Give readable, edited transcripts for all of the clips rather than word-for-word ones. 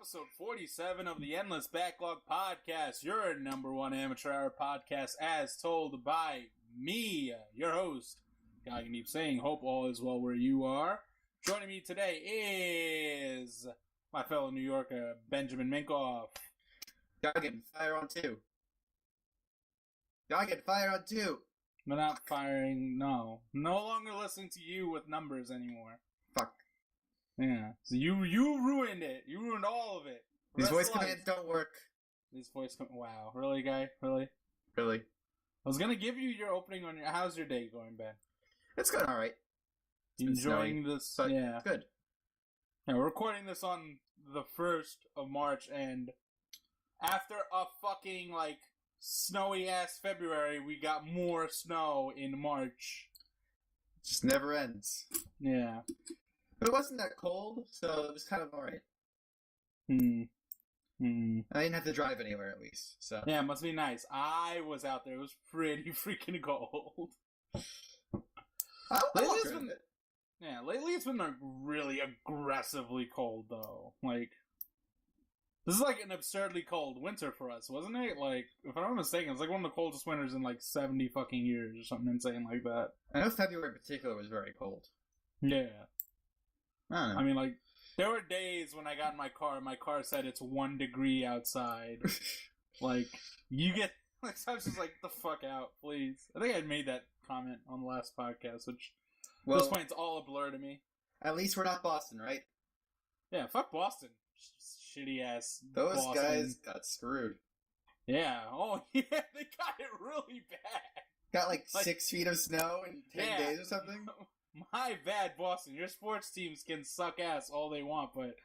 episode 47 of the Endless Backlog Podcast, your number one amateur hour podcast, as told by me, your host, Gagan keeps saying, hope all is well where you are. Joining me today is my fellow New Yorker, Benjamin Minkoff. Gagan, fire on two. Gagan, fire on two. We're not firing, no. No longer listening to you with numbers anymore. Fuck. Yeah. So you ruined it. You ruined all of it. These voice commands don't work. Wow. Really, guy? Really? Really? I was gonna give you your opening on your... How's your day going, Ben? It's going alright. You enjoying this? But yeah. Good. Yeah, we're recording this on the 1st of March, and after a fucking, snowy-ass February, we got more snow in March. It just never ends. Yeah. But it wasn't that cold, so it was kind of alright. I didn't have to drive anywhere, at least. So yeah, it must be nice. I was out there. It was pretty freaking cold. Lately it's been really aggressively cold, though. This is an absurdly cold winter for us, wasn't it? If I'm not mistaken, it's one of the coldest winters in 70 fucking years or something insane like that. I know February in particular was very cold. Yeah. I don't know. I mean, there were days when I got in my car said it's 1 degree outside. You get... I was just the fuck out, please. I think I made that comment on the last podcast, which... At this point, it's all a blur to me. At least we're not Boston, right? Yeah, fuck Boston. Shitty-ass Those Boston. guys got screwed. Yeah. Oh, yeah, they got it really bad. Got 6 feet of snow in 10 days or something? My bad, Boston. Your sports teams can suck ass all they want, but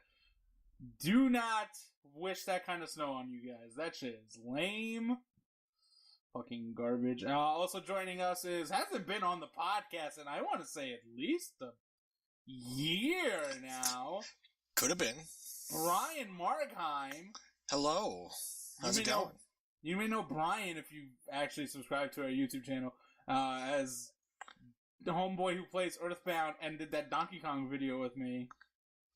do not wish that kind of snow on you guys. That shit is lame. Fucking garbage. Also joining us hasn't been on the podcast, and I want to say at least a year now. Could have been. Brian Markheim. Hello. How's it going? You may know Brian if you actually subscribe to our YouTube channel as the homeboy who plays Earthbound and did that Donkey Kong video with me.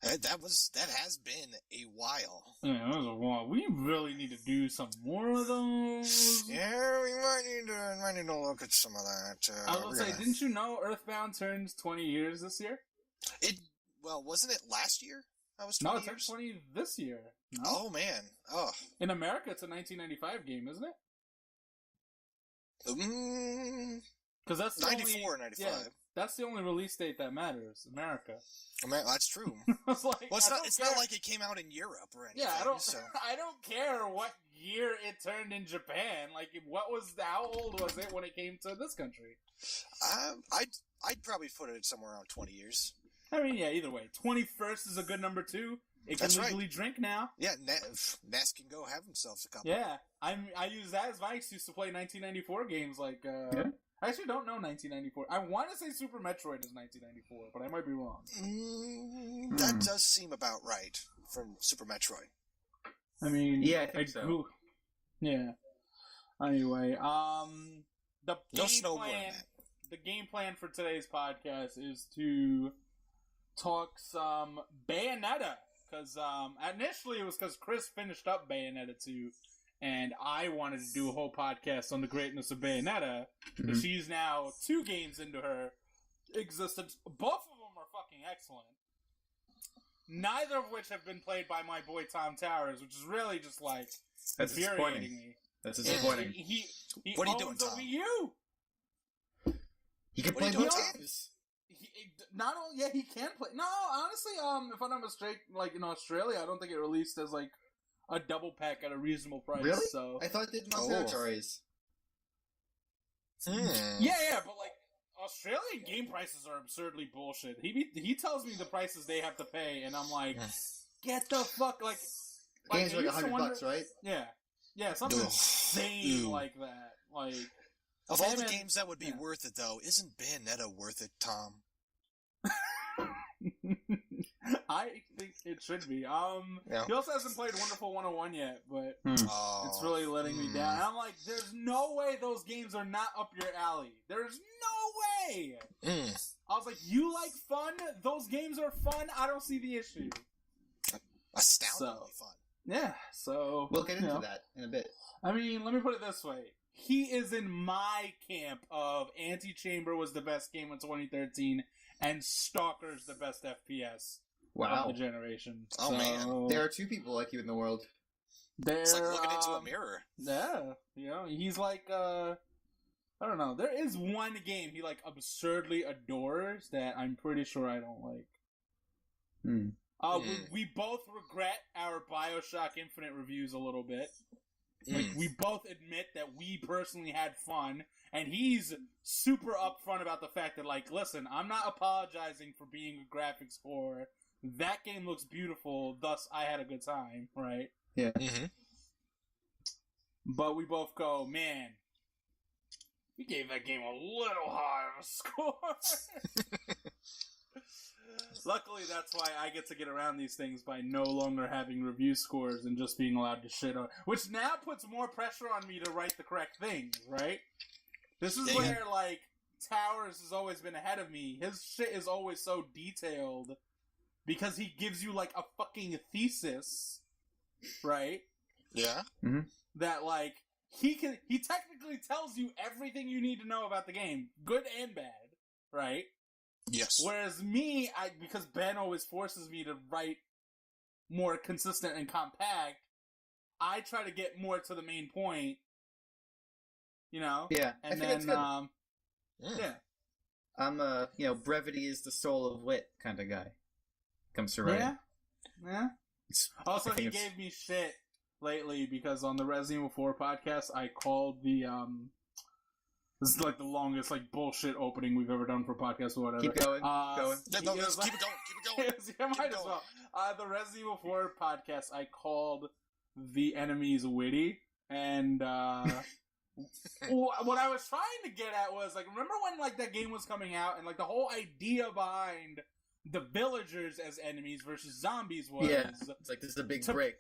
That has been a while. Yeah, that was a while. We really need to do some more of those. Yeah, we might need to look at some of that. I was gonna say, didn't you know Earthbound turns 20 years this year? Wasn't it last year? That was 20 years? No, it turns 20 this year. No? Oh, man. Oh. In America, it's a 1995 game, isn't it? Because that's 94 or 95. Yeah, that's the only release date that matters. America. I mean, that's true. It's not like it came out in Europe or anything. Yeah, So. I don't care what year it turned in Japan. How old was it when it came to this country? I'd probably put it somewhere around 20 years. I mean, yeah, either way. 21st is a good number, too. It can legally drink now. Yeah, Ness can go have himself a couple. Yeah, I use that as my excuse to play 1994 games Yeah. I actually don't know 1994. I want to say Super Metroid is 1994, but I might be wrong. That does seem about right from Super Metroid. I mean, yeah, I think so. Yeah. Anyway, the game plan for today's podcast is to talk some Bayonetta, because initially it was because Chris finished up Bayonetta 2. And I wanted to do a whole podcast on the greatness of Bayonetta. Mm-hmm. She's now 2 games into her existence. Both of them are fucking excellent. Neither of which have been played by my boy Tom Towers, which is really just that's infuriating me. That's disappointing. He what are you owns doing, Tom? a Wii U. He can play both games. Not only, yeah, he can play. No, honestly, if I'm not mistaken, in Australia, I don't think it released as a double pack at a reasonable price. Really? So I thought it did not territories. Yeah, but Australian game prices are absurdly bullshit. He tells me the prices they have to pay, and I'm like, get the fuck games are $100, right? Yeah, something insane like that. Of all the games that would be worth it, though, isn't Bayonetta worth it, Tom? I think it should be. He also hasn't played Wonderful 101 yet, but it's really letting me down. And I'm like, there's no way those games are not up your alley. There's no way! I was like, you like fun? Those games are fun? I don't see the issue. Astoundingly fun. Yeah, so... We'll get into that in a bit. I mean, let me put it this way. He is in my camp of Antichamber was the best game of 2013, and Stalker's the best FPS of the generation. Oh, man. There are two people like you in the world. It's like looking into a mirror. Yeah, he's like, I don't know. There is one game he, like, absurdly adores that I'm pretty sure I don't like. We both regret our Bioshock Infinite reviews a little bit. Like, we both admit that we personally had fun, and he's super upfront about the fact that, like, listen, I'm not apologizing for being a graphics whore. That game looks beautiful, thus I had a good time, right? Yeah. But we both go, man, we gave that game a little high of a score. Luckily, that's why I get to get around these things by no longer having review scores and just being allowed to shit on. Which now puts more pressure on me to write the correct things, right? This is where, like, Towers has always been ahead of me. His shit is always so detailed because he gives you, like, a fucking thesis, right? Yeah. That, like, he technically tells you everything you need to know about the game, good and bad, right? Yes. Whereas me, because Ben always forces me to write more consistent and compact, I try to get more to the main point, you know? Yeah, and I think then, that's good. Yeah. I'm brevity is the soul of wit kind of guy. Comes to writing. Yeah. Also, he gave me shit lately because on the Resident Evil 4 podcast, I called the, this is like the longest like bullshit opening we've ever done for a podcast or whatever. Keep going. Keep it going. Yeah, might as well. The Resident Evil 4 podcast, I called the enemies witty, and what I was trying to get at was, like, remember when, like, that game was coming out, and, like, the whole idea behind the villagers as enemies versus zombies was... Yeah, it's like, this is a big break.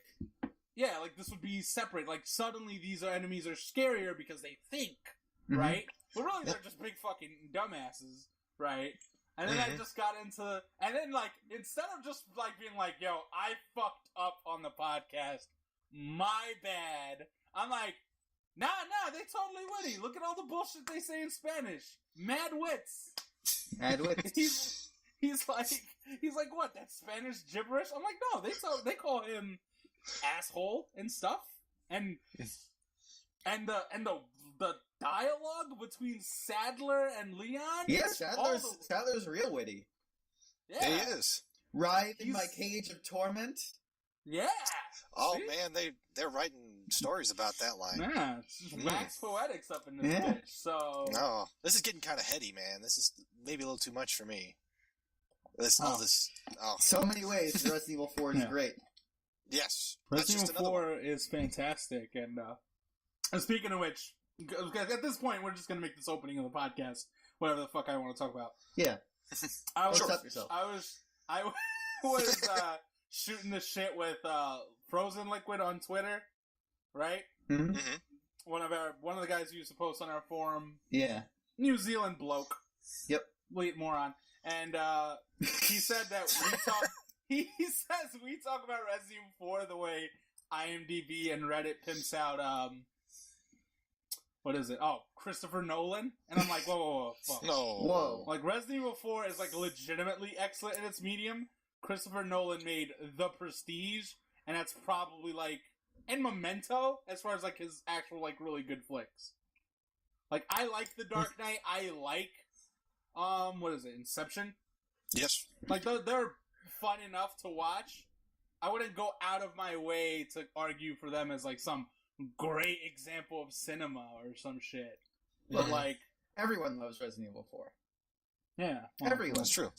Yeah, like, this would be separate. Like, suddenly these enemies are scarier because they think, right? But really, they're just big fucking dumbasses, right? And then I just got into... And then, like, instead of just, like, being like, yo, I fucked up on the podcast, my bad, I'm like, nah, they totally witty. Look at all the bullshit they say in Spanish. Mad wits. Mad wits. He's like, what, that's Spanish gibberish? I'm like, no, they call him asshole and stuff. And the dialogue between Sadler and Leon. Yeah, Sadler's real witty. Yeah, he is. Writhe in my cage of torment. Yeah. Oh see? Man, they're writing stories about that line. Yeah, it's wax poetics up in this bitch. So no, this is getting kind of heady, man. This is maybe a little too much for me. So many ways Resident Evil 4 is great. Yes, Resident Evil 4 is fantastic, and speaking of which, at this point, we're just gonna make this opening of the podcast whatever the fuck I want to talk about. Yeah, I was shooting the shit with Frozen Liquid on Twitter, right? One of the guys who used to post on our forum. Yeah, New Zealand bloke. Yep, late moron, and he said that He says we talk about Resident Evil 4 the way IMDb and Reddit pimps out, what is it? Oh, Christopher Nolan? And I'm like, whoa. Whoa. Like, Resident Evil 4 is, like, legitimately excellent in its medium. Christopher Nolan made The Prestige, and that's probably, like, and Memento, as far as, like, his actual, like, really good flicks. Like, I like The Dark Knight. I like, what is it, Inception? Yes. Like, they're fun enough to watch. I wouldn't go out of my way to argue for them as like some great example of cinema or some shit. But like, everyone loves Resident Evil 4. Yeah, well, everyone. That's true.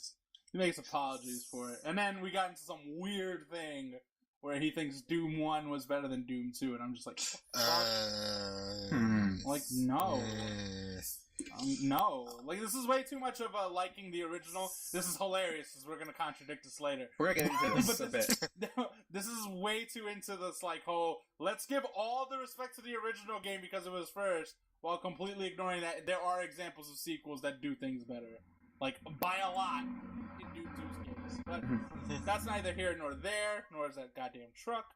He makes apologies for it, and then we got into some weird thing where he thinks Doom 1 was better than Doom 2, and I'm just like, like no. No, like this is way too much of a liking the original. This is hilarious because we're gonna contradict this later. We're gonna get into this a bit. This is way too into this like whole let's give all the respect to the original game because it was first, while completely ignoring that there are examples of sequels that do things better, like by a lot in Doom 2's game. But that's neither here nor there, nor is that goddamn truck.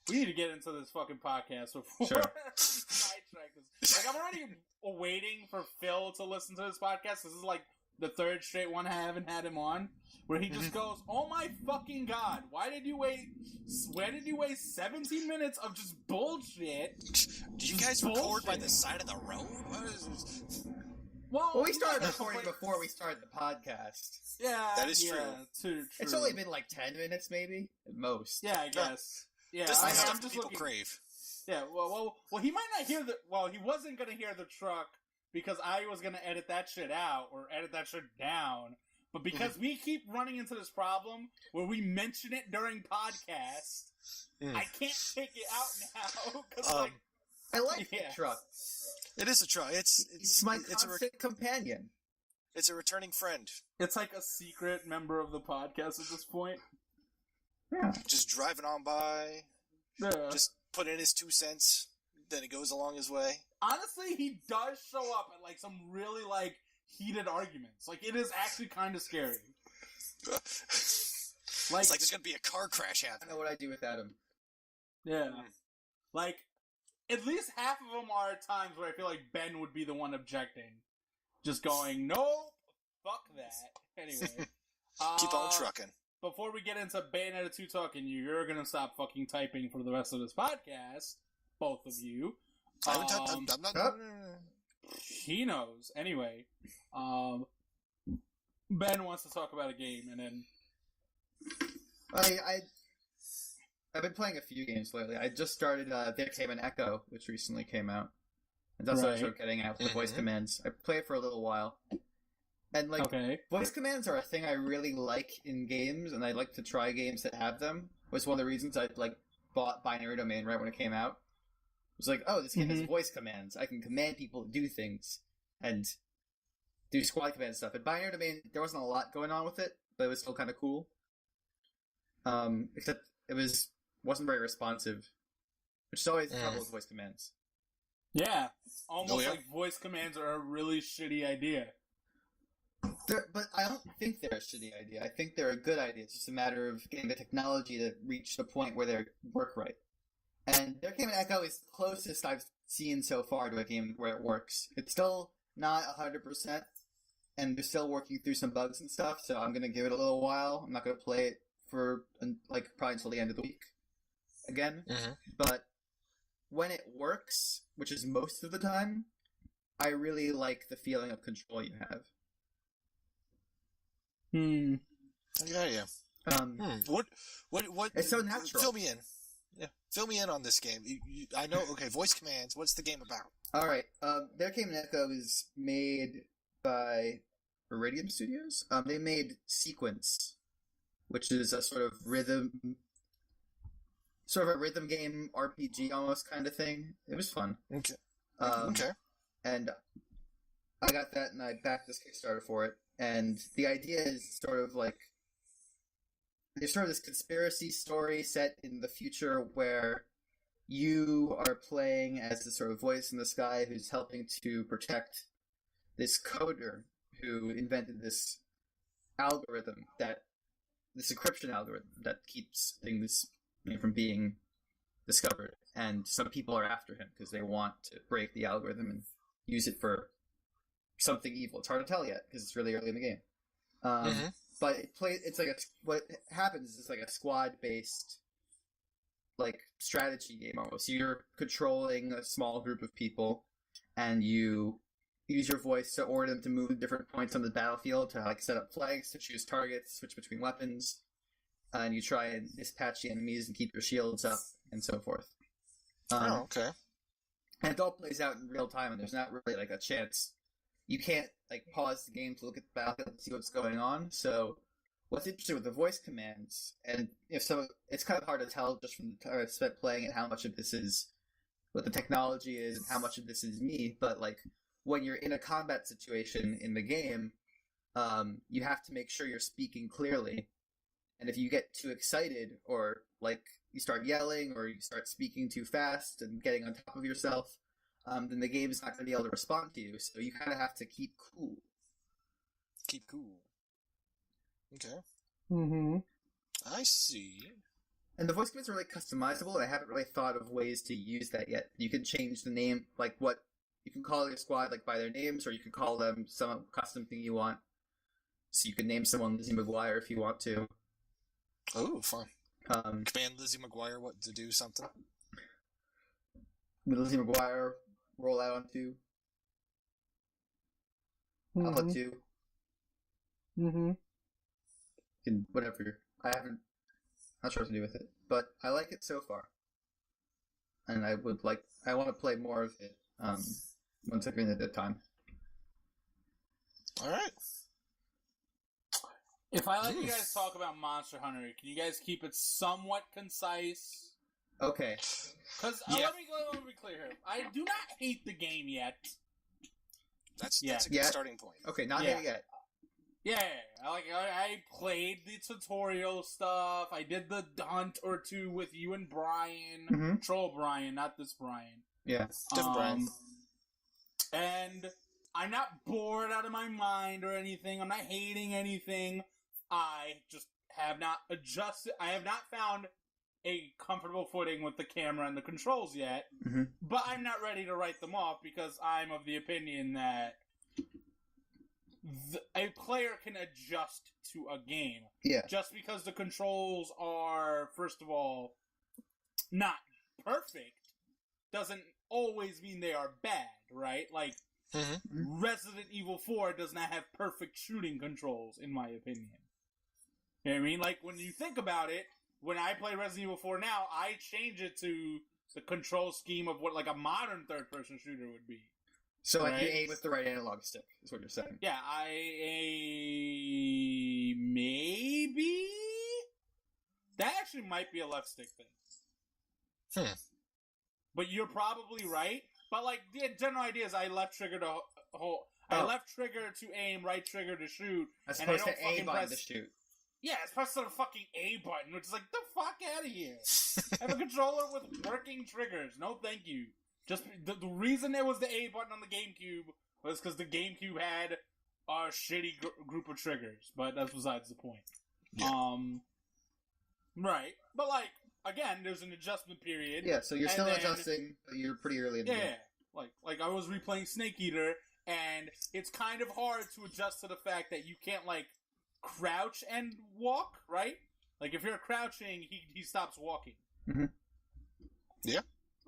We need to get into this fucking podcast before Sure. sidetrack this. Like, I'm already waiting for Phil to listen to this podcast. This is like the third straight one I haven't had him on, where he just goes, "Oh my fucking god, why did you waste 17 minutes of just bullshit?" Did you guys record by the side of the road? What is this? Well, we started recording before we started the podcast. Yeah, that is true. It's only been like 10 minutes, maybe, at most. Yeah, I guess. Yeah, Just the I'm stuff just people looking. crave. Yeah, well, he might not hear the. Well, he wasn't gonna hear the truck because I was gonna edit that shit out or edit that shit down. But because we keep running into this problem where we mention it during podcasts, I can't take it out now. Cause I like the truck. It is a truck. It's my constant companion. It's a returning friend. It's like a secret member of the podcast at this point. Yeah. Just driving on by. Yeah. Just put in his 2 cents. Then he goes along his way. Honestly, he does show up at like some really like heated arguments. Like, it is actually kind of scary. It's like there's gonna be a car crash I happening. don't know what I'd do without him. Yeah. Like, at least half of them are times where I feel like Ben would be the one objecting. Just going, nope, fuck that. Anyway. Keep on trucking. Before we get into Bayonetta 2 talking, you're gonna stop fucking typing for the rest of this podcast. Both of you. I'm not. He knows. Anyway, Ben wants to talk about a game, and then I've been playing a few games lately. I just started There Came an Echo, which recently came out. And that's what I started getting at with the voice commands. I played it for a little while. And, like, voice commands are a thing I really like in games, and I like to try games that have them. It was one of the reasons I, like, bought Binary Domain right when it came out. It was like, oh, this game has voice commands. I can command people to do things, and do squad command stuff. At Binary Domain, there wasn't a lot going on with it, but it was still kind of cool. Except it wasn't very responsive, which is always the trouble with voice commands. Yeah, almost like voice commands are a really shitty idea. But I don't think they're a shitty idea. I think they're a good idea. It's just a matter of getting the technology to reach the point where they work right. And There Came an Echo is the closest I've seen so far to a game where it works. It's still not 100%, and they're still working through some bugs and stuff, so I'm going to give it a little while. I'm not going to play it for, like, probably until the end of the week again. But when it works, which is most of the time, I really like the feeling of control you have. Yeah. What? It's so natural. Fill me in. Yeah, fill me in on this game. I know. Okay, voice commands. What's the game about? All right. There Came an Echo is made by Iridium Studios. They made Sequence, which is a sort of a rhythm game RPG almost kind of thing. It was fun. Okay. And I got that, and I backed this Kickstarter for it. And the idea is sort of like there's sort of this conspiracy story set in the future where you are playing as this sort of voice in the sky who's helping to protect this coder who invented this algorithm this encryption algorithm that keeps things from being discovered. And some people are after him because they want to break the algorithm and use it for something evil. It's hard to tell yet because it's really early in the game. But what happens is like a squad-based like strategy game almost. You're controlling a small group of people, and you use your voice to order them to move to different points on the battlefield to like set up flags, to choose targets, switch between weapons, and you try and dispatch the enemies and keep your shields up and so forth. Okay. And it all plays out in real time, and there's not really like a chance. You can't like pause the game to look at the battlefield and see what's going on. So what's interesting with the voice commands, and it's kind of hard to tell just from the time I spent playing it how much of this is what the technology is and how much of this is me, but like when you're in a combat situation in the game, you have to make sure you're speaking clearly. And if you get too excited or like you start yelling or you start speaking too fast and getting on top of yourself, then the game is not going to be able to respond to you. So you kind of have to keep cool. Keep cool. Okay. Mm-hmm. I see. And the voice commands are really customizable, and I haven't really thought of ways to use that yet. You can change the name, like what you can call your squad, like by their names, or you can call them some custom thing you want. So you can name someone Lizzie McGuire if you want to. Oh, fun. Command Lizzie McGuire what to do something. Lizzie McGuire, roll out on 2. Alpha 2. Mm-hmm. Whatever. Not sure what to do with it, but I like it so far. And I want to play more of it, once I get the time. Alright. If I let you guys talk about Monster Hunter, can you guys keep it somewhat concise? Okay. Because let me be clear here. I do not hate the game yet. That's a good starting point. Okay, not hate it yet. Yeah, I played the tutorial stuff. I did the hunt or 2 with you and Brian. Mm-hmm. Troll Brian, not this Brian. Yeah. Different Brian. And I'm not bored out of my mind or anything. I'm not hating anything. I just have not adjusted. I have not found a comfortable footing with the camera and the controls yet. Mm-hmm. But I'm not ready to write them off because I'm of the opinion that a player can adjust to a game. Yeah. Just because the controls are, first of all, not perfect, doesn't always mean they are bad, right? Like, Resident Evil 4 does not have perfect shooting controls, in my opinion. You know what I mean? Like, when you think about it, when I play Resident Evil 4 now, I change it to the control scheme of what, like, a modern third-person shooter would be. So, like, you aim with the right analog stick, is what you're saying. Yeah, maybe? That actually might be a left stick thing. But you're probably right. But, like, the general idea is I left trigger to I left trigger to aim, right trigger to shoot. As opposed to A button to shoot. Yeah, it's pressed on the fucking A button, which is like, the fuck out of here. I have a controller with working triggers. No, thank you. Just the reason there was the A button on the GameCube was because the GameCube had a shitty group of triggers, but that's besides the point. Yeah. Right. But, like, again, there's an adjustment period. Yeah, so you're still adjusting, but you're pretty early in the game. Yeah, like I was replaying Snake Eater, and it's kind of hard to adjust to the fact that you can't, like, crouch and walk, right? Like, if you're crouching, he stops walking. Mm-hmm. Yeah.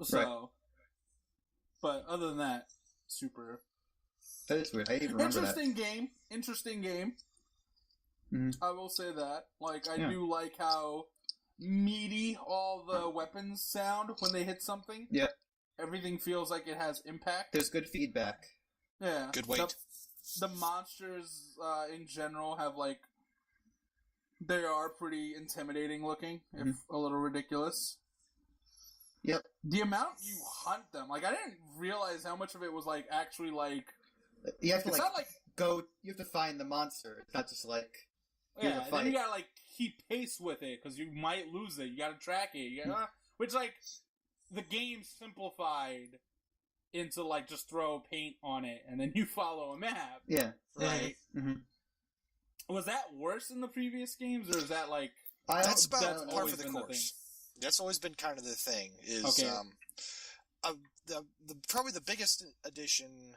So, right. But other than that, super. That is weird. I didn't even remember that. Interesting game. Mm-hmm. I will say that. Like, I do like how meaty all the weapons sound when they hit something. Yeah. Everything feels like it has impact. There's good feedback. Yeah. Good weight. The monsters, in general, have, like, they are pretty intimidating looking, if a little ridiculous. Yep. The amount you hunt them, like, I didn't realize how much of it was, like, actually, like... You have to, it's like, not like... you have to find the monster. It's not just, like... Yeah, and then you gotta, like, keep pace with it, because you might lose it. You gotta track it. Which, like, the game simplified into, like, just throw paint on it, and then you follow a map. Yeah. Right? Mm-hmm. Was that worse in the previous games, or is that, like... That's about par for the course. That's always been kind of the thing, is... Okay. Probably the biggest addition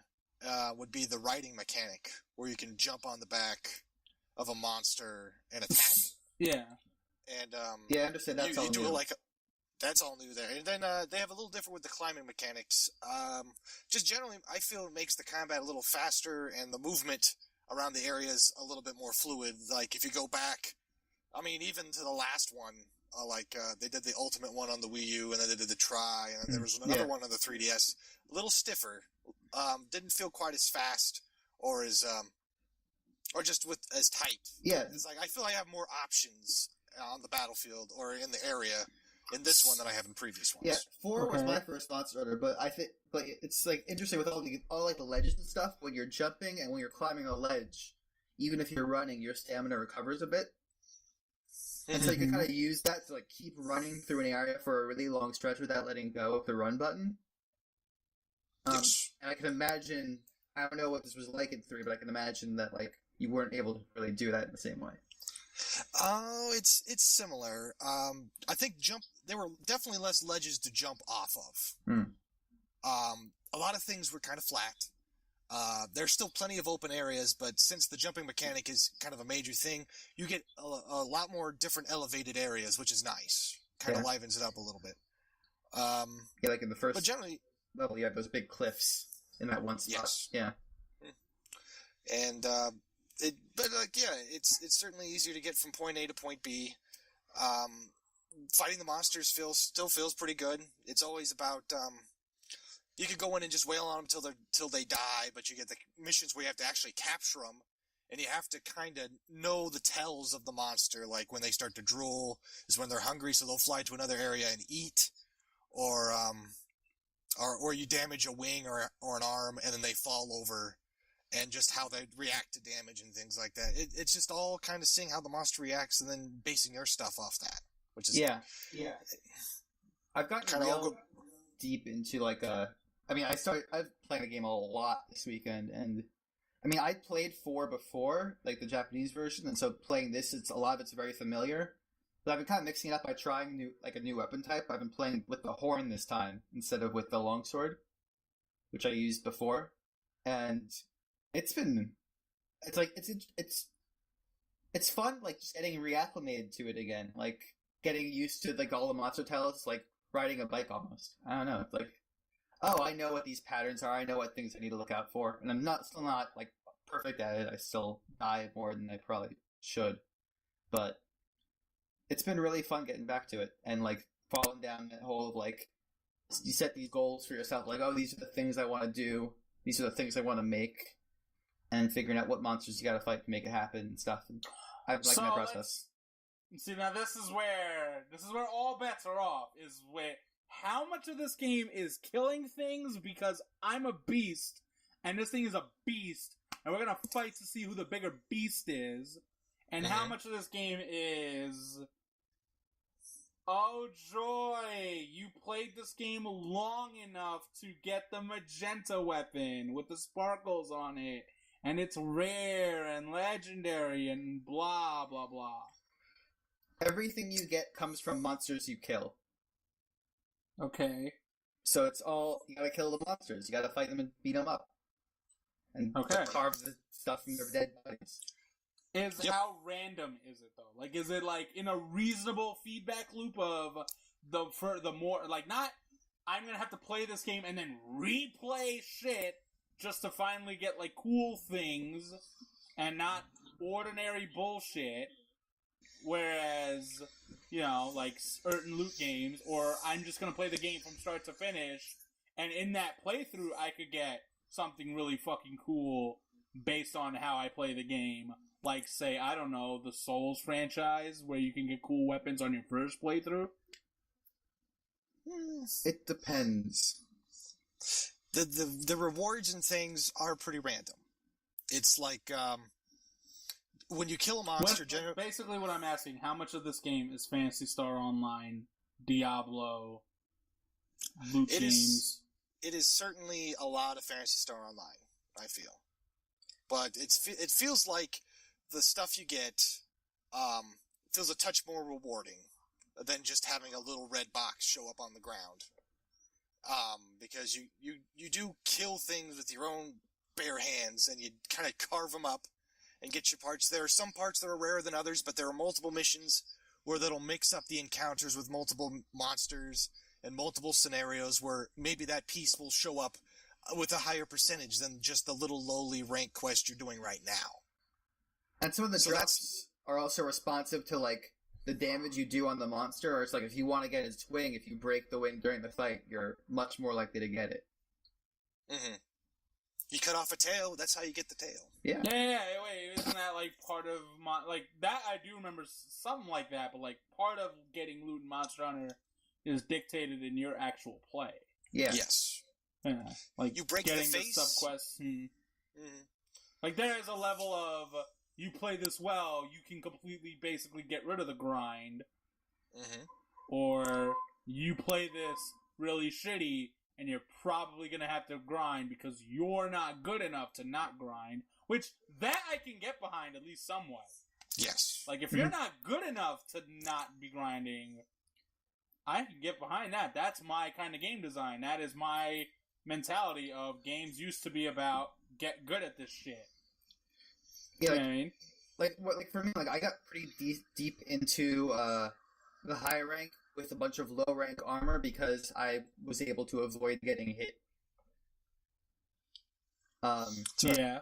would be the riding mechanic, where you can jump on the back of a monster and attack. Yeah. And, yeah, I understand. That's all new. That's all new there. And then they have a little different with the climbing mechanics. Just generally, I feel it makes the combat a little faster and the movement around the areas a little bit more fluid. Like, if you go back, I mean, even to the last one, they did the Ultimate one on the Wii U, and then they did the Tri, and then there was another one on the 3DS. A little stiffer. Didn't feel quite as fast, or as, or just as tight. Yeah. It's like, I feel I have more options on the battlefield, or in the area, in this one than I have in previous ones. Yeah, 4 was my first Monster Hunter, but it's, like, interesting with all like the ledges and stuff. When you're jumping and when you're climbing a ledge, even if you're running, your stamina recovers a bit. And so you can kind of use that to, like, keep running through an area for a really long stretch without letting go of the run button. And I can imagine, I don't know what this was like in 3, but I can imagine that, like, you weren't able to really do that in the same way. Oh, it's similar. I think there were definitely less ledges to jump off of. A lot of things were kind of flat. There's still plenty of open areas, but since the jumping mechanic is kind of a major thing, you get a lot more different elevated areas, which is nice. Kind of livens it up a little bit. Yeah, like in the first but generally, level, you have those big cliffs in that one spot. Yes. Yeah. And it's certainly easier to get from point A to point B. Fighting the monsters still feels pretty good. It's always about you could go in and just wail on them till they die, but you get the missions where you have to actually capture them, and you have to kind of know the tells of the monster. Like when they start to drool is when they're hungry, so they'll fly to another area and eat, or you damage a wing or an arm, and then they fall over. And just how they react to damage and things like that. It's just all kind of seeing how the monster reacts and then basing your stuff off that, which is yeah. I've gotten real deep into like I've playing the game a lot this weekend, and I mean I played 4 before, like the Japanese version, and so playing this, a lot of it's very familiar. But I've been kind of mixing it up by trying a new weapon type. I've been playing with the horn this time instead of with the longsword, which I used before, and it's fun, like just getting reacclimated to it again, like getting used to like all the monster tells, like riding a bike almost. I don't know, it's like, oh, I know what these patterns are, I know what things I need to look out for, and I'm still not like perfect at it. I still die more than I probably should, but it's been really fun getting back to it and like falling down that hole of like, you set these goals for yourself, like, oh, these are the things I want to do, these are the things I want to make, and figuring out what monsters you gotta fight to make it happen and stuff. And I like my process. See, now this is where all bets are off, is where how much of this game is killing things because I'm a beast, and this thing is a beast, and we're gonna fight to see who the bigger beast is, and how much of this game is, oh joy, you played this game long enough to get the magenta weapon with the sparkles on it, and it's rare and legendary and blah, blah, blah. Everything you get comes from monsters you kill. Okay. So it's all, you gotta kill the monsters, you gotta fight them and beat them up. And carve the stuff from their dead bodies. How random is it, though? Like, is it, like, in a reasonable feedback loop of the more, like, not, I'm gonna have to play this game and then replay shit just to finally get, like, cool things, and not ordinary bullshit, whereas, you know, like, certain loot games, or I'm just gonna play the game from start to finish, and in that playthrough, I could get something really fucking cool based on how I play the game. Like, say, I don't know, the Souls franchise, where you can get cool weapons on your first playthrough? It depends. The rewards and things are pretty random. It's like, when you kill a monster... Basically what I'm asking, how much of this game is Phantasy Star Online, Diablo, loot games? It is certainly a lot of Phantasy Star Online, I feel. But it feels like the stuff you get feels a touch more rewarding than just having a little red box show up on the ground. Because you do kill things with your own bare hands, and you kind of carve them up and get your parts. There are some parts that are rarer than others, but there are multiple missions where that'll mix up the encounters with multiple monsters and multiple scenarios where maybe that piece will show up with a higher percentage than just the little lowly rank quest you're doing right now. And some of the drops are also responsive to, like, the damage you do on the monster, or it's like, if you want to get its wing, if you break the wing during the fight, you're much more likely to get it. Mm-hmm. You cut off a tail, that's how you get the tail. Yeah. Yeah, wait, isn't that, like, part of like, that I do remember something like that, but, like, part of getting loot in Monster Hunter is dictated in your actual play. Yeah. Yes. Yeah. Like, you break getting the face. The subquests. Like, there is a level of, you play this well, you can completely basically get rid of the grind. Or you play this really shitty, and you're probably going to have to grind because you're not good enough to not grind. Which, that I can get behind, at least somewhat. Yes. Like, if you're not good enough to not be grinding, I can get behind that. That's my kind of game design. That is my mentality of games used to be about get good at this shit. Yeah, You know what I mean? Like for me, like I got pretty deep into the high rank with a bunch of low rank armor because I was able to avoid getting hit. Yeah.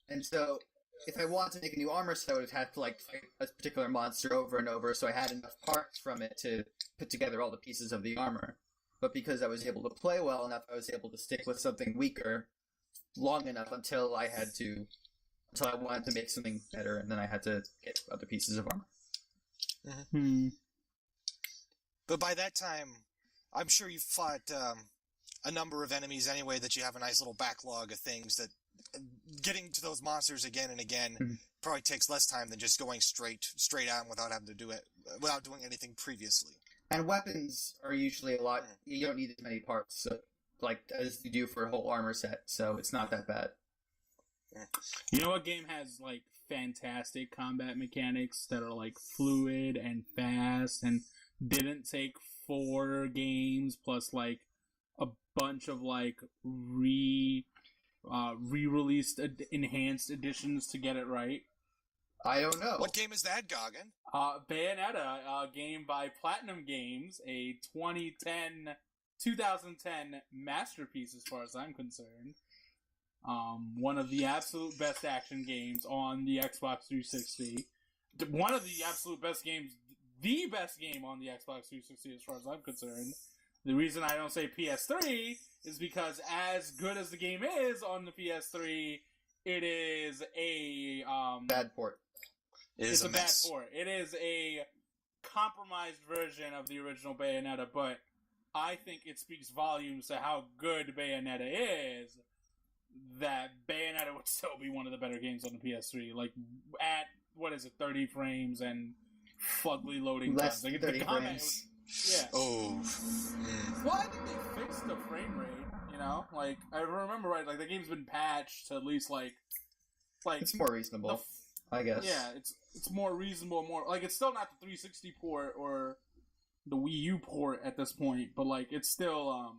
And so, if I wanted to make a new armor set, I would have to like fight a particular monster over and over, so I had enough parts from it to put together all the pieces of the armor. But because I was able to play well enough, I was able to stick with something weaker long enough until I wanted to make something better, and then I had to get other pieces of armor. Mm-hmm. But by that time, I'm sure you've fought a number of enemies anyway that you have a nice little backlog of things that getting to those monsters again and again probably takes less time than just going straight on without having to do it, without doing anything previously. And weapons are usually a lot. You don't need as many parts, so, like as you do for a whole armor set, so it's not that bad. You know what game has, like, fantastic combat mechanics that are, like, fluid and fast and didn't take 4 games plus, like, a bunch of, like, re-released enhanced editions to get it right? I don't know. What game is that, Gagan? Bayonetta, a game by Platinum Games, a 2010 masterpiece as far as I'm concerned. One of the absolute best action games on the Xbox 360. One of the absolute best games, the best game on the Xbox 360 as far as I'm concerned. The reason I don't say PS3 is because as good as the game is on the PS3, it is a bad port. It's a bad port. It is a compromised version of the original Bayonetta, but I think it speaks volumes to how good Bayonetta is, that Bayonetta would still be one of the better games on the PS3. Like, at, 30 frames and fugly loading Less times. Like, than 30 the combat frames. yeah. Oh. Well, I think they fixed the frame rate, you know? Like, I remember right, like, the game's been patched to at least, like... It's more reasonable, I guess. Yeah, it's more reasonable, more... Like, it's still not the 360 port or the Wii U port at this point, but, like, it's still,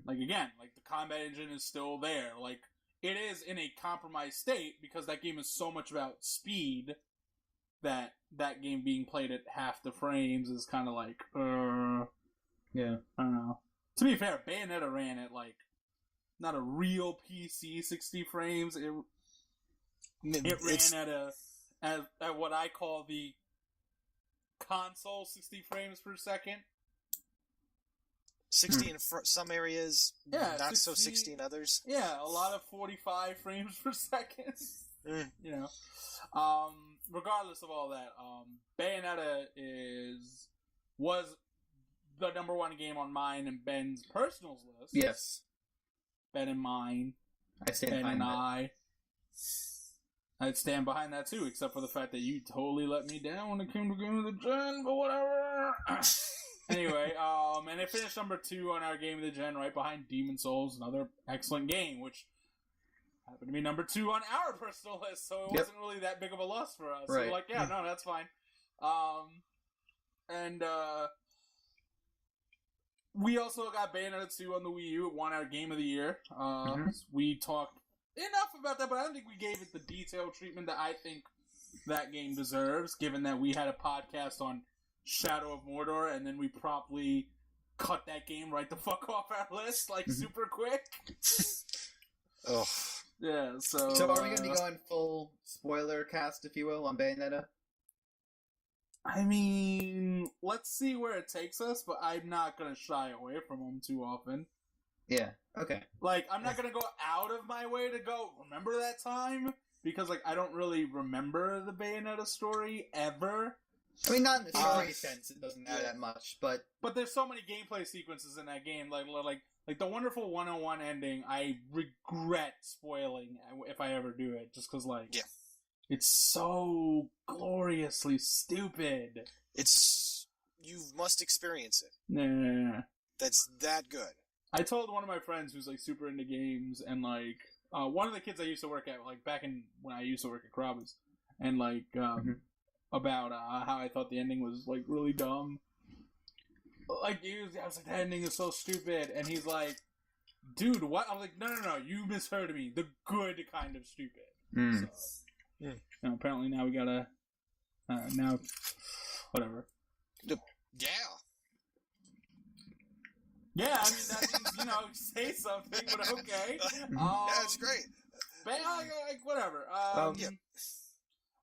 like, again, like, the combat engine is still there. Like, it is in a compromised state because that game is so much about speed that game being played at half the frames is kind of like, yeah, I don't know. To be fair, Bayonetta ran at, like, not a real PC 60 frames. It ran at what I call the console 60 frames per second. 60 in some areas, yeah, not 60, so 60 in others. Yeah, a lot of 45 frames per second. You know. Regardless of all that, Bayonetta was the number one game on mine and Ben's personals list. Yes. Ben and mine. I stand Ben behind and that. I'd stand behind that too, except for the fact that you totally let me down when it came to Game of the Gen, but whatever. Anyway, and it finished number 2 on our Game of the Gen, right behind Demon's Souls, another excellent game, which happened to be number 2 on our personal list, so it wasn't really that big of a loss for us. Right. So we're like, yeah, no, that's fine. We also got Bayonetta 2 on the Wii U. It won our Game of the Year. We talked enough about that, but I don't think we gave it the detailed treatment that I think that game deserves, given that we had a podcast on Shadow of Mordor, and then we promptly cut that game right the fuck off our list, like, super quick. Oh. Yeah, so... So are we going to be going full spoiler cast, if you will, on Bayonetta? I mean, let's see where it takes us, but I'm not going to shy away from them too often. Yeah, okay. Like, I'm not going to go out of my way to go, remember that time? Because, like, I don't really remember the Bayonetta story ever. I mean, not in the story sense, it doesn't matter that much, but... But there's so many gameplay sequences in that game, like the Wonderful 101 ending, I regret spoiling if I ever do it, just because, like, it's so gloriously stupid. You must experience it. Nah. That's that good. I told one of my friends who's, like, super into games, and, like, one of the kids I used to work at, like back in when I used to work at Carrabba's, and like about how I thought the ending was like really dumb. Like I was like, that ending is so stupid, and he's like, dude, what? I was like, no, you misheard me. The good kind of stupid. So, apparently now we gotta now whatever. Yeah. Yeah, I mean, that means, say something, but okay. Yeah, it's great. But, whatever.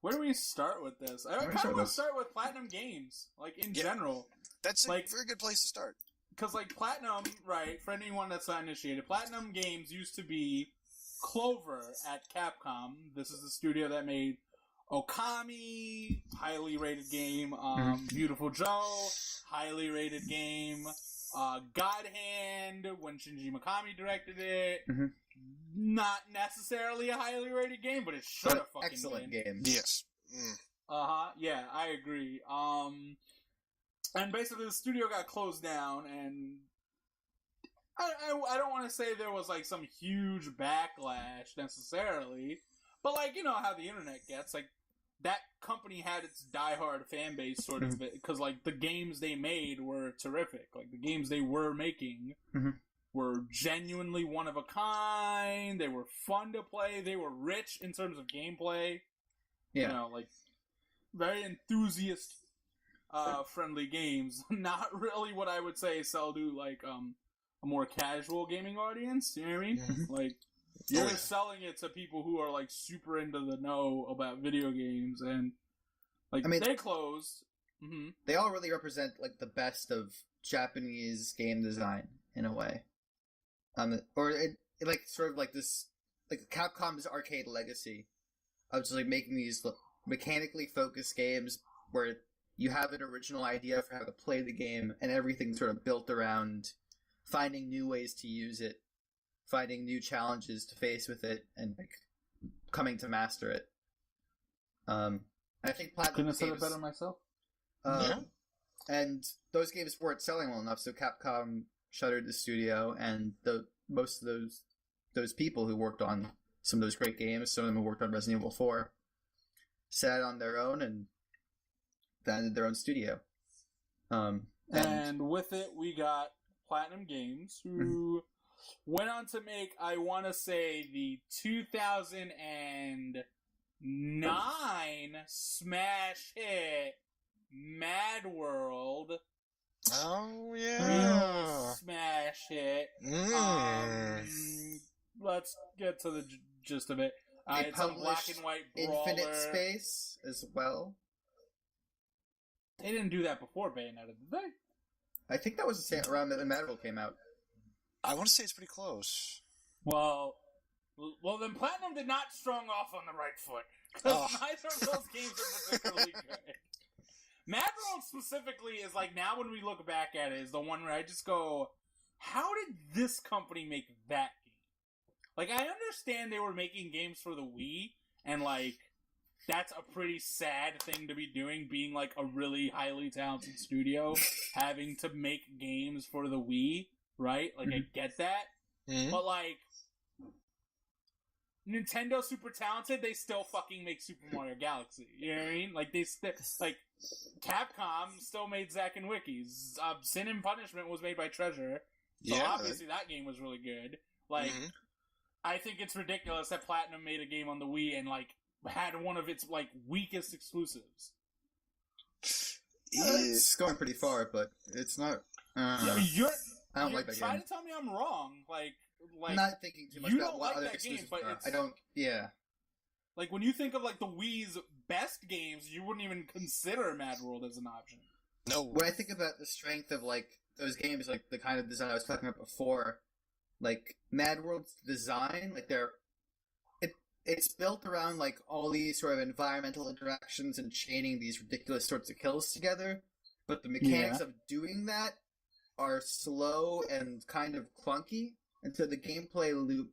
Where do we start with this? I kind of want to start with Platinum Games, like, in general. That's a very good place to start. Because, like, Platinum, right, for anyone that's not initiated, Platinum Games used to be Clover at Capcom. This is the studio that made Okami, highly rated game. Beautiful Joe, highly rated game. God Hand, when Shinji Mikami directed it. Not necessarily a highly rated game, but it should have fucking excellent been. game. Yes. Yeah, I agree. And basically the studio got closed down, and I don't want to say there was like some huge backlash necessarily, but like, you know how the internet gets, like, that company had its diehard fan base sort of, because like the games they made were terrific. Like the games they were making were genuinely one of a kind. They were fun to play. They were rich in terms of gameplay. Yeah. You know, like very enthusiast friendly games. Not really what I would say sell to like a more casual gaming audience. You know what I mean? Like, you're selling it to people who are like super into the know about video games, and like, I mean, they closed. They all really represent like the best of Japanese game design in a way. Or it like sort of like this, like Capcom's arcade legacy of just like making these mechanically focused games where you have an original idea for how to play the game, and everything's sort of built around finding new ways to use it, finding new challenges to face with it, and like coming to master it. I think Platinum couldn't have said it better myself. And those games weren't selling well enough, so Capcom shuttered the studio, and most of those people who worked on some of those great games, some of them who worked on Resident Evil 4, sat on their own and founded their own studio. And with it, we got Platinum Games, who went on to make, I want to say, the 2009 smash hit Mad World. Oh, yeah. Smash hit. Let's get to the gist of it. It's a black and white brawler. Infinite Space as well. They didn't do that before Bayonetta, did they? I think that was the same around that Mad World came out. I want to say it's pretty close. Well, then Platinum did not strong off on the right foot, because neither of those games are particularly good. Mad World specifically is like, now when we look back at it, is the one where I just go, how did this company make that game? Like, I understand they were making games for the Wii, and like, that's a pretty sad thing to be doing, being like a really highly talented studio, having to make games for the Wii, right? Like, I get that. But like, Nintendo super talented, they still fucking make Super Mario Galaxy. You know what I mean? Like, like, Capcom still made Zack and Wiki's. Sin and Punishment was made by Treasure. So obviously that game was really good. Like, I think it's ridiculous that Platinum made a game on the Wii and like had one of its like weakest exclusives. It's going pretty far, but it's not. I don't like that game. Try to tell me I'm wrong. Like I'm not thinking too much about what other exclusives are. I don't. Yeah. Like, when you think of like the Wii's best games, you wouldn't even consider Mad World as an option. No. When I think about the strength of like those games, like the kind of design I was talking about before, like Mad World's design, like it's built around like all these sort of environmental interactions and chaining these ridiculous sorts of kills together, but the mechanics of doing that are slow and kind of clunky, and so the gameplay loop,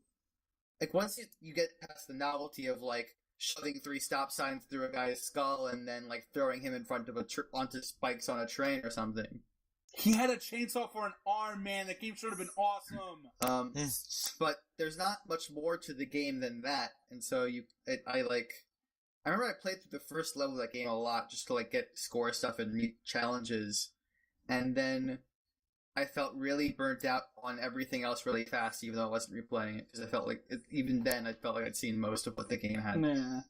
like once you get past the novelty of like shoving 3 stop signs through a guy's skull and then like throwing him in front of onto spikes on a train or something, He had a chainsaw for an arm, man. That game should have been awesome. But there's not much more to the game than that, and so I remember I played through the first level of that game a lot just to like get score stuff and meet challenges, and then I felt really burnt out on everything else really fast, even though I wasn't replaying it, because I felt like even then I felt like I'd seen most of what the game had. Yeah.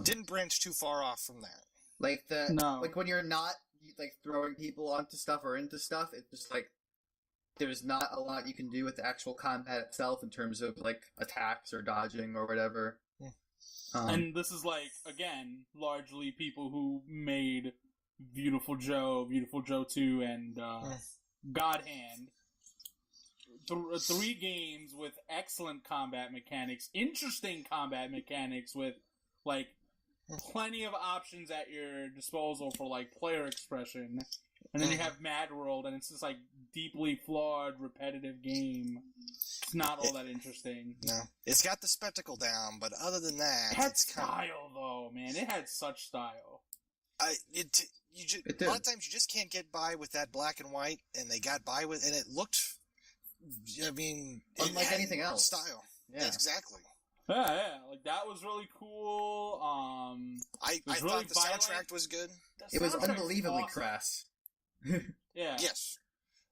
Didn't branch too far off from that. Like when you're not like throwing people onto stuff or into stuff, it's just like there's not a lot you can do with the actual combat itself in terms of like attacks or dodging or whatever. And this is like, again, largely people who made Beautiful Joe 2, and God Hand. 3 games with excellent combat mechanics, interesting combat mechanics with like plenty of options at your disposal for like player expression. And then you have Mad World, and it's just like deeply flawed, repetitive game. It's not all that interesting. No, it's got the spectacle down, but other than that, it had style though, man. It had such style. A lot of times you just can't get by with that black and white, and they got by with, and it looked. I mean, unlike anything else. Style. Yeah, exactly. Yeah, like that was really cool. I thought the soundtrack was good. It was unbelievably crass. Yeah. Yes.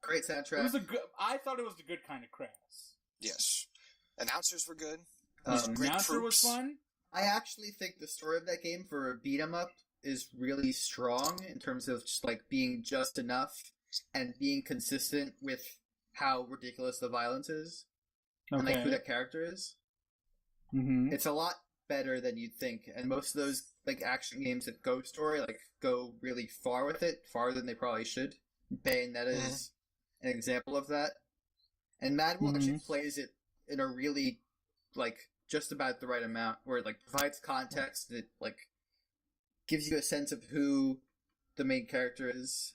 Great soundtrack. It was I thought it was the good kind of crass. Yes. Announcers were good. Announcer was fun. I actually think the story of that game for a beat 'em up is really strong in terms of just like being just enough and being consistent with how ridiculous the violence is and like who that character is. Mm-hmm. It's a lot better than you'd think, and most of those like action games that go story like go really far with it, farther than they probably should. Bayonetta is an example of that, and Mad World actually plays it in a really like just about the right amount, where it like provides context, it like gives you a sense of who the main character is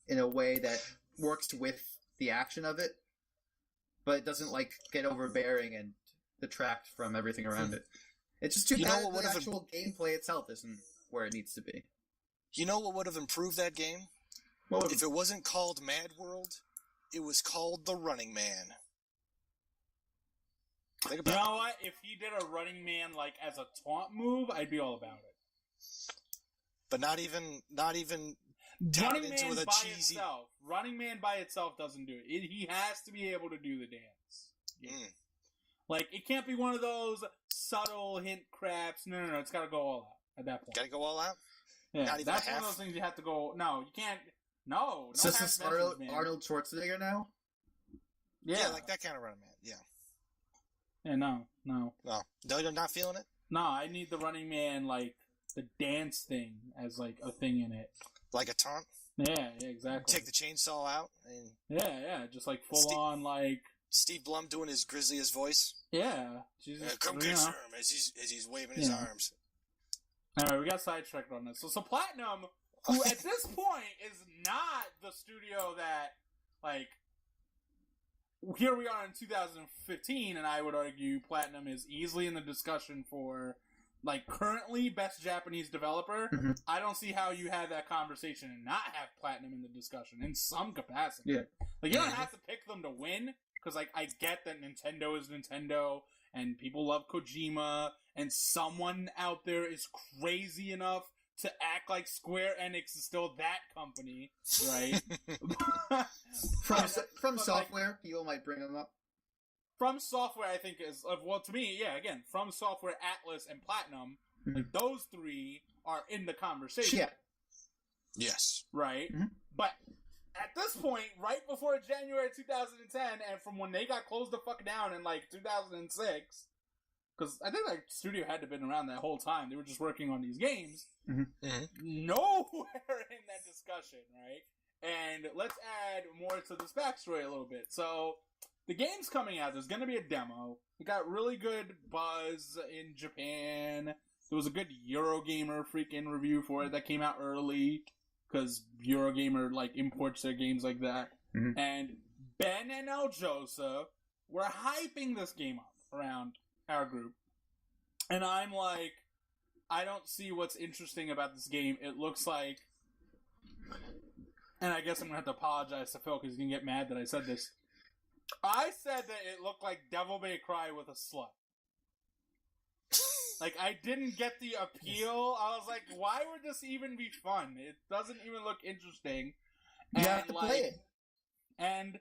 in a way that works with the action of it, but it doesn't like get overbearing and detract from everything around it. It's just too bad the actual gameplay itself isn't where it needs to be. You know what would have improved that game? If it wasn't called Mad World, it was called The Running Man. Think about you know what? If he did a Running Man like as a taunt move, I'd be all about it. But not even Running Man by itself. Running Man by itself doesn't do it. He has to be able to do the dance. Yeah. Like, it can't be one of those subtle hint craps. No. It's got to go all out at that point. Got to go all out? Yeah, that's one of those things you have to go. No, you can't. No. So is this Arnold Schwarzenegger now? Yeah, like that kind of Running Man. Yeah. Yeah, no. No, you're not feeling it? No, I need the Running Man, like, the dance thing as, like, a thing in it. Like a taunt? Yeah, exactly. Take the chainsaw out? And yeah, just, like, full on, like... Steve Blum doing his grisliest voice? Yeah. Come get some as he's waving his arms. Alright, we got sidetracked on this. So Platinum, who at this point is not the studio that, like... Here we are in 2015, and I would argue Platinum is easily in the discussion for, like, currently best Japanese developer. Mm-hmm. I don't see how you have that conversation and not have Platinum in the discussion in some capacity. Yeah. Like, you don't have to pick them to win, because, like, I get that Nintendo is Nintendo, and people love Kojima, and someone out there is crazy enough to act like Square Enix is still that company, right? From Software, like, people might bring them up. From Software, I think is well to me, yeah. Again, From Software, Atlas, and Platinum, like those three are in the conversation. Yeah. Yes. Right, but at this point, right before January 2010, and from when they got closed the fuck down in like 2006. Because I think that studio had to have been around that whole time. They were just working on these games. Mm-hmm. Nowhere in that discussion, right? And let's add more to this backstory a little bit. So, the game's coming out. There's going to be a demo. It got really good buzz in Japan. There was a good Eurogamer freaking review for it that came out early. Because Eurogamer, like, imports their games like that. Mm-hmm. And Ben and El Joseph were hyping this game up around our group. And I'm like, I don't see what's interesting about this game. It looks like and I guess I'm gonna have to apologize to Phil because he's gonna get mad that I said this. I said that it looked like Devil May Cry with a slut. Like, I didn't get the appeal. I was like, why would this even be fun? It doesn't even look interesting. You have to play it. And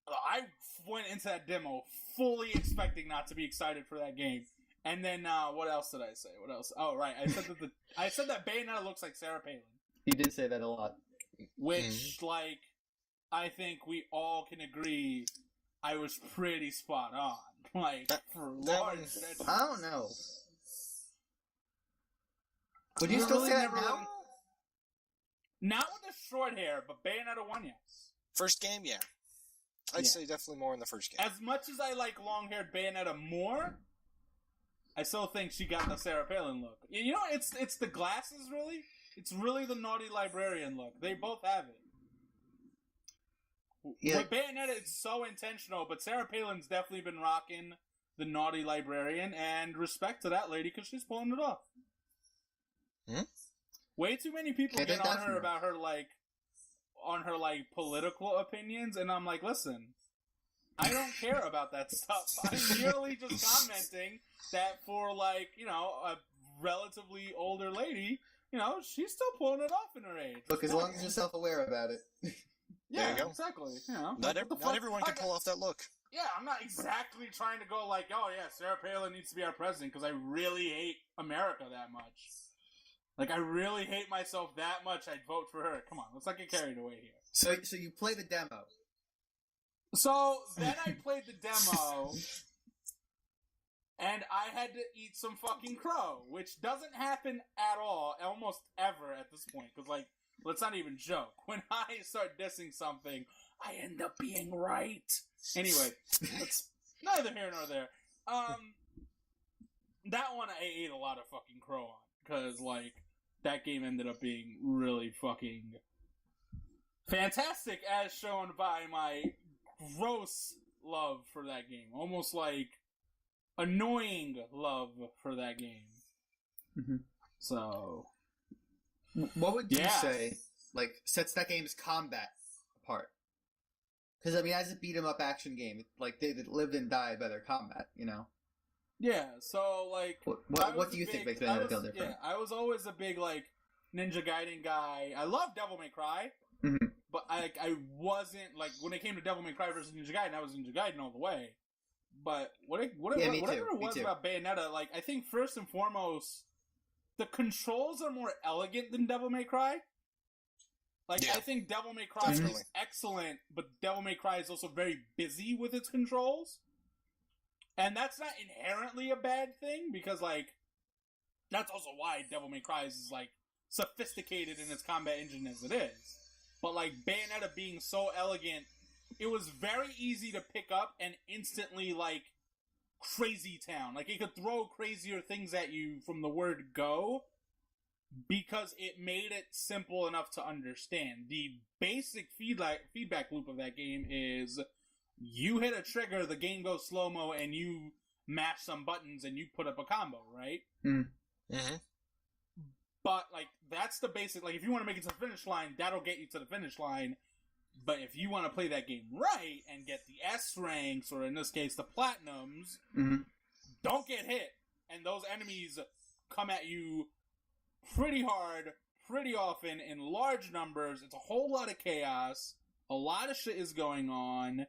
I went into that demo fully expecting not to be excited for that game. And then, what else did I say? What else? Oh, right. I said that Bayonetta looks like Sarah Palin. You did say that a lot. Which, like, I think we all can agree I was pretty spot on. Like, for large stretches. I don't know. Would you still say that now? Not with the short hair, but Bayonetta 1, yes. First game, yeah. I'd say definitely more in the first game. As much as I like long-haired Bayonetta more, I still think she got the Sarah Palin look. You know, it's the glasses, really. It's really the naughty librarian look. They both have it. Yeah. With Bayonetta, it's so intentional, but Sarah Palin's definitely been rocking the naughty librarian, and respect to that lady, because she's pulling it off. Way too many people get on her about her, like, political opinions, and I'm like, listen, I don't care about that stuff. I'm merely just commenting that for, like, you know, a relatively older lady, you know, she's still pulling it off in her age. Look, as long as you're self-aware about it. Yeah, there you go. Exactly. You know, not everyone can pull off that look. Yeah, I'm not exactly trying to go like, oh yeah, Sarah Palin needs to be our president because I really hate America that much. Like, I really hate myself that much, I'd vote for her. Come on, let's not get carried away here. So you play the demo. So, then I played the demo, and I had to eat some fucking crow, which doesn't happen at all, almost ever at this point, because, like, let's not even joke. When I start dissing something, I end up being right. Anyway, that's neither here nor there. That one I ate a lot of fucking crow on, because, like, that game ended up being really fucking fantastic, as shown by my gross love for that game. Almost, like, annoying love for that game. Mm-hmm. So... What would you say, like, sets that game's combat apart? Because, I mean, as a beat-em-up action game, like, they lived and died by their combat, you know? Yeah, so, like... What do you think makes Bayonetta feel different? Yeah, I was always a big, like, Ninja Gaiden guy. I love Devil May Cry, but I wasn't, like, when it came to Devil May Cry versus Ninja Gaiden, I was Ninja Gaiden all the way. But whatever it was about Bayonetta, like, I think first and foremost... the controls are more elegant than Devil May Cry. Like, I think Devil May Cry is excellent, but Devil May Cry is also very busy with its controls. And that's not inherently a bad thing, because, like, that's also why Devil May Cry is, like, sophisticated in its combat engine as it is. But, like, Bayonetta being so elegant, it was very easy to pick up and instantly, like, crazy town. Like, it could throw crazier things at you from the word go because it made it simple enough to understand. The basic feedback loop of that game is you hit a trigger, the game goes slow-mo, and you mash some buttons and you put up a combo, right? Mm-hmm. But, like, that's the basic... Like, if you want to make it to the finish line, that'll get you to the finish line. But if you want to play that game right and get the S ranks, or in this case, the platinums, don't get hit. And those enemies come at you pretty hard, pretty often, in large numbers. It's a whole lot of chaos. A lot of shit is going on.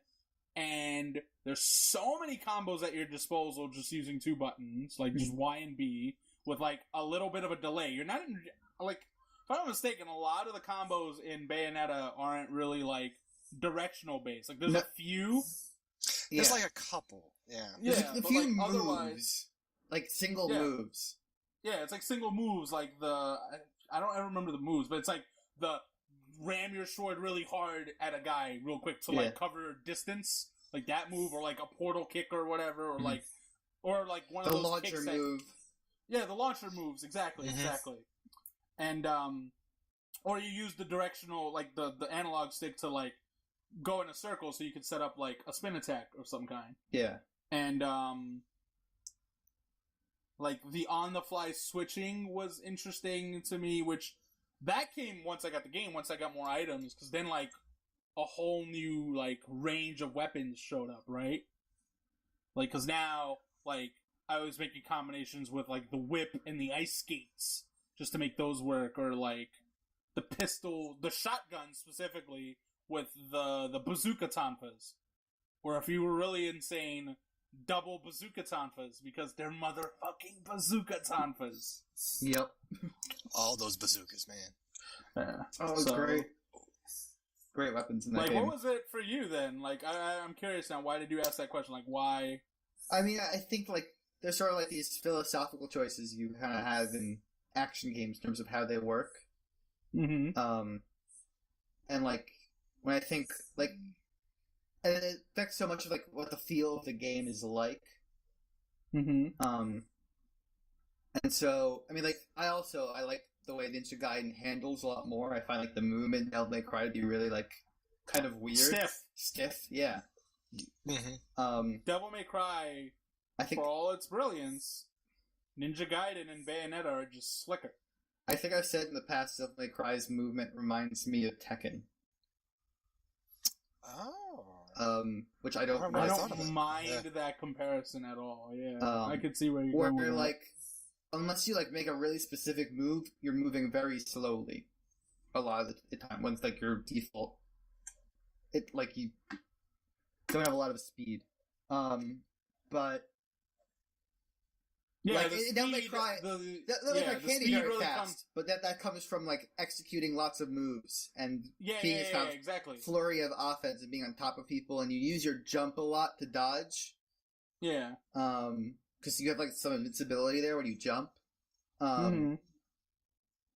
And there's so many combos at your disposal just using two buttons, like just Y and B, with like a little bit of a delay. You're not in, like... If I'm not mistaken, a lot of the combos in Bayonetta aren't really, like, directional based. Like, there's a few. There's, like, a couple. Yeah. There's a few like, moves. Otherwise... Like, single moves. Yeah, it's like single moves. Like, I don't ever remember the moves, but it's like the ram your sword really hard at a guy real quick to, like, cover distance. Like, that move, or, like, a portal kick or whatever, or, like, one of those launcher kicks move. Yeah, the launcher moves. Exactly. And, or you use the directional, like, the analog stick to, like, go in a circle so you can set up, like, a spin attack of some kind. Yeah. And, like, the on-the-fly switching was interesting to me, which that came once I got the game, once I got more items, because then, like, a whole new, like, range of weapons showed up, right? Like, because now, like, I was making combinations with, like, the whip and the ice skates, just to make those work, or, like, the pistol, the shotgun specifically, with the bazooka tonfas. Or if you were really insane, double bazooka tonfas, because they're motherfucking bazooka tonfas. Yep. All those bazookas, man. Yeah. Oh, so, great. Great weapons in that game. What was it for you then? Like, I'm curious now, why did you ask that question? Like, why? I mean, I think, like, there's sort of, like, these philosophical choices you kind of have in action games in terms of how they work. Mm-hmm. And, like, when I think, like, and it affects so much of, like, what the feel of the game is like. Mm-hmm. And so, I mean, like, I like the way Ninja Gaiden handles a lot more. I find, like, the movement in Devil May Cry to be really, like, kind of weird. Stiff, yeah. Mm-hmm. Devil May Cry, I think, for all its brilliance, Ninja Gaiden and Bayonetta are just slicker. I think I've said in the past, Devil May Cry's movement reminds me of Tekken. Oh. Which I don't mind that comparison at all. Yeah, I could see where you're going. Where, like, unless you, like, make a really specific move, you're moving very slowly a lot of the time. When it's, like, your default, it, like, you don't have a lot of speed. But yeah, like, Devil May Cry, candy very really fast, but that comes from, like, executing lots of moves and being exactly. flurry of offense and being on top of people, and you use your jump a lot to dodge. Yeah. Because you have, like, some invincibility there when you jump. Mm-hmm.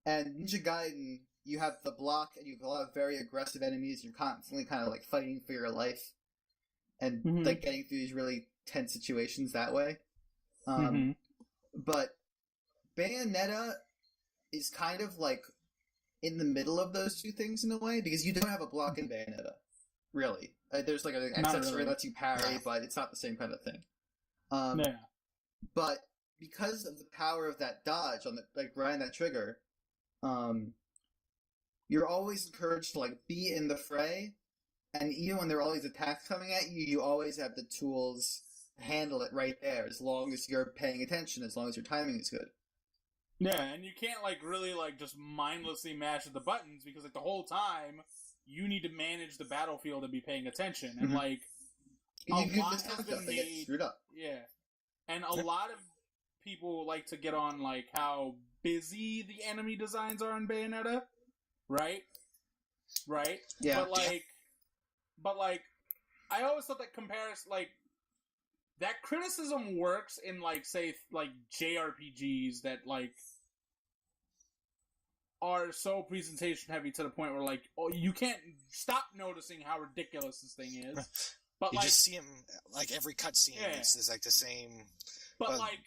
And Ninja Gaiden, you have the block, and you have a lot of very aggressive enemies. You're constantly kind of, like, fighting for your life, and like getting through these really tense situations that way. But Bayonetta is kind of, like, in the middle of those two things in a way, because you don't have a block in Bayonetta, really. There's, like, an accessory that lets you parry, but it's not the same kind of thing. But because of the power of that dodge on the, like, grinding that trigger, you're always encouraged to, like, be in the fray, and even when there are all these attacks coming at you, you always have the tools to handle it right there, as long as you're paying attention, as long as your timing is good. Yeah, and you can't, like, really, like, just mindlessly mash the buttons, because, like, the whole time, you need to manage the battlefield and be paying attention, and, like, a lot has been made... get screwed up. Yeah. And a lot of people like to get on, like, how busy the enemy designs are in Bayonetta, right? Right? Yeah. But, like, I always thought that that criticism works in, like, say, like, JRPGs that, like, are so presentation heavy to the point where, like, you can't stop noticing how ridiculous this thing is. But, you like, just see him, like, every cutscene is, like, the same... But, like,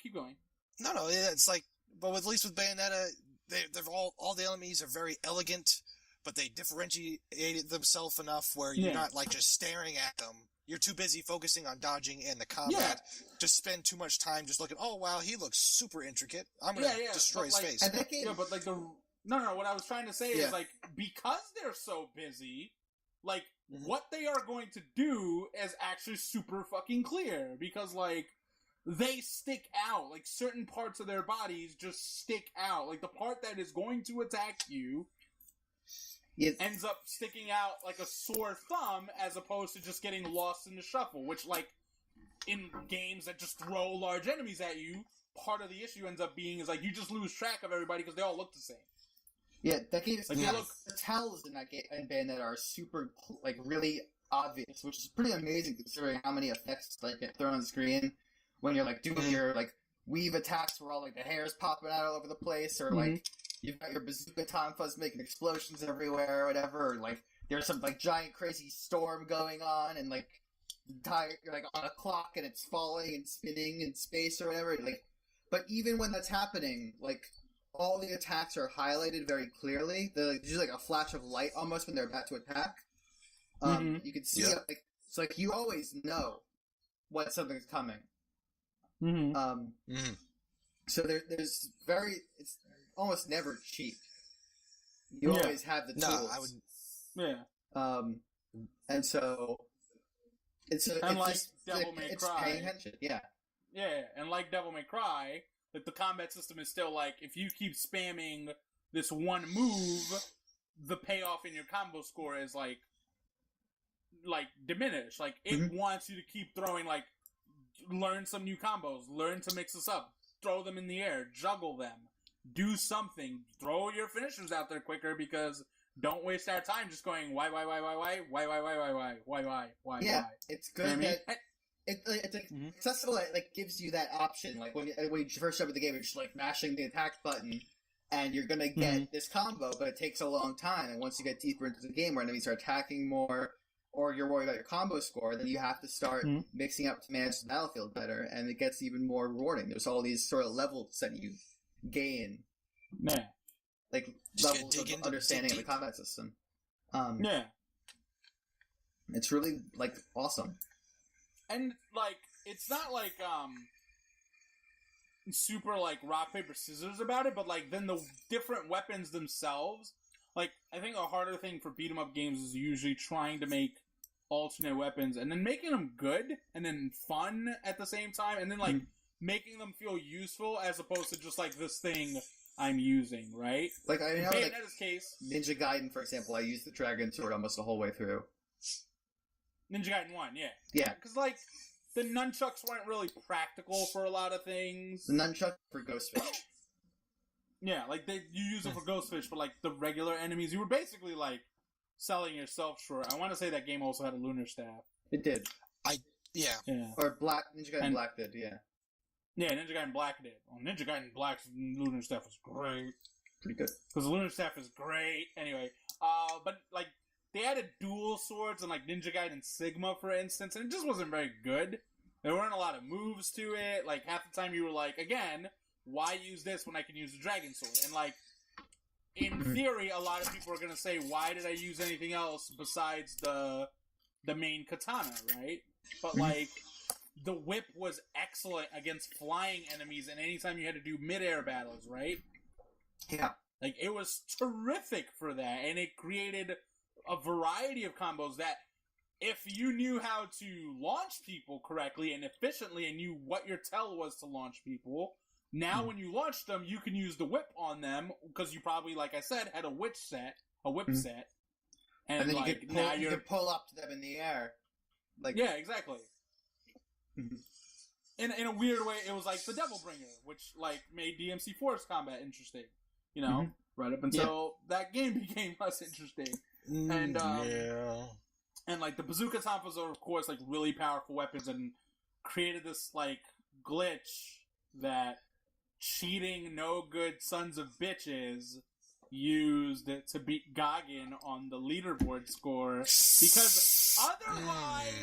keep going. No, it's like, but at least with Bayonetta, they're all the enemies are very elegant, but they differentiate themselves enough where you're not, like, just staring at them. You're too busy focusing on dodging and the combat to spend too much time just looking, oh, wow, he looks super intricate. I'm going to destroy his face. And that game... Yeah, but, like, what I was trying to say is, like, because they're so busy, like, what they are going to do is actually super fucking clear, because, like, they stick out. Like, certain parts of their bodies just stick out. Like, the part that is going to attack you ends up sticking out like a sore thumb, as opposed to just getting lost in the shuffle, which, like, in games that just throw large enemies at you, part of the issue ends up being is, like, you just lose track of everybody because they all look the same. Yeah, that game is... Like, the tells in that game and Bayonetta are super, like, really obvious, which is pretty amazing considering how many effects, like, get thrown on the screen when you're, like, doing your, like, weave attacks where all, like, the hair's popping out all over the place, or, like, you've got your bazooka tonfas making explosions everywhere, or whatever, or, like, there's some, like, giant crazy storm going on, and, like, you're, like, on a clock, and it's falling and spinning in space, or whatever, like, but even when that's happening, like, all the attacks are highlighted very clearly. They're, like, just like a flash of light almost when they're about to attack. You can see, like, it's like you always know when something's coming. So it's almost never cheap. You always have the tools. No, I would. Yeah. And so it's like just Devil May it's Cry. paying attention. Yeah. Yeah, and like Devil May Cry, like the combat system is still like if you keep spamming this one move, the payoff in your combo score is like diminished. Like it wants you to keep throwing, like learn some new combos, learn to mix this up, throw them in the air, juggle them, do something, throw your finishers out there quicker because don't waste our time just going why. Yeah, it's good You know what I that it's like accessible. It like gives you that option. Like when you first start with the game, you're just like mashing the attack button, and you're gonna get this combo, but it takes a long time. And once you get deeper into the game, where enemies are attacking more, or you're worried about your combo score, then you have to start mixing up to manage the battlefield better, and it gets even more rewarding. There's all these sort of levels that you gain. Yeah. Like levels of understanding of the combat system. Yeah. It's really like awesome. And like it's not like super like rock paper scissors about it, but like then the different weapons themselves, like I think a harder thing for beat 'em up games is usually trying to make alternate weapons and then making them good and then fun at the same time, and then like making them feel useful as opposed to just like this thing I'm using, right? Like I know, like Bayonetta's case, Ninja Gaiden, for example, I used the Dragon Sword almost the whole way through. Ninja Gaiden 1, yeah. Yeah. Because like the nunchucks weren't really practical for a lot of things. The nunchuck for Ghostfish. Yeah, like you use it for Ghostfish, but like the regular enemies, you were basically like selling yourself short. I want to say that game also had a lunar staff. It did. Yeah. Or Ninja Gaiden Black did, yeah. Yeah, Ninja Gaiden Black did. Well, Ninja Gaiden Black's lunar staff was great. Pretty good. Because the lunar staff is great. Anyway, but like they added dual swords and like Ninja Gaiden Sigma, for instance, and it just wasn't very good. There weren't a lot of moves to it. Like half the time you were like, again, why use this when I can use the Dragon Sword? And like, in theory, a lot of people are gonna say, why did I use anything else besides the main katana, right? But like, the whip was excellent against flying enemies, and anytime you had to do mid-air battles, right? Yeah. Like, it was terrific for that, and it created a variety of combos that, if you knew how to launch people correctly and efficiently and knew what your tell was to launch people, now when you launched them, you can use the whip on them, because you probably, like I said, had a whip set. And then like, you could pull up to them in the air. Like, yeah, exactly. In a weird way, it was like the Devil Bringer, which like made DMC4's combat interesting. You know, right up until that game became less interesting. And and like the bazooka tapas are of course like really powerful weapons, and created this like glitch that cheating no good sons of bitches used to beat Gagan on the leaderboard score, because otherwise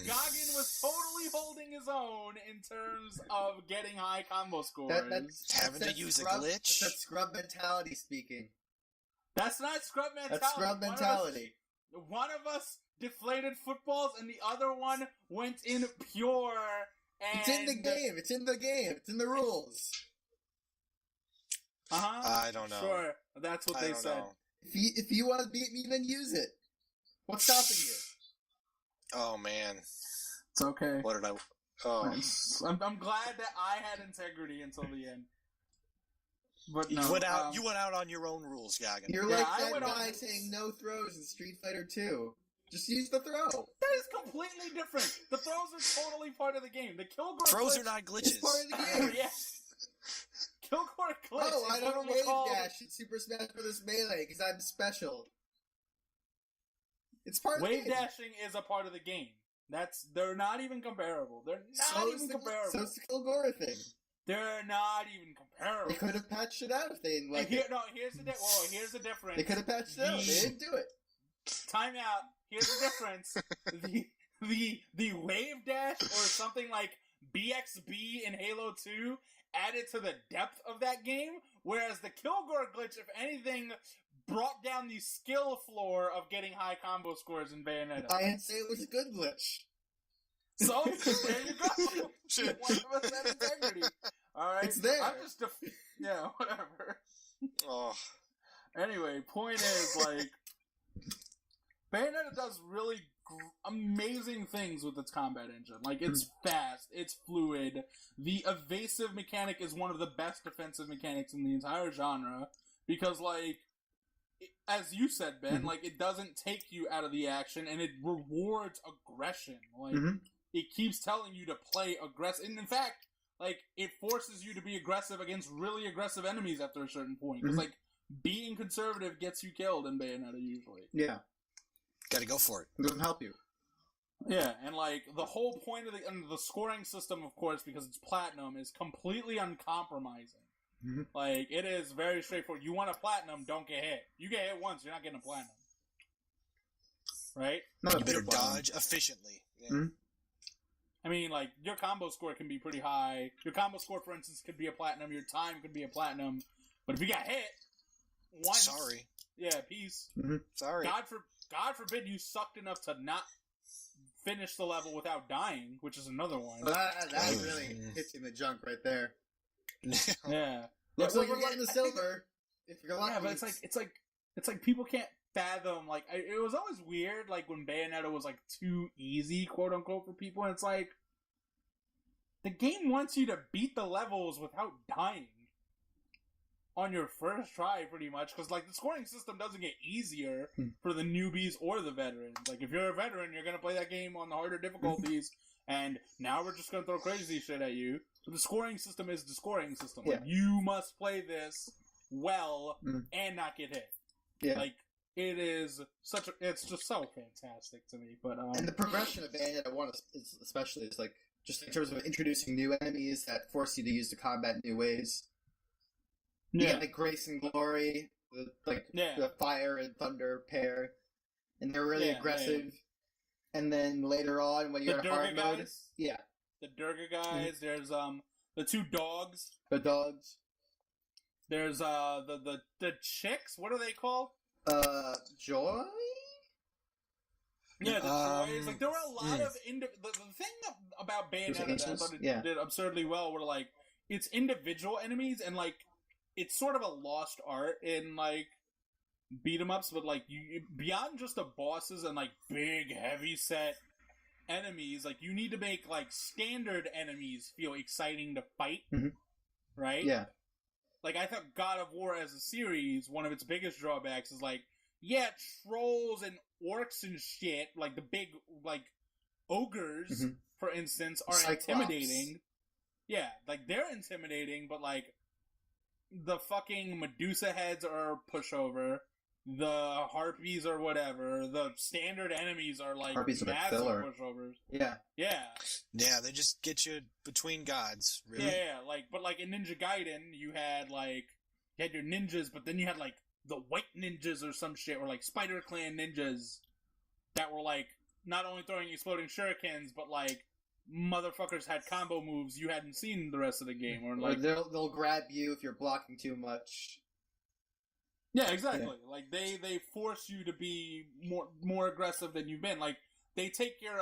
Gagan was totally holding his own in terms of getting high combo scores. Having to use a glitch? That's scrub mentality speaking. That's not scrub mentality. That's scrub mentality. One of us deflated footballs and the other one went in pure. And it's in the game. It's in the game. It's in the rules. I don't know. Sure, that's what they said. Know. If you want to beat me, then use it. What's stopping you? Oh man, it's okay. What did I? Oh, I'm glad that I had integrity until the end. But no, you went out on your own rules, Gagan. You're like that guy saying no throws in Street Fighter 2. Just use the throw. That is completely different. The throws are totally part of the game. The Kilgore throws glitch are not glitches. It's part of the game. Yeah. Kilgore glitch. Oh, I don't wave dash in Super Smash Bros. Melee because I'm special. It's part of the game. Wave dashing is a part of the game. They're not even comparable. They're not even comparable. So it's the Kilgore thing. They're not even comparable. They could have patched it out if they didn't like it. No, here's the difference. They could have patched it out. They didn't do it. Time out. Here's the difference. the wave dash or something like BXB in Halo 2 added to the depth of that game, whereas the Kilgore glitch, if anything, brought down the skill floor of getting high combo scores in Bayonetta. I didn't say it was a good glitch. So, there you go. One of us had integrity. Alright? It's there. I'm just whatever. Oh. Anyway, point is, like, Bayonetta does really amazing things with its combat engine. Like, it's fast, it's fluid. The evasive mechanic is one of the best defensive mechanics in the entire genre. Because, like, as you said, Ben, like, it doesn't take you out of the action, and it rewards aggression. Like, it keeps telling you to play aggressive. And in fact, like, it forces you to be aggressive against really aggressive enemies after a certain point. Because, like, being conservative gets you killed in Bayonetta, usually. Yeah. Gotta go for it. It doesn't help you. Yeah, and, like, the whole point of the scoring system, of course, because it's Platinum, is completely uncompromising. Like, it is very straightforward. You want a Platinum, don't get hit. You get hit once, you're not getting a Platinum. Right? You better dodge efficiently. Yeah. I mean, like, your combo score can be pretty high. Your combo score, for instance, could be a Platinum. Your time could be a Platinum. But if you got hit once... Sorry. Yeah, peace. Sorry. God forbid you sucked enough to not finish the level without dying, which is another one. Well, that really hits you in the junk right there. Yeah. Looks like you're getting the silver. If you're lucky. Yeah, but it's like people can't fathom, like, it was always weird, like, when Bayonetta was, like, too easy, quote-unquote, for people, and it's like, the game wants you to beat the levels without dying on your first try, pretty much, because, like, the scoring system doesn't get easier for the newbies or the veterans. Like, if you're a veteran, you're gonna play that game on the harder difficulties, and now we're just gonna throw crazy shit at you. But the scoring system is the scoring system. Like, you must play this well and not get hit. Yeah. Like, it is it's just so fantastic to me. But and the progression of Bayonetta 1 especially is, like, just in terms of introducing new enemies that force you to use the combat in new ways. You get, like, Grace and Glory, the fire and thunder pair, and they're really aggressive. And then later on, when you're in hard mode, the Durga guys. There's the two dogs. The dogs. There's the chicks. What are they called? Joy. Yeah, the Joys. Like, there were a lot of the thing about Bayonetta that I thought it did absurdly well were, like, it's individual enemies, and, like, it's sort of a lost art in, like, beat 'em ups, but, like, you beyond just the bosses and, like, big heavy set enemies, like, you need to make, like, standard enemies feel exciting to fight, right? Yeah. Like, I thought God of War as a series, one of its biggest drawbacks is, like, trolls and orcs and shit, like the big, like, ogres, for instance, are Cyclops. intimidating. Yeah, like, they're intimidating, but, like, the fucking Medusa heads are a pushover. The harpies or whatever. The standard enemies are, like, massive pushovers. Yeah. Yeah. Yeah, they just get you between gods, really. Yeah, like, but, like, in Ninja Gaiden, you had your ninjas, but then you had, like, the white ninjas or some shit, or, like, Spider Clan ninjas that were, like, not only throwing exploding shurikens, but, like, motherfuckers had combo moves you hadn't seen the rest of the game. Or, like, they'll grab you if you're blocking too much. Yeah, exactly. Yeah. Like, they force you to be more aggressive than you've been. Like, they take your,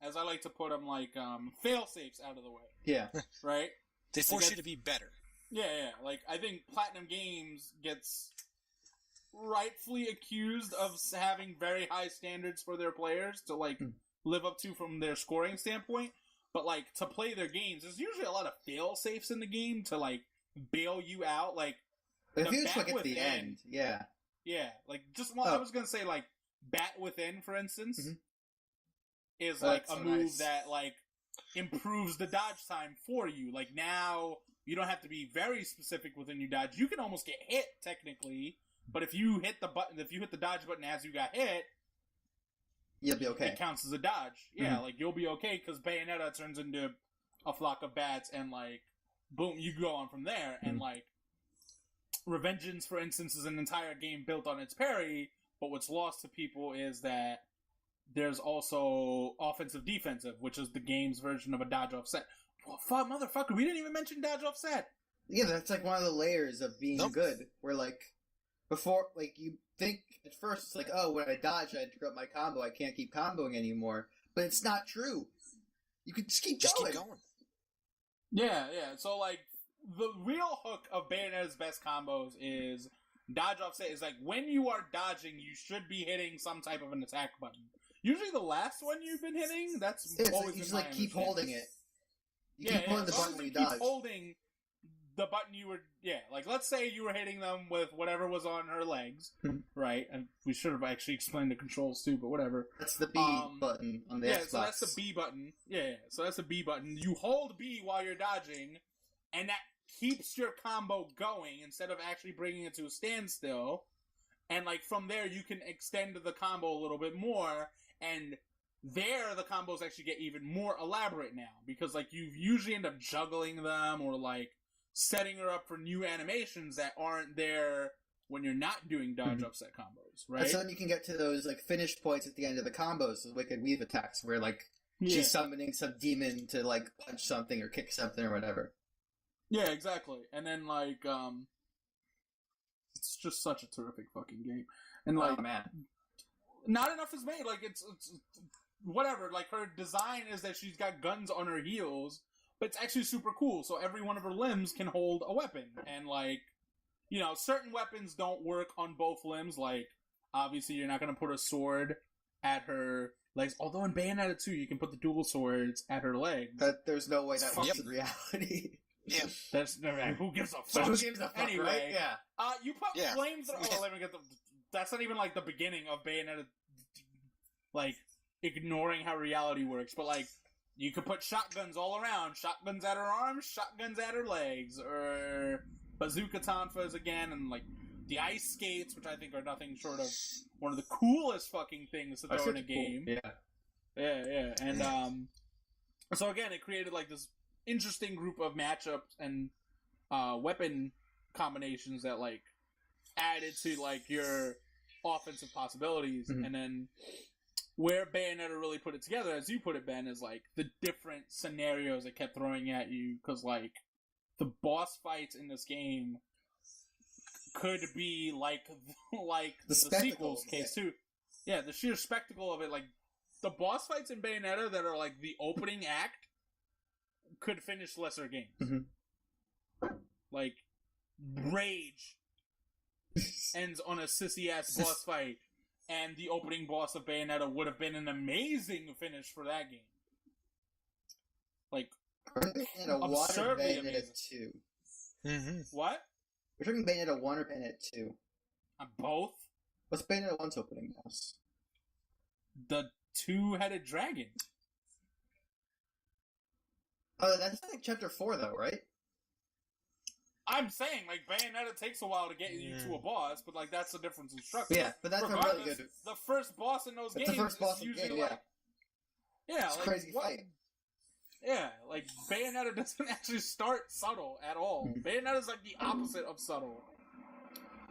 as I like to put them, like, fail-safes out of the way. Yeah. Right? They force you to be better. Yeah. Like, I think Platinum Games gets rightfully accused of having very high standards for their players to, like, live up to from their scoring standpoint. But, like, to play their games, there's usually a lot of fail-safes in the game to, like, bail you out. Like, but if you just look at the end, yeah. Yeah, like, I was gonna say, like, Bat Within, for instance, is, like, a move that, like, improves the dodge time for you. Like, now, you don't have to be very specific within your dodge. You can almost get hit, technically, but if you hit the dodge button as you got hit, you'll be okay. It counts as a dodge. Yeah, like, you'll be okay, because Bayonetta turns into a flock of bats, and, like, boom, you go on from there, and, like, Revengeance, for instance, is an entire game built on its parry, but what's lost to people is that there's also offensive-defensive, which is the game's version of a dodge-offset. Well, fuck, motherfucker, we didn't even mention dodge-offset! Yeah, that's, like, one of the layers of being good, where, like, before, like, you think, at first, it's like, oh, when I dodge, I interrupt my combo, I can't keep comboing anymore. But it's not true. You can just keep going. Yeah, so, like, the real hook of Bayonetta's best combos is dodge offset is like when you are dodging, you should be hitting some type of an attack button. Usually the last one you've been hitting, that's always you just like keep holding it. You keep holding the button when you keep dodge. Holding the button you were, like, let's say you were hitting them with whatever was on her legs, right? And we should have actually explained the controls too, but whatever. That's the B button on the Xbox. So that's the B button. So that's the B button. You hold B while you're dodging, and that keeps your combo going instead of actually bringing it to a standstill. And, like, from there, you can extend the combo a little bit more, and there the combos actually get even more elaborate now, because, like, you usually end up juggling them or, like, setting her up for new animations that aren't there when you're not doing dodge offset combos, right? And so then you can get to those, like, finish points at the end of the combos, the Wicked Weave attacks, where, like, she's summoning some demon to, like, punch something or kick something or whatever. Yeah, exactly. And then, like, it's just such a terrific fucking game. And, like, oh, man. Not enough is made. Like, it's whatever. Like, her design is that she's got guns on her heels, but it's actually super cool. So every one of her limbs can hold a weapon. And, like, you know, certain weapons don't work on both limbs. Like, obviously, you're not going to put a sword at her legs. Although in Bayonetta 2, you can put the dual swords at her legs. There's no way that works in reality. Yeah. That's who gives a fuck? Who gives a fuck, anyway, right? Yeah. You put flamethrower. Oh, let me get the. That's not even like the beginning of Bayonetta. Like ignoring how reality works, but like you could put shotguns all around. Shotguns at her arms, shotguns at her legs, or bazooka tonfas again, and like the ice skates, which I think are nothing short of one of the coolest fucking things to throw in a game. Cool. Yeah, and so again, it created like this interesting group of matchups and weapon combinations that like added to like your offensive possibilities. And then where Bayonetta really put it together, as you put it, Ben, is like the different scenarios it kept throwing at you, because like the boss fights in this game could be like the sequel's case too. Yeah, the sheer spectacle of it, like the boss fights in Bayonetta that are like the opening act could finish lesser games. Like Rage ends on a sissy-ass boss fight, and the opening boss of Bayonetta would have been an amazing finish for that game. Like, Bayonetta 1 or Bayonetta 2? What? We're talking Bayonetta 1 or Bayonetta 2? Both? What's Bayonetta 1's opening boss? The two-headed dragon. Oh, that's like Chapter 4, though, right? I'm saying, like, Bayonetta takes a while to get you to a boss, but, like, that's the difference in structure. Yeah, but that's a really good... The first boss in those games the first boss is usually, game, like... Yeah, it's like, crazy fight. Yeah, like, Bayonetta doesn't actually start subtle at all. Bayonetta's, like, the opposite of subtle.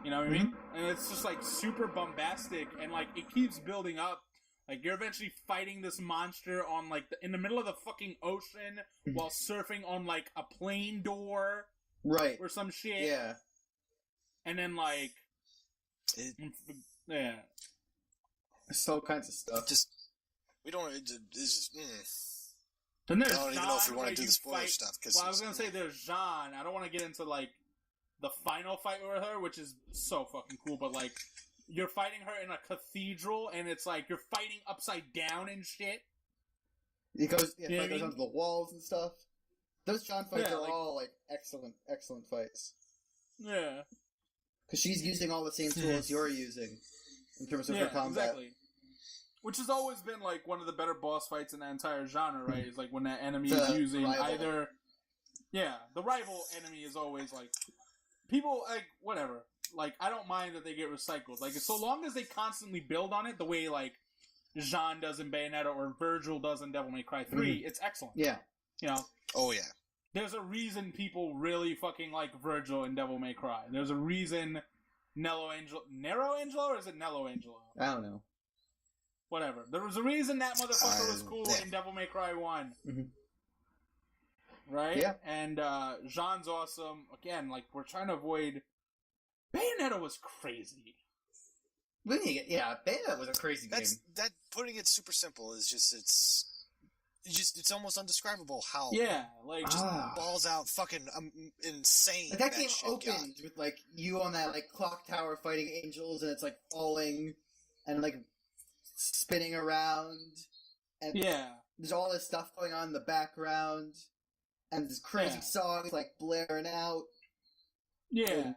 You know what I mean? And it's just, like, super bombastic, and, like, it keeps building up. Like, you're eventually fighting this monster on, like, in the middle of the fucking ocean while surfing on, like, a plane door. Right. Or some shit. Yeah. And then, like... yeah. So kinds of stuff. We don't... Then there's I don't even know if we want to do the spoiler stuff. Well, I was going to say there's Jean. I don't want to get into, like, the final fight with her, which is so fucking cool, but, like... You're fighting her in a cathedral, and it's like you're fighting upside down and shit. It goes, goes onto the walls and stuff. Those John fights are like, all like excellent fights. Yeah, because she's using all the same tools you're using in terms of her combat. Exactly. Which has always been like one of the better boss fights in that entire genre, right? Is like when that enemy is using either. Yeah, the rival enemy is always like people like whatever. Like, I don't mind that they get recycled. Like, so long as they constantly build on it, the way, like, Jean does in Bayonetta or Virgil does in Devil May Cry 3, it's excellent. Yeah. You know? Oh, yeah. There's a reason people really fucking like Virgil in Devil May Cry. There's a reason Nero Angelo, or is it Nello Angelo? I don't know. Whatever. There was a reason that motherfucker was cool in Devil May Cry 1. Right? Yeah. And, Jean's awesome. Again, like, we're trying to avoid... Bayonetta was crazy. Bayonetta was a crazy game. That putting it super simple is just it's almost undescribable how just balls out fucking insane. Like, that game opened with like you on that like clock tower fighting angels, and it's like falling and like spinning around, and there's all this stuff going on in the background, and this crazy songs like blaring out. And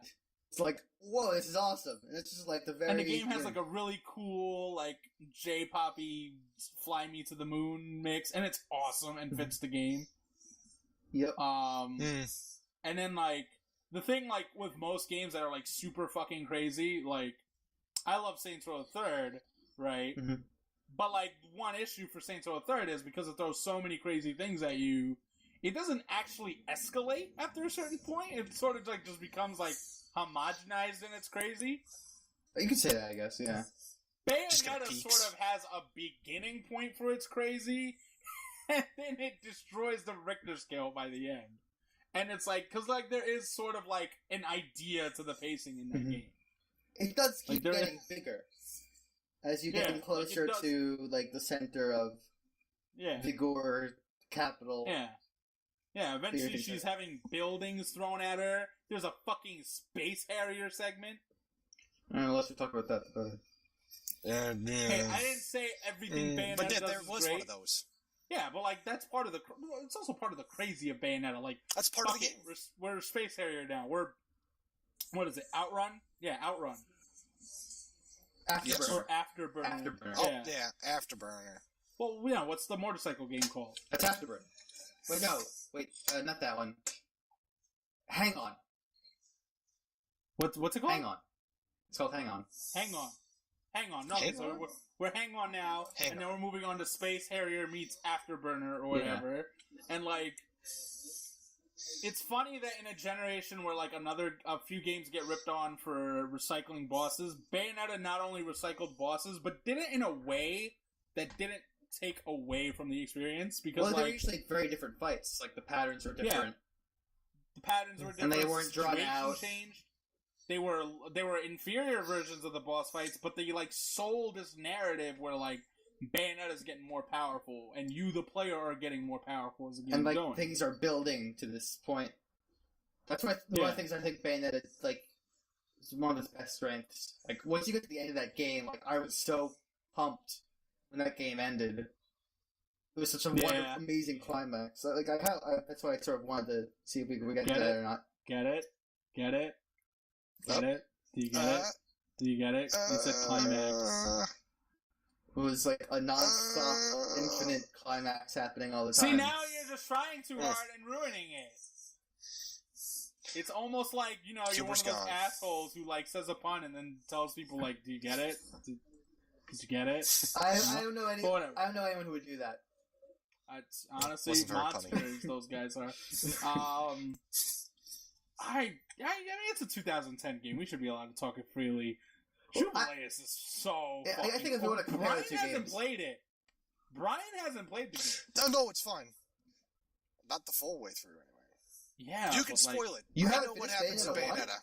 it's like, whoa, this is awesome. And it's just like the very... And the game has like a really cool, like, J-poppy Fly Me to the Moon mix, and it's awesome and fits the game. Yep. And then, like, the thing, like, with most games that are, like, super fucking crazy, like, I love Saints Row 3rd, right? Mm-hmm. But, like, one issue for Saints Row 3rd is because it throws so many crazy things at you, it doesn't actually escalate after a certain point. It sort of, like, just becomes, like, homogenized and it's crazy. You could say that, I guess, yeah. Bayonetta sort of has a beginning point for its crazy, and then it destroys the Richter scale by the end. And it's like, because, like, there is sort of, like, an idea to the pacing in that game. It does keep getting bigger. As you get closer to, like, the center of Vigor capital. Yeah, eventually she's having buildings thrown at her. There's a fucking space harrier segment. Let's talk about that. Hey, I didn't say everything Bayonetta but does there is was great. one of those. Yeah, but like that's part of the. It's also part of the crazy of Bayonetta. Like that's part of the game. We're space harrier now. What is it? Outrun? Yeah, Outrun. Afterburner. Or Afterburner. Afterburner. Oh yeah, Afterburner. Well, what's the motorcycle game called? That's Afterburner. Wait, no. Wait, not that one. Hang On. What's it called? Hang On. It's called Hang On. Hang On. No, so we're Hang On now, and then we're moving on to Space Harrier meets Afterburner or whatever. Yeah. And like, it's funny that in a generation where like a few games get ripped on for recycling bosses, Bayonetta not only recycled bosses, but did it in a way that didn't take away from the experience, because they're usually very different fights. Like the patterns are different. Yeah. The patterns were different, and they weren't drawn out. Changed. They were inferior versions of the boss fights, but they like sold this narrative where like Bayonetta's getting more powerful, and you, the player, are getting more powerful as the game goes. And going. Things are building to this point. That's one of the things I think Bayonetta is one of its best strengths. Like once you get to the end of that game, like I was so pumped when that game ended. It was such a wonderful, amazing climax. So, like that's why I sort of wanted to see if we could get to that or not. Get it? Do you get it? Do you get it? It's a climax. It was like a non-stop, infinite climax happening all the time. See, now you're just trying too hard and ruining it. It's almost like, you're one of those assholes who like says a pun and then tells people like, "Do you get it? Did you get it?" I don't know anyone who would do that. It's honestly monsters. Those guys are. I mean, it's a 2010 game. We should be allowed to talk it freely. Jubileus is so. I think if you want to compare the two games, Brian hasn't played it. Brian hasn't played the game. No, it's fine. Not the full way through, anyway. Yeah, you can spoil it. You I know what happens in Bayonetta.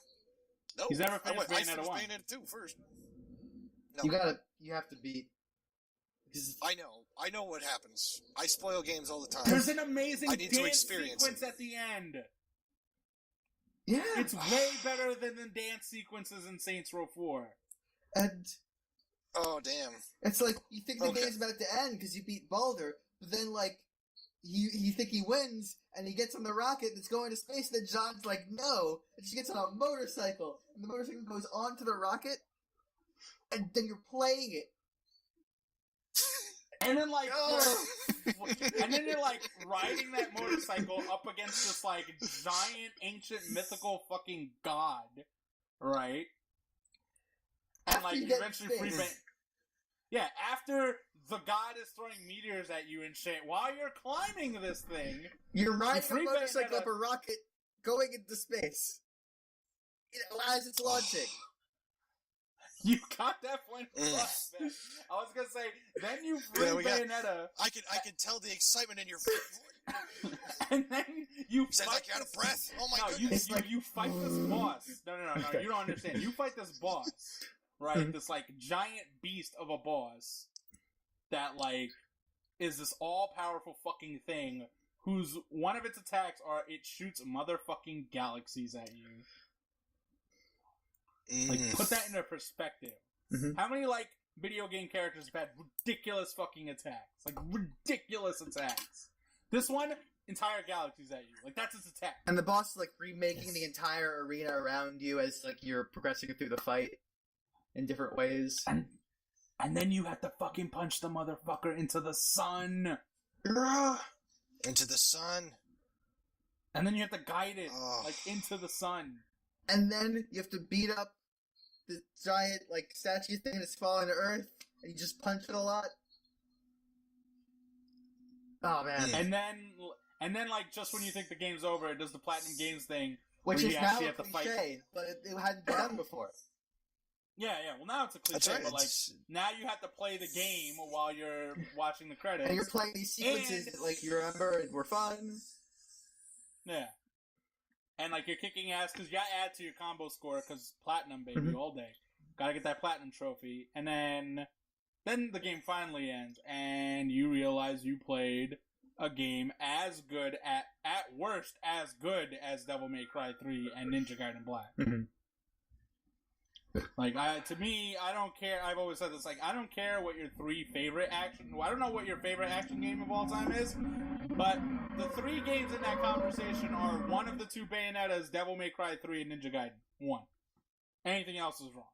No, he's never finished Bayonetta 1. I finished Bayonetta 2 first. No. You have to beat. I know what happens. I spoil games all the time. There's an amazing dance sequence at the end. Yeah. It's way better than the dance sequences in Saints Row 4. And... oh, damn. It's like, you think the game's about to end because you beat Baldur, but then, like, you think he wins, and he gets on the rocket that's going to space, and then John's like, no! And she gets on a motorcycle, and the motorcycle goes onto the rocket, and then you're playing it. And then, like, and then you're, like, riding that motorcycle up against this, like, giant, ancient, mythical fucking god, right? And, like, you eventually yeah, after the god is throwing meteors at you and shit, while you're climbing this thing... You're riding a motorcycle up a rocket going into space. As it's launching. You got that point across, man. I was gonna say, then you free Bayonetta. I can tell the excitement in your voice. And then you sounds like you're out of breath. Oh my goodness. You fight this boss. No, you don't understand. You fight this boss, right? This, like, giant beast of a boss that, like, is this all-powerful fucking thing whose one of its attacks are it shoots motherfucking galaxies at you. Like, put that into perspective. Mm-hmm. How many, like, video game characters have had ridiculous fucking attacks? Like, ridiculous attacks. This one, entire galaxies at you. Like, that's its attack. And the boss is, like, remaking the entire arena around you as, like, you're progressing through the fight in different ways. And then you have to fucking punch the motherfucker into the sun. Into the sun. And then you have to guide it, like, into the sun. And then you have to beat up the giant, like, statue thing that's falling to Earth, and you just punch it a lot. Oh, man. And then, like, just when you think the game's over, it does the Platinum Games thing. Which is now a have to cliche, fight. but it hadn't been done before. Yeah. Well, now it's a cliche, right. but, like, now you have to play the game while you're watching the credits. And you're playing these sequences that, like, you remember and were fun. Yeah. And, like, you're kicking ass because you gotta add to your combo score because Platinum, baby, all day. Gotta get that Platinum trophy. And then the game finally ends, and you realize you played a game as good, at worst, as good as Devil May Cry 3 and Ninja Gaiden Black. Mm-hmm. Like, to me, I don't care. I've always said this. Like, I don't care what your three favorite action... Well, I don't know what your favorite action game of all time is, but the three games in that conversation are one of the two Bayonettas, Devil May Cry 3, and Ninja Gaiden 1. Anything else is wrong.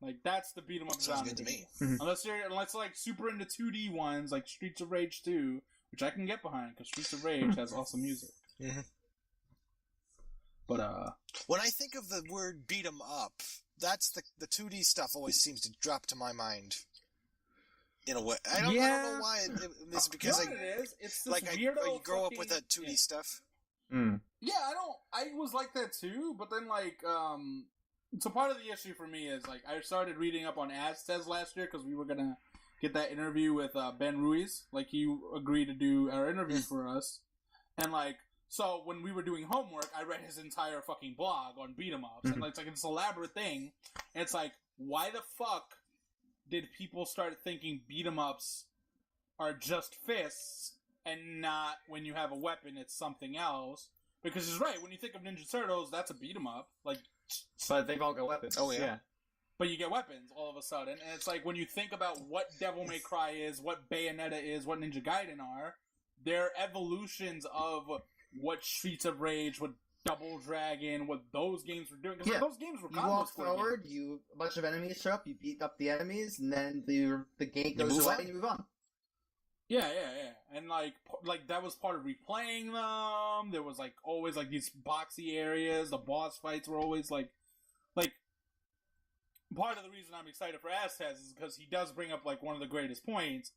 Like, that's the beat 'em up genre. Sounds good to me. Unless like super into 2D ones like Streets of Rage 2, which I can get behind because Streets of Rage has awesome music. Mm-hmm. But when I think of the word beat 'em up, that's the 2D stuff always seems to drop to my mind. In a way, I don't know why. It's because you know what it is? It's this like weirdo you grow fucking, up with that 2D stuff. Mm. Yeah, I was like that too, but then like so part of the issue for me is like I started reading up on Aztez last year because we were gonna get that interview with Ben Ruiz. Like he agreed to do our interview for us, and like so when we were doing homework, I read his entire fucking blog on beat 'em ups, and like, it's like this elaborate thing. And it's like, why the fuck did people start thinking beat 'em ups are just fists and not when you have a weapon it's something else? Because he's right, when you think of Ninja Turtles, that's a beat 'em up. Like, but they've all got weapons. Oh yeah. But you get weapons all of a sudden, and it's like when you think about what Devil May Cry is, what Bayonetta is, what Ninja Gaiden are, they're evolutions of what Streets of Rage, what Double Dragon, what those games were doing. Because like, those games were you walk forward, a bunch of enemies show up, you beat up the enemies, and then the game goes away and you move on. Yeah. And like that was part of replaying them. There was like always like these boxy areas. The boss fights were always like part of the reason I'm excited for Aztez is because he does bring up like one of the greatest points.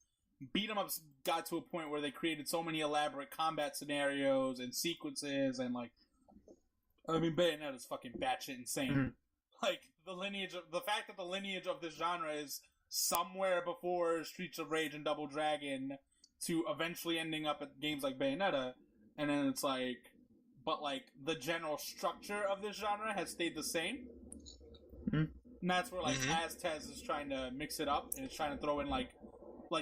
Beat 'em ups got to a point where they created so many elaborate combat scenarios and sequences, and like, I mean, Bayonetta's fucking batshit insane. Mm-hmm. Like the fact that the lineage of this genre is somewhere before Streets of Rage and Double Dragon to eventually ending up at games like Bayonetta, and then it's like, but like the general structure of this genre has stayed the same. Mm-hmm. And that's where like Aztez is trying to mix it up and it's trying to throw in like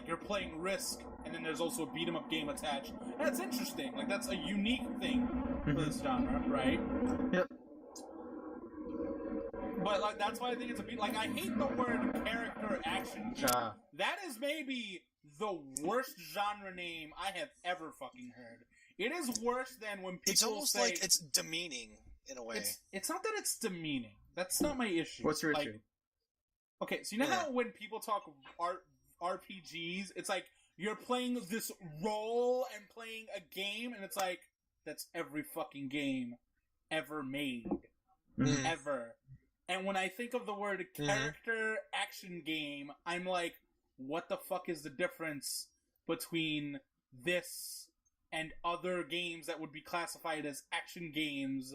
you're playing Risk, and then there's also a beat 'em up game attached. And that's interesting. Like that's a unique thing for this genre, right? Yep. But like that's why I think it's a beat. Like I hate the word character action game. That is maybe the worst genre name I have ever fucking heard. It is worse than when people It's almost say, like it's demeaning in a way. It's not that it's demeaning. That's not my issue. What's your like, issue? Okay, so you know how when people talk RPGs, it's like you're playing this role and playing a game, and it's like that's every fucking game ever made, ever. And when I think of the word character action game, I'm like, what the fuck is the difference between this and other games that would be classified as action games?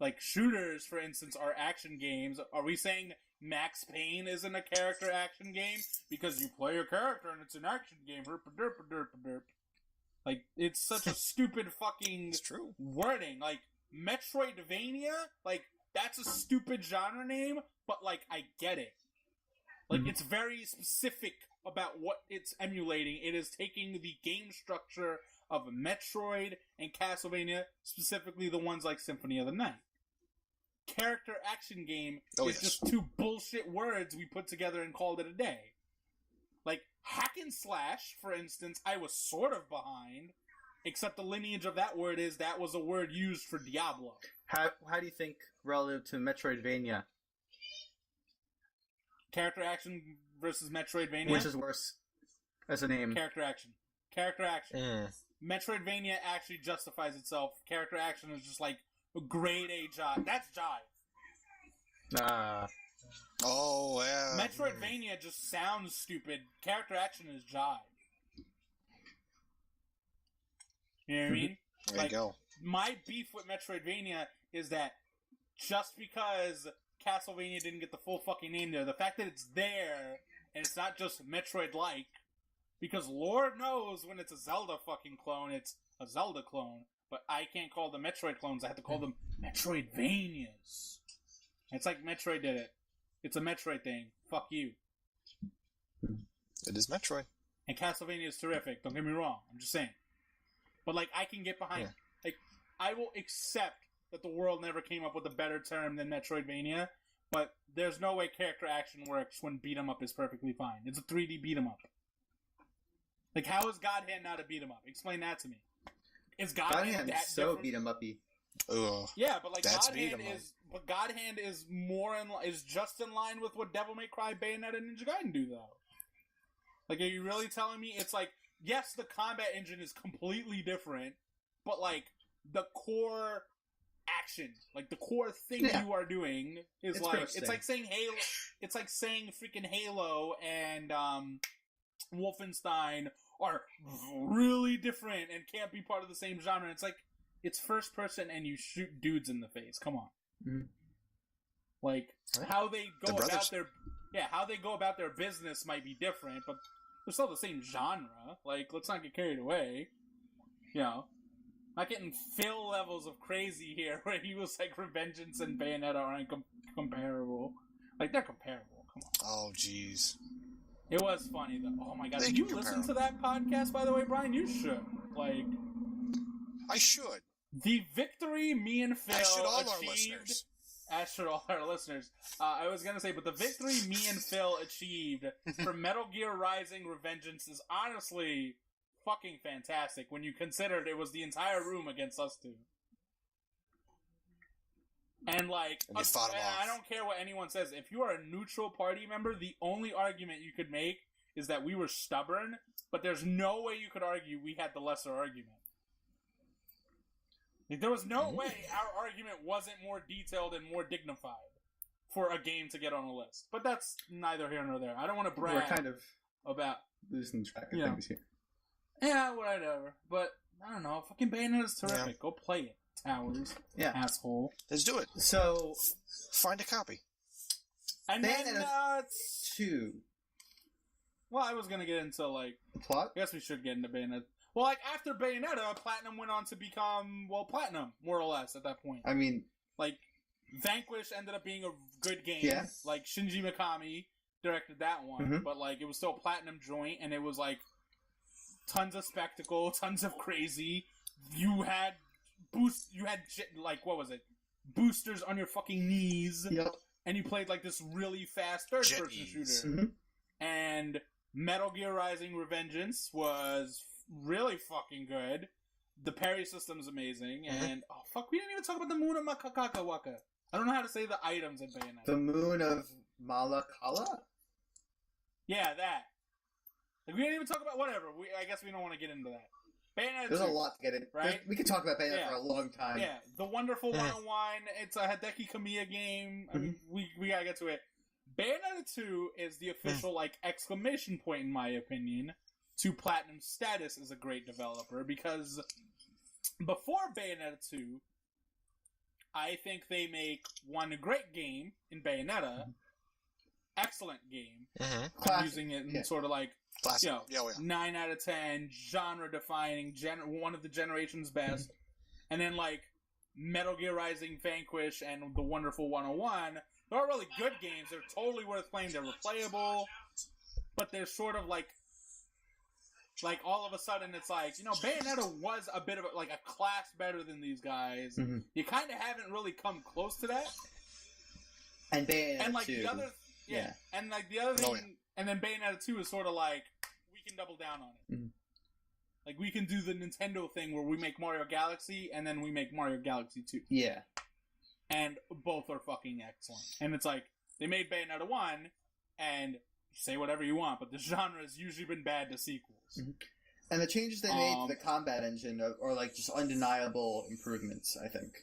Like shooters, for instance, are action games. Are we saying Max Payne isn't a character action game because you play a character and it's an action game? Like, it's such a stupid fucking wording. Like, Metroidvania, like, that's a stupid genre name, but, like, I get it. Like, it's very specific about what it's emulating. It is taking the game structure of Metroid and Castlevania, specifically the ones like Symphony of the Night. Character action game is just two bullshit words we put together and called it a day. Like, hack and slash, for instance, I was sort of behind, except the lineage of that word is that was a word used for Diablo. How do you think relative to Metroidvania? Character action versus Metroidvania? Which is worse as a name? Character action. Metroidvania actually justifies itself. Character action is just like grade A jive. That's jive. Oh, yeah. Metroidvania just sounds stupid. Character action is jive. You know what I mean? There you go. My beef with Metroidvania is that just because Castlevania didn't get the full fucking name there, the fact that it's there, and it's not just Metroid-like, because Lord knows when it's a Zelda fucking clone, it's a Zelda clone, but I can't call them Metroid clones, I have to call them Metroidvanias. It's like Metroid did it. It's a Metroid thing. Fuck you. It is Metroid. And Castlevania is terrific, don't get me wrong, I'm just saying. But, like, I can get behind... Like, I will accept that the world never came up with a better term than Metroidvania, but there's no way character action works when beat 'em up is perfectly fine. It's a 3D beat 'em up. Like, how is God Hand not a beat 'em up? Explain that to me. Is God Hand that so different? beat 'em uppy. Ugh. Yeah, but like That's God Hand is, but God Hand is is just in line with what Devil May Cry, Bayonetta, and Ninja Gaiden do, though. Like, are you really telling me it's like, yes, the combat engine is completely different, but like the core action, like the core thing you are doing is it's like saying Halo. It's like saying freaking Halo and Wolfenstein are really different and can't be part of the same genre. It's like, it's first person and you shoot dudes in the face. Come on. Mm-hmm. Like, how they go about their business might be different, but they're still the same genre. Like, let's not get carried away. You know, not getting Phil levels of crazy here where he was like, Revengeance and Bayonetta aren't comparable. Like, they're comparable. Come on. Oh, jeez. It was funny, though. Oh, my God. Did you listen to that podcast, by the way, Brian? You should. Like... I should. The victory me and Phil I should all achieved... our listeners. As should all our listeners. I was going to say, but the victory me and Phil achieved for Metal Gear Rising Revengeance is honestly fucking fantastic when you considered it was the entire room against us two. And like, and I don't care what anyone says. If you are a neutral party member, the only argument you could make is that we were stubborn, but there's no way you could argue we had the lesser argument. Like, there was no way our argument wasn't more detailed and more dignified for a game to get on a list. But that's neither here nor there. I don't want to brag. We're kind of about losing track of things here. Yeah, whatever. But I don't know. Fucking Bayonetta's terrific. Yeah. Go play it, Towers. Yeah, asshole. Let's do it. So find a copy. And Bayonetta then 2. Well, I was gonna get into like the plot. I guess we should get into Bayonetta. Well, like, after Bayonetta, Platinum went on to become, well, Platinum, more or less, at that point. I mean... Like, Vanquish ended up being a good game. Yeah. Like, Shinji Mikami directed that one, but, like, it was still a Platinum joint, and it was, like, tons of spectacle, tons of crazy. You had like, what was it? Boosters on your fucking knees. Yep. And you played, like, this really fast third-person shooter. Mm-hmm. And Metal Gear Rising Revengeance was... really fucking good. The parry system's amazing, and oh fuck, we didn't even talk about the moon of Makakakawaka. I don't know how to say the items in Bayonetta. The moon of Malakala? Yeah, that. Like, we didn't even talk about whatever. I guess we don't want to get into that. Bayonetta. There's a lot to get in. Right? We could talk about Bayonetta for a long time. Yeah, the Wonderful 101. It's a Hideki Kamiya game. I mean, we gotta get to it. Bayonetta 2 is the official like exclamation point, in my opinion, to Platinum status as a great developer, because before Bayonetta 2, I think they make one great game in Bayonetta, excellent game, I'm using it in sort of like, classic. You know, 9 out of 10, genre-defining, one of the generation's best, and then like Metal Gear Rising, Vanquish, and The Wonderful 101, they're all really good games, they're totally worth playing, they're replayable. but they're sort of like all of a sudden it's like, Bayonetta was a bit of a class better than these guys. Mm-hmm. You kind of haven't really come close to that. And Bayonetta and 2. The other, and the other thing, and then Bayonetta 2 is sort of like, we can double down on it. Mm-hmm. Like, we can do the Nintendo thing where we make Mario Galaxy, and then we make Mario Galaxy 2. Yeah. And both are fucking excellent. And it's like, they made Bayonetta 1, and say whatever you want, but the genre has usually been bad to sequels. Mm-hmm. And the changes they made to the combat engine are like, just undeniable improvements, I think.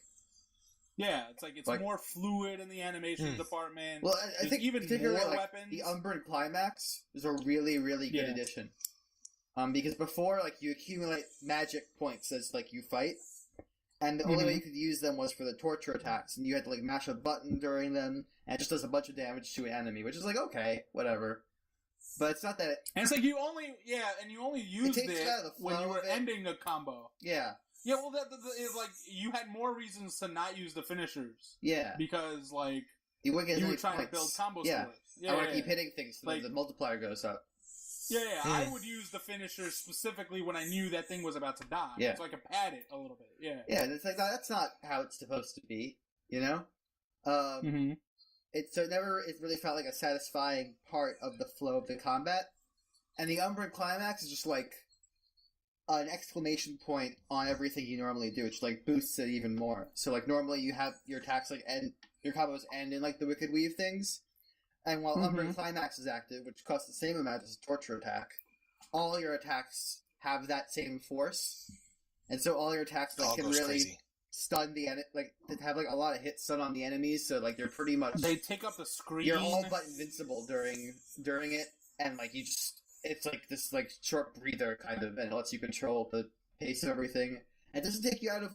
Yeah, it's like, it's more fluid in the animation department. Well, I think even particularly more weapons. The Umbran Climax is a really, really good addition. Because before, you accumulate magic points as, you fight, and the only way you could use them was for the torture attacks, and you had to, mash a button during them, and it just does a bunch of damage to an enemy, which is okay, whatever. But it's not that... And it's like, you only used it when you were ending a combo. Yeah. Yeah, well, it's like, you had more reasons to not use the finishers. Yeah. Because, you were trying to build combo scores. Yeah, I want to keep hitting things so the multiplier goes up. Yeah, I would use the finishers specifically when I knew that thing was about to die. Yeah. So I could pad it a little bit, yeah. Yeah, and it's like, that's not how it's supposed to be, It never really felt like a satisfying part of the flow of the combat. And the Umbran Climax is just an exclamation point on everything you normally do, which boosts it even more. So normally you have your attacks end, your combos end in the Wicked Weave things. And while Umbran Climax is active, which costs the same amount as a torture attack, all your attacks have that same force. And so all your attacks can really crazy. Stun the enemy, have a lot of hit stun on the enemies, so you're pretty much... They take up the screen. You're all but invincible during it, and you just... It's this short breather kind of, and it lets you control the pace of everything. And it doesn't take you out of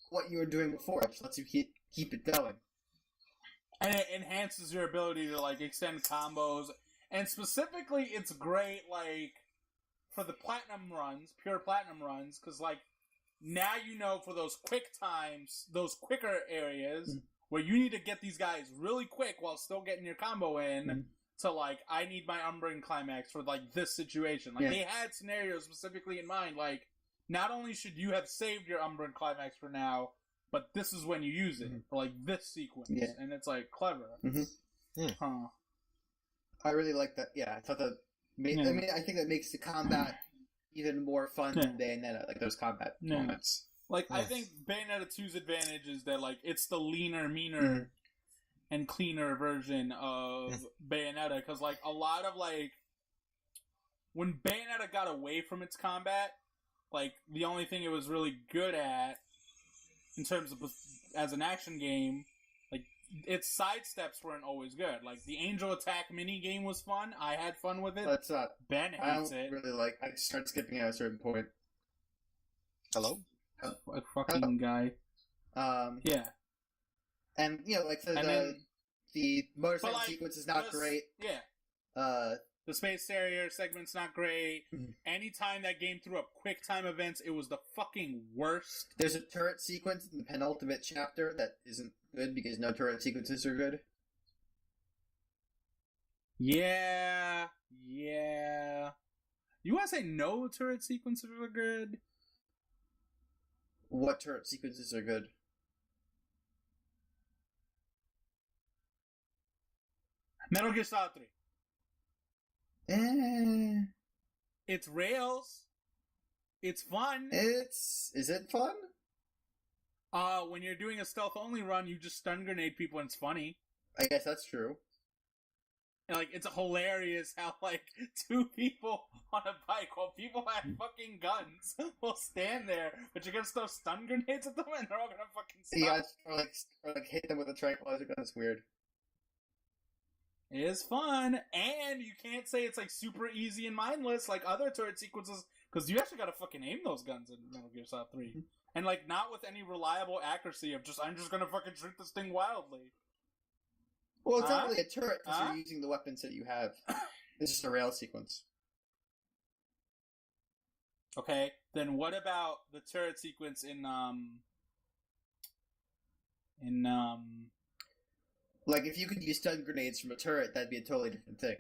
what you were doing before, it just lets you keep it going. And it enhances your ability to, extend combos. And specifically, it's great, for the platinum runs, pure platinum runs, because, now for those quick times, those quicker areas, where you need to get these guys really quick while still getting your combo in, to, I need my Umbran Climax for, this situation. They had scenarios specifically in mind, not only should you have saved your Umbran Climax for now, but this is when you use it, for, this sequence. Yeah. And it's, clever. Huh. I really like that. Yeah, I thought that... I think that makes the combat even more fun than Bayonetta, those combat moments. I think Bayonetta 2's advantage is that, it's the leaner, meaner, and cleaner version of Bayonetta, because, a lot of, when Bayonetta got away from its combat, the only thing it was really good at, in terms of as an action game, its sidesteps weren't always good. The Angel Attack mini game was fun. I had fun with it. That's not... Ben hates it. I don't really I just start skipping at a certain point. Hello? A fucking guy. Yeah. And, the motorcycle sequence is not great. Yeah. The Space Harrier segment's not great. Anytime that game threw up quick time events, it was the fucking worst. There's a turret sequence in the penultimate chapter that isn't good because no turret sequences are good. Yeah. You want to say no turret sequences are good? What turret sequences are good? Metal Gear Solid 3. It's rails. It's fun. Is it fun? When you're doing a stealth only run, you just stun grenade people and it's funny. I guess that's true. And, it's hilarious how, two people on a bike while people have fucking guns will stand there, but you're gonna throw stun grenades at them and they're all gonna fucking stop. Yeah, or hit them with a tranquilizer gun. It's weird. It is fun, and you can't say it's, super easy and mindless like other turret sequences, because you actually gotta fucking aim those guns in Metal Gear Solid 3. And, not with any reliable accuracy of I'm just gonna fucking shoot this thing wildly. Well, it's not really a turret, because you're using the weapons that you have. It's just a rail sequence. Okay, then what about the turret sequence in if you could use stun grenades from a turret, that'd be a totally different thing.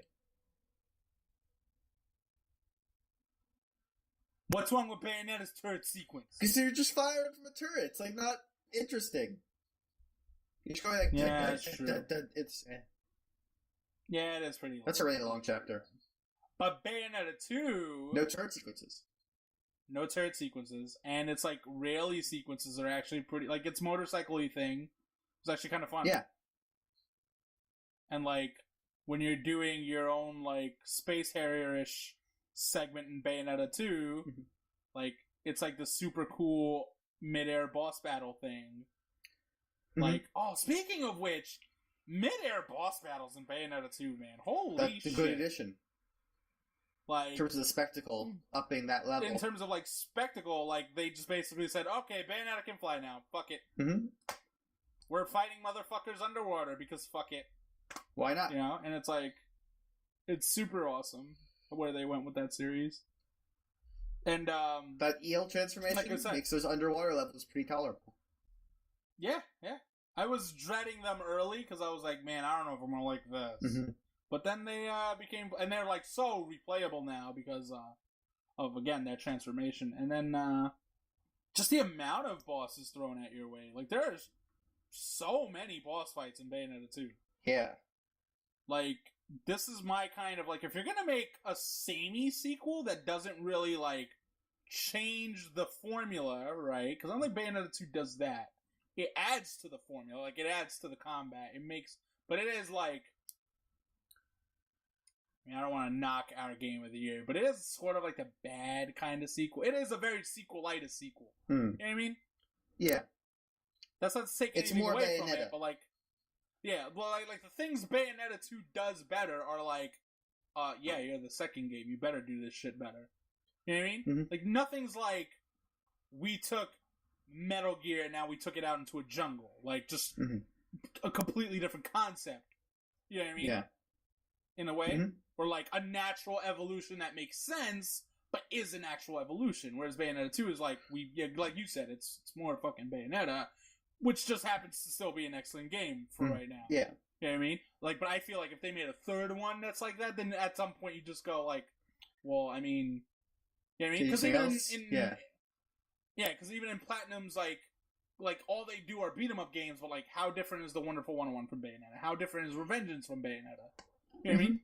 What's wrong with Bayonetta's turret sequence? Because you're just firing from a turret. It's like not interesting. You're just going like that's true. It's Yeah, it is pretty long. That's a really long chapter. But Bayonetta 2... No turret sequences. No turret sequences. And it's like rally sequences are actually pretty... Like, it's motorcycle-y thing. It's actually kind of fun. Yeah. And like, when you're doing your own like Space Harrier-ish segment in Bayonetta 2, like, it's like the super cool mid-air boss battle thing. Like, oh, speaking of which, mid-air boss battles in Bayonetta 2, man. Holy shit. That's a good addition. Like, in terms of the spectacle, upping that level. In terms of, like, spectacle, like, they just basically said, okay, Bayonetta can fly now. Fuck it. We're fighting motherfuckers underwater because fuck it. Why not? You know? And it's like, it's super awesome where they went with that series. And, that EL transformation like makes those underwater levels pretty tolerable. Yeah. I was dreading them early because I was like, man, I don't know if I'm gonna like this. But then they became, and they're like so replayable now because of again that transformation. And then just the amount of bosses thrown at your way, like there's so many boss fights in Bayonetta 2. Yeah, like this is my kind of like if you're gonna make a samey sequel that doesn't really like change the formula, right? Because I don't think Bayonetta 2 does that. It adds to the formula, like it adds to the combat. It makes, but it is like, I mean, I don't want to knock our game of the year, but it is sort of like the bad kind of sequel. It is a very sequelitis sequel. You know what I mean? Yeah. That's not to take anything away from it, but like, yeah, well, like the things Bayonetta 2 does better are like, yeah, you're the second game. You better do this shit better. You know what I mean? Like nothing's like we took Metal Gear and now we took it out into a jungle. Like just a completely different concept. You know what I mean? Yeah. In a way, or like a natural evolution that makes sense, but is an actual evolution. Whereas Bayonetta 2 is like like you said, it's more fucking Bayonetta, which just happens to still be an excellent game for right now. Yeah, you know what I mean. Like, but I feel like if they made a third one that's like that, then at some point you just go like, well, I mean, you know what I mean? Because even because even in Platinum's like all they do are beat 'em up games, but like how different is the Wonderful 101 from Bayonetta? How different is Revengeance from Bayonetta? You know what I mean?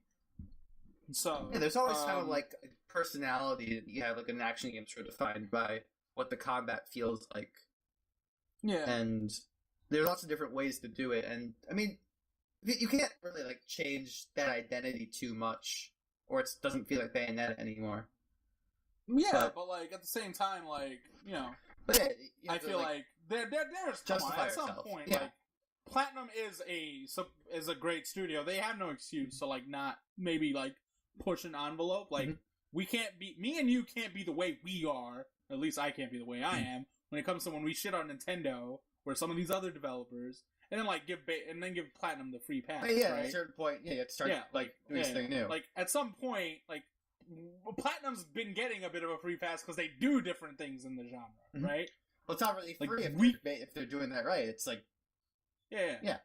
So yeah, there's always kind of like a personality that you have, like an action game sort of defined by what the combat feels like. Yeah, and there's lots of different ways to do it, and I mean, you can't really like change that identity too much, or it doesn't feel like Bayonetta anymore. Yeah, but like at the same time, like you know, but yeah, I feel like there's at some point like. Platinum is a great studio. They have no excuse to like not maybe like push an envelope. Like we can't be, me and you can't be the way we are. At least I can't be the way I am when it comes to when we shit on Nintendo or some of these other developers, and then like give Platinum the free pass. Yeah, right? At a certain point, you have to start doing something new. Like at some point, like Platinum's been getting a bit of a free pass because they do different things in the genre, right? Well, it's not really free if they're doing that right. It's like. Yeah,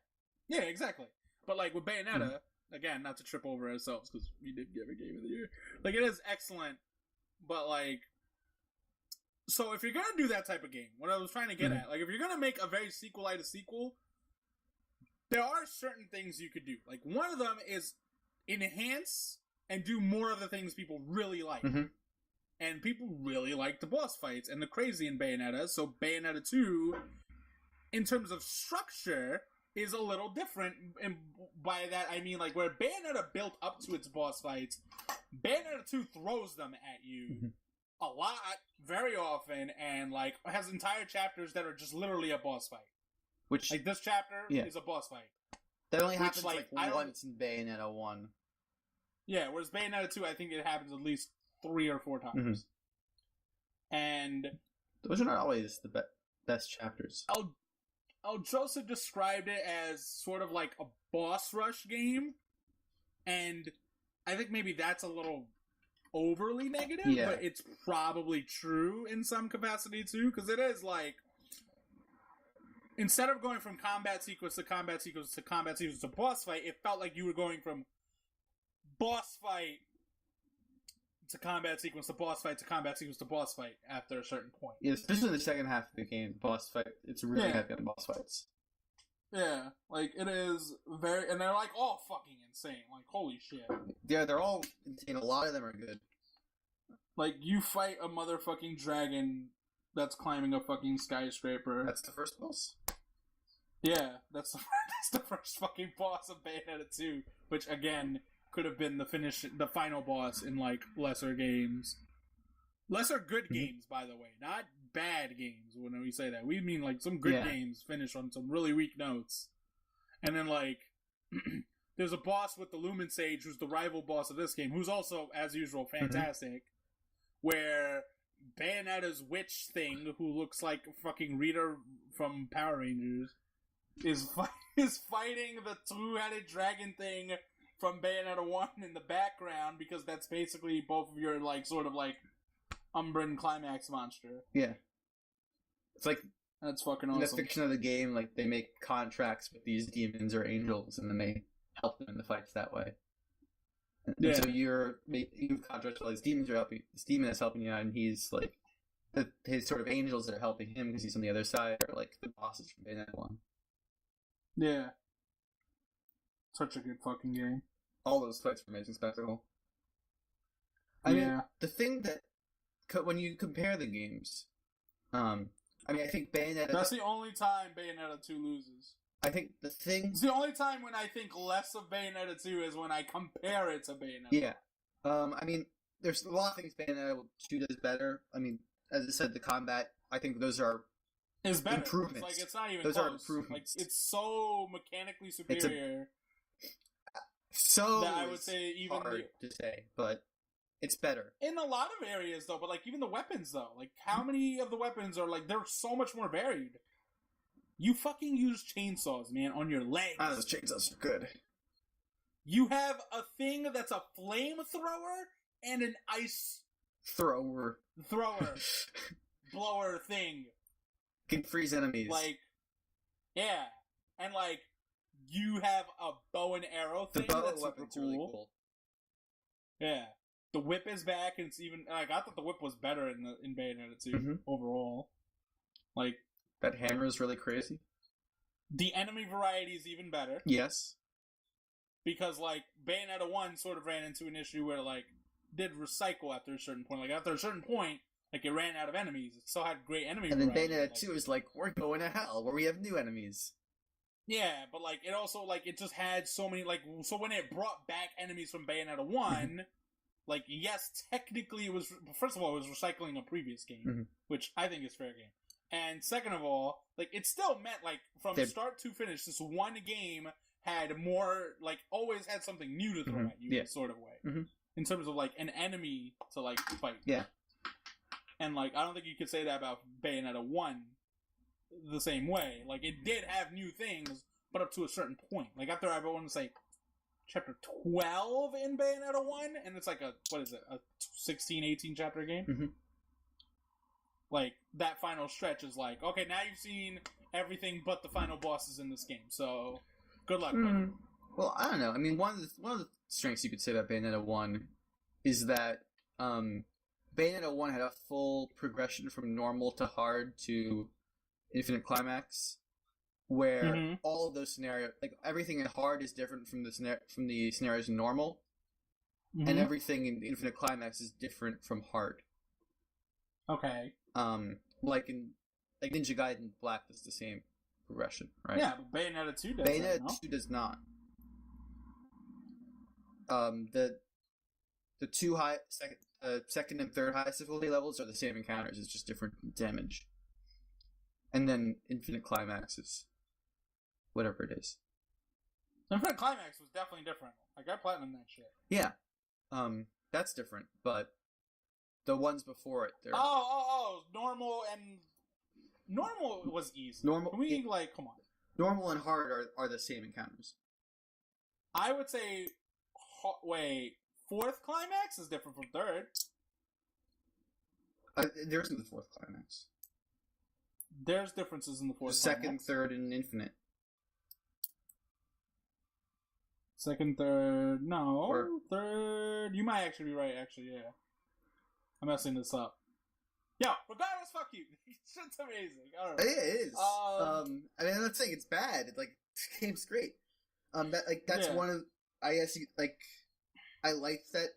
exactly. But like with Bayonetta, again, not to trip over ourselves because we did give a game of the year. Like it is excellent, but like, so if you're gonna do that type of game, what I was trying to get at, like if you're gonna make a very sequelitis sequel, there are certain things you could do. Like one of them is enhance and do more of the things people really like. And people really like the boss fights and the crazy in Bayonetta. So Bayonetta 2. In terms of structure, is a little different, and by that I mean like where Bayonetta built up to its boss fights, Bayonetta 2 throws them at you a lot, very often, and like has entire chapters that are just literally a boss fight. Which like this chapter is a boss fight. That only happens like once in Bayonetta 1. Yeah, whereas Bayonetta 2, I think it happens at least 3 or 4 times. And those are not always the best chapters. Joseph described it as sort of like a boss rush game, and I think maybe that's a little overly negative, but it's probably true in some capacity too, because it is like, instead of going from combat sequence to combat sequence to combat sequence to boss fight, it felt like you were going from boss fight to combat sequence to boss fight to combat sequence to boss fight after a certain point. Yeah, especially in the second half of the game, boss fight. It's really heavy on boss fights. Yeah, like, it is very... And they're, like, all fucking insane. Like, holy shit. Yeah, they're all insane. A lot of them are good. Like, you fight a motherfucking dragon that's climbing a fucking skyscraper. That's the first boss? Yeah, that's the first fucking boss of Bayonetta 2, which, again, could have been the final boss in, like, lesser games. Lesser good games, by the way, not bad games when we say that. We mean, like, some good games finish on some really weak notes. And then, like, there's a boss with the Lumen Sage, who's the rival boss of this game, who's also, as usual, fantastic, where Bayonetta's witch thing, who looks like fucking Rita from Power Rangers, is fighting the two-headed dragon thing from Bayonetta 1 in the background, because that's basically both of your, like, sort of, like, Umbran climax monster. Yeah. It's like... That's fucking awesome. In the fiction of the game, like, they make contracts with these demons or angels, and then they help them in the fights that way. And so you have contracts with all these demons are helping... This demon that's helping you out, and he's, like... His sort of angels that are helping him, because he's on the other side, are, like, the bosses from Bayonetta 1. Yeah. Such a good fucking game. All those fights are amazing spectacle. I mean, the thing that... When you compare the games... I mean, I think Bayonetta... That's the only time Bayonetta 2 loses. I think the thing... It's the only time when I think less of Bayonetta 2 is when I compare it to Bayonetta. Yeah. I mean, there's a lot of things Bayonetta 2 does better. I mean, as I said, the combat, I think those are improvements. It's like, it's not even those close. Are improvements. Like, it's so mechanically superior. So that I would say even... hard to say, but... It's better. In a lot of areas, though, but, like, even the weapons, though. Like, how many of the weapons are, like, they're so much more varied. You fucking use chainsaws, man, on your legs. Those chainsaws are good. You have a thing that's a flamethrower and an ice... Thrower. Blower thing. Can freeze enemies. Like, yeah. And, like, you have a bow and arrow thing that's super cool. Really cool. Yeah. The whip is back, and it's even... Like, I thought the whip was better in Bayonetta 2, overall. Like... That hammer is really crazy. The enemy variety is even better. Yes. Because, like, Bayonetta 1 sort of ran into an issue where, like, did recycle after a certain point. Like, after a certain point, like, it ran out of enemies. It still had great enemy variety. And then Bayonetta 2 is like, we're going to hell, where we have new enemies. Yeah, but, like, it also, like, it just had so many, like... So when it brought back enemies from Bayonetta 1... Like, yes, technically it was... First of all, it was recycling a previous game, which I think is fair game. And second of all, like, it still meant, like, from start to finish, this one game had more, like, always had something new to throw at you, in a sort of way. In terms of, like, an enemy to, like, fight. Yeah. And, like, I don't think you could say that about Bayonetta 1 the same way. Like, it did have new things, but up to a certain point. Like, after I want to say... Chapter 12 in Bayonetta 1, and it's like a 16, 18 chapter game? Like, that final stretch is like, okay, now you've seen everything but the final bosses in this game, so good luck, buddy. Well, I don't know. I mean, one of the strengths you could say about Bayonetta 1 is that Bayonetta 1 had a full progression from normal to hard to infinite climax. Where all of those scenarios, like everything in hard is different from the scenarios in normal, and everything in Infinite Climax is different from hard. Okay. Like Ninja Gaiden Black does the same progression, right? Yeah, but Bayonetta 2 does. Bayonetta 2 does not. The two second and third highest difficulty levels are the same encounters. It's just different damage, and then Infinite Climax is. Whatever it is. Infinite Climax was definitely different. Like, I platinumed that shit. Yeah. That's different, but the ones before it, they're... Normal and... Normal was easy. Come on. Normal and hard are the same encounters. I would say... fourth climax is different from third. There isn't the fourth climax. There's differences in the fourth second, climax. Third, and infinite. Second, third... No. Third... You might actually be right, actually, yeah. I'm messing this up. Yo, regardless, fuck you. Shit's amazing. I don't know. It is. I mean, I'm not saying it's bad. It's like, the game's great. That's one of, I guess, I like that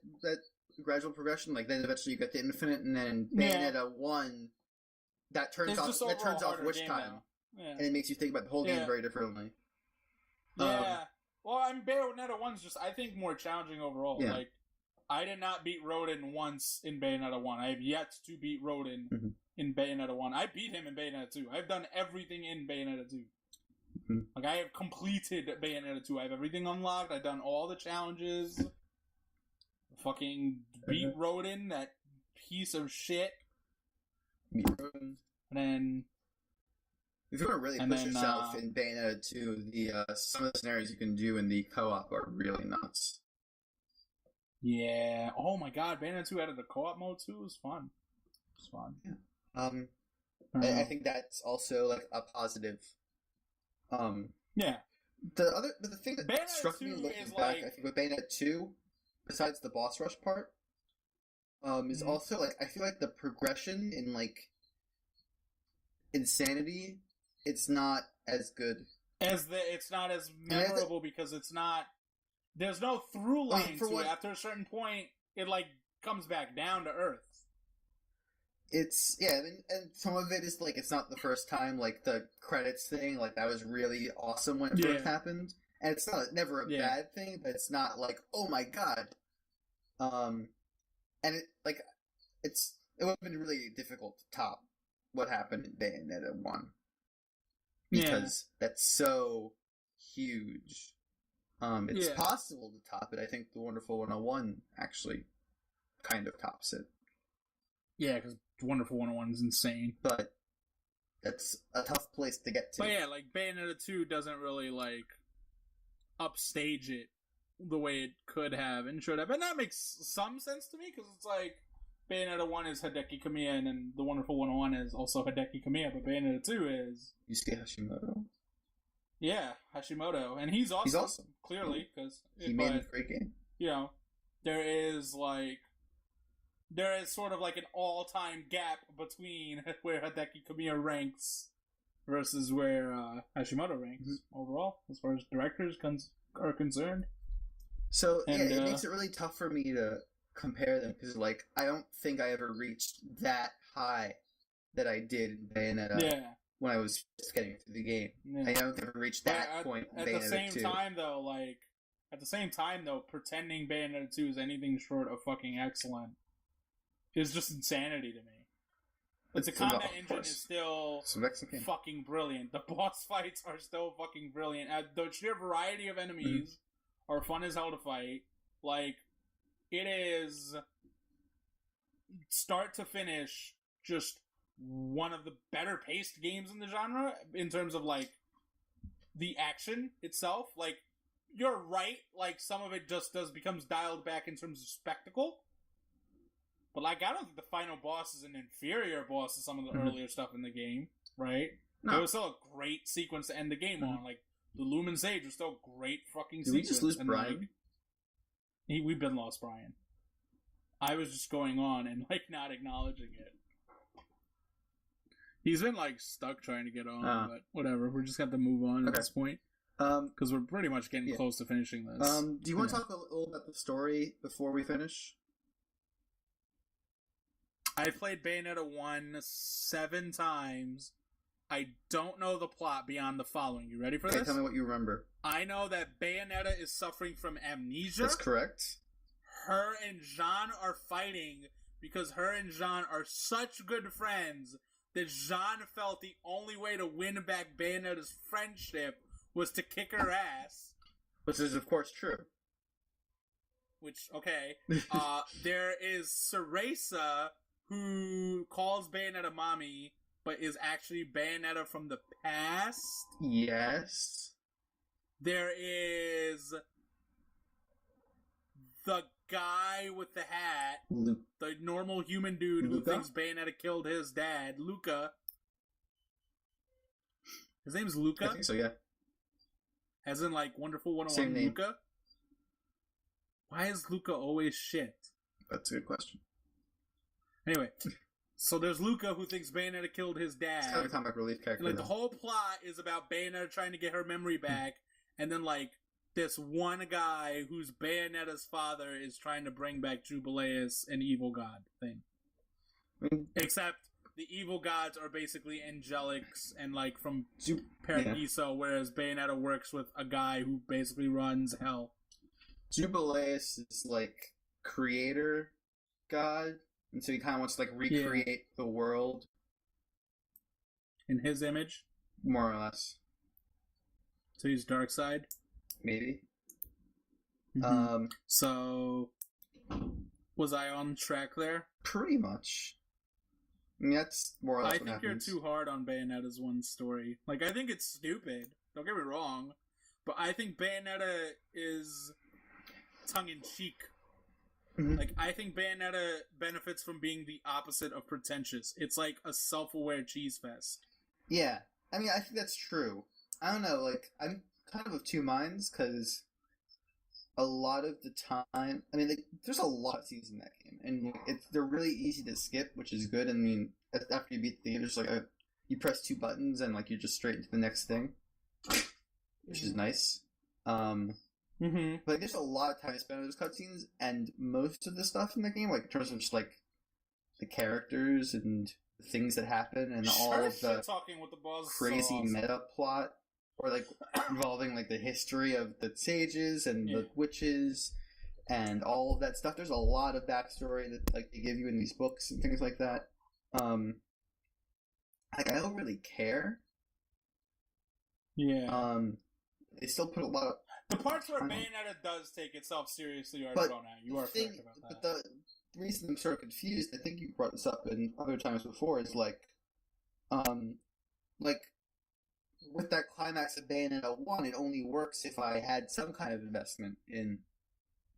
gradual progression. Like, then eventually you get to Infinite, and then Bayonetta 1, that turns off Wish Time. Yeah. And it makes you think about the whole game very differently. Yeah. Well, I mean, Bayonetta 1's just, I think, more challenging overall. Yeah. Like, I did not beat Rodin once in Bayonetta 1. I have yet to beat Rodin in Bayonetta 1. I beat him in Bayonetta 2. I've done everything in Bayonetta 2. Like, I have completed Bayonetta 2. I have everything unlocked. I've done all the challenges. Fucking beat Rodin, that piece of shit. Beat Rodin. And then... If you want to really push yourself in Bayonetta 2, some of the scenarios you can do in the co-op are really nuts. Yeah. Oh my god, Bayonetta 2 added a co-op mode too. It was fun. Yeah. I think that's also like a positive. Yeah. The thing that Bayonetta struck me looking back, I think with Bayonetta 2, besides the boss rush part, is also like I feel like the progression in like insanity, it's not as good. It's not as memorable because it's not. There's no through line to it. After a certain point, it like comes back down to earth. It's and some of it is like it's not the first time. Like the credits thing, like that was really awesome when it first happened, and it's never a bad thing, but it's not like oh my god. And it would have been really difficult to top what happened in Bayonetta 1 because that's so huge. It's possible to top it. I think the Wonderful 101 actually kind of tops it. Yeah, because Wonderful 101 is insane. But that's a tough place to get to. But yeah, like Bayonetta 2 doesn't really like upstage it the way it could have and should have. And that makes some sense to me because it's like Bayonetta 1 is Hideki Kamiya and then the Wonderful 101 is also Hideki Kamiya, but Bayonetta 2 is Yusuke Hashimoto. Yeah, Hashimoto, and he's awesome. Clearly, because he made a great game. You know, there is sort of like an all-time gap between where Hideki Kamiya ranks versus where Hashimoto ranks overall, as far as directors are concerned. So it makes it really tough for me to compare them because, like, I don't think I ever reached that high that I did in Bayonetta. Yeah. When I was just getting through the game. Yeah. I don't ever reached that point in Bayonetta 2. At the same time, though, pretending Bayonetta 2 is anything short of fucking excellent is just insanity to me. But the combat engine is still fucking brilliant. The boss fights are still fucking brilliant. The sheer variety of enemies are fun as hell to fight. Like, it is start to finish just one of the better paced games in the genre in terms of like the action itself. Like, you're right, like some of it just becomes dialed back in terms of spectacle, but like I don't think the final boss is an inferior boss to some of the earlier stuff in the game, right? No. It was still a great sequence to end the game on. Like the Lumen Sage was still a great fucking sequence. Did we just lose Brian? Like, we've been lost Brian. I was just going on and like not acknowledging it. He's been, like, stuck trying to get on, but whatever. We're just going to have to move on at this point. Because we're pretty much getting close to finishing this. Do you want to talk a little about the story before we finish? I played Bayonetta 1 7 times. I don't know the plot beyond the following. You ready for this? Tell me what you remember. I know that Bayonetta is suffering from amnesia. That's correct. Her and Jean are fighting because her and Jean are such good friends that Jean felt the only way to win back Bayonetta's friendship was to kick her ass. Which is, of course, true. Which, okay. There is Cereza, who calls Bayonetta mommy, but is actually Bayonetta from the past. Yes. There is the guy with the hat, the normal human dude who thinks Bayonetta killed his dad, Luca. His name's Luca? I think so, yeah. As in, like, Wonderful 101 Luca? Why is Luca always shit? That's a good question. Anyway, so there's Luca who thinks Bayonetta killed his dad. It's kind of a comic relief character. And, like, the whole plot is about Bayonetta trying to get her memory back, and then, like, this one guy who's Bayonetta's father is trying to bring back Jubileus, an evil god thing. Except the evil gods are basically angelics and, like, from Paradiso, whereas Bayonetta works with a guy who basically runs hell. Jubileus is, like, creator god, and so he kind of wants to, like, recreate the world. In his image? More or less. So he's dark side? Maybe. Mm-hmm. So, was I on track there? Pretty much. I mean, that's more or less what think happens. You're too hard on Bayonetta's one story. Like, I think it's stupid. Don't get me wrong. But I think Bayonetta is tongue-in-cheek. Mm-hmm. Like, I think Bayonetta benefits from being the opposite of pretentious. It's like a self-aware cheese fest. Yeah. I mean, I think that's true. I don't know, like, I'm kind of two minds, because a lot of the time, I mean, like, there's a lot of scenes in that game, and they're really easy to skip, which is good. I mean, after you beat the game, there's like you press 2 buttons and like you're just straight into the next thing, which is nice. But there's a lot of time spent on those cutscenes, and most of the stuff in the game, like in terms of just like the characters and the things that happen, and all of the crazy meta plot, or like involving like the history of the sages and the witches and all of that stuff. There's a lot of backstory that like they give you in these books and things like that. Like, I don't really care. Yeah. They still put a lot of the parts where Bayonetta does take itself seriously are thrown out. You are correct about that. But the reason I'm sort of confused, I think you brought this up in other times before, is like with that climax of Bayonetta 1, it only works if I had some kind of investment in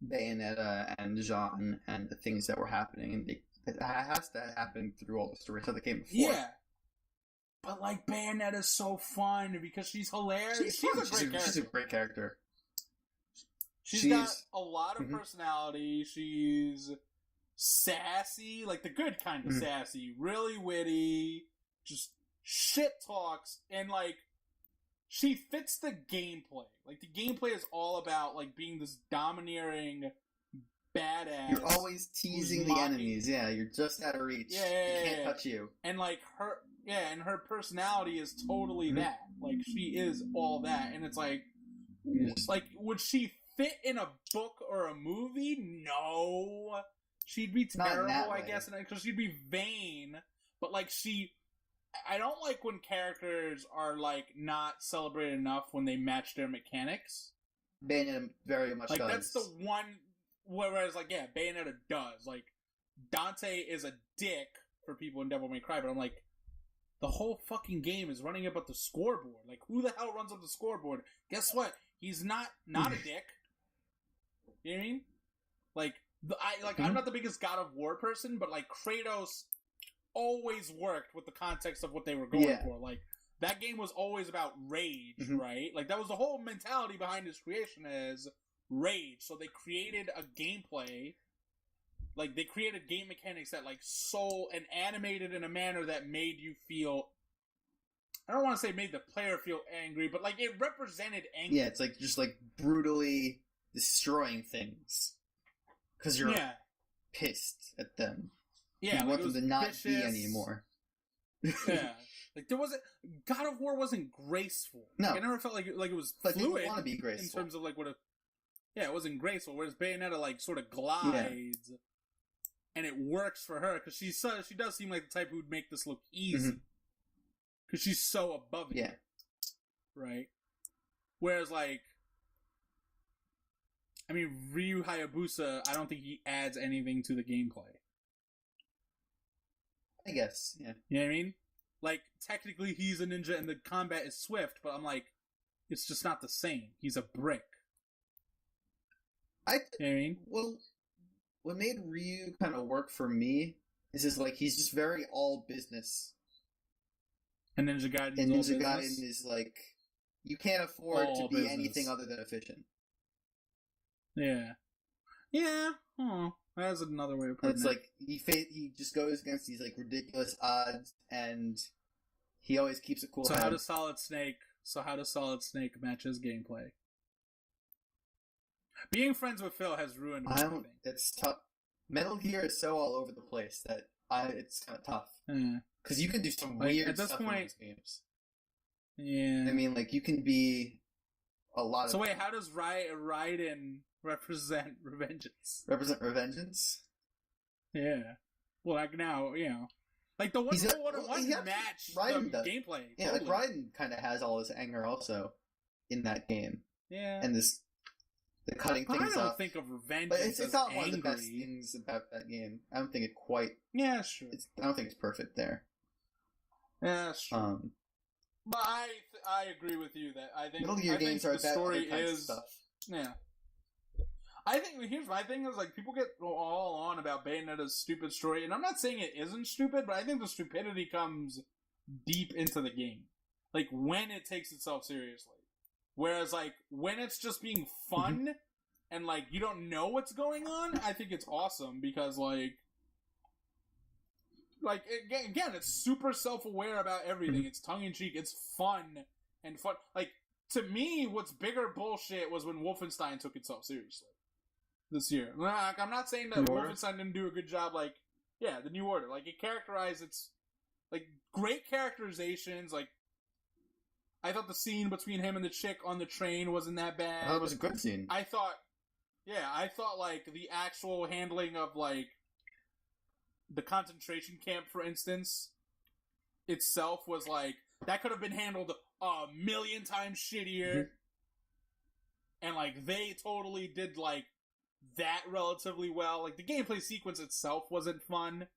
Bayonetta and Jean and the things that were happening, and it has to happen through all the stories of the game before. Yeah. But, like, Bayonetta's so fun because she's hilarious. She's a great character. She's got a lot of personality. She's sassy, like the good kind of sassy, really witty, just shit talks, and, like, she fits the gameplay. Like, the gameplay is all about, like, being this domineering badass. You're always teasing the enemies. Yeah, you're just out of reach. Yeah, they can't touch you. And, like, her personality is totally that. Like, she is all that. And it's like, would she fit in a book or a movie? No. She'd be terrible, I guess, because she'd be vain. But, like, I don't like when characters are, like, not celebrated enough when they match their mechanics. Bayonetta very much does. Like, that's the one, whereas, like, yeah, Bayonetta does. Like, Dante is a dick for people in Devil May Cry, but I'm like, the whole fucking game is running up at the scoreboard. Like, who the hell runs up the scoreboard? Guess what? He's not a dick. You know what I mean? Like, I'm not the biggest God of War person, but, like, Kratos always worked with the context of what they were going for. Like, that game was always about rage, right? Like, that was the whole mentality behind its creation is rage. So they created a gameplay, like, they created game mechanics that, like, soul and animated in a manner that made you feel, I don't want to say made the player feel angry, but, like, it represented anger. Yeah, it's, like, just, like, brutally destroying things. Because you're pissed at them. Yeah, you want them to not vicious. be anymore. Yeah. Like, God of War wasn't graceful. No. Like, I never felt like it was but fluid. They want to be graceful. In terms of, like, it wasn't graceful, whereas Bayonetta, like, sort of glides, and it works for her, because she does seem like the type who would make this look easy. Because she's so above it. Yeah. Right? Whereas, like, I mean, Ryu Hayabusa, I don't think he adds anything to the gameplay. I guess, yeah. You know what I mean? Like, technically he's a ninja and the combat is swift, but I'm like, it's just not the same. He's a brick. You know what I mean? Well, what made Ryu kind of work for me is like, he's just very all business. And Ninja Gaiden and Ninja Gaiden is like, you can't afford to be anything other than efficient. Yeah. Yeah. Oh. That's another way of putting it. It's like he just goes against these like ridiculous odds, and he always keeps a cool head. How does Solid Snake match his gameplay? Being friends with Phil has ruined everything. It's tough. Metal Gear is so all over the place that it's kind of tough. Because you can do some weird stuff in these games. Yeah. I mean, like, you can be a lot of... So wait, how does Raiden represent Revengeance? Represent Revengeance? Yeah. Well, like, now, you know. Like, the one match the gameplay. Yeah, totally. Like, Raiden kind of has all his anger also in that game. Yeah. And the cutting things off. I don't think of Revengeance but it's not angry. One of the best things about that game. I don't think it quite... Yeah, sure. I don't think it's perfect there. Yeah, sure. But I agree with you that I think Metal Gear games are the story that is stuff. Yeah. I think here's my thing is like people get all on about Bayonetta's stupid story, and I'm not saying it isn't stupid, but I think the stupidity comes deep into the game, like when it takes itself seriously. Whereas like when it's just being fun and like you don't know what's going on, I think it's awesome because like again, it's super self-aware about everything. It's tongue-in-cheek. It's fun. Like, to me, what's bigger bullshit was when Wolfenstein took itself seriously this year. Like, I'm not saying that Wolfenstein didn't do a good job. Like, yeah, the New Order. Like, it characterized its like great characterizations. Like, I thought the scene between him and the chick on the train wasn't that bad. That was a good scene. I thought like the actual handling of like the concentration camp, for instance, itself was like that could have been handled a million times shittier, and like they totally did like that relatively well. Like the gameplay sequence itself wasn't fun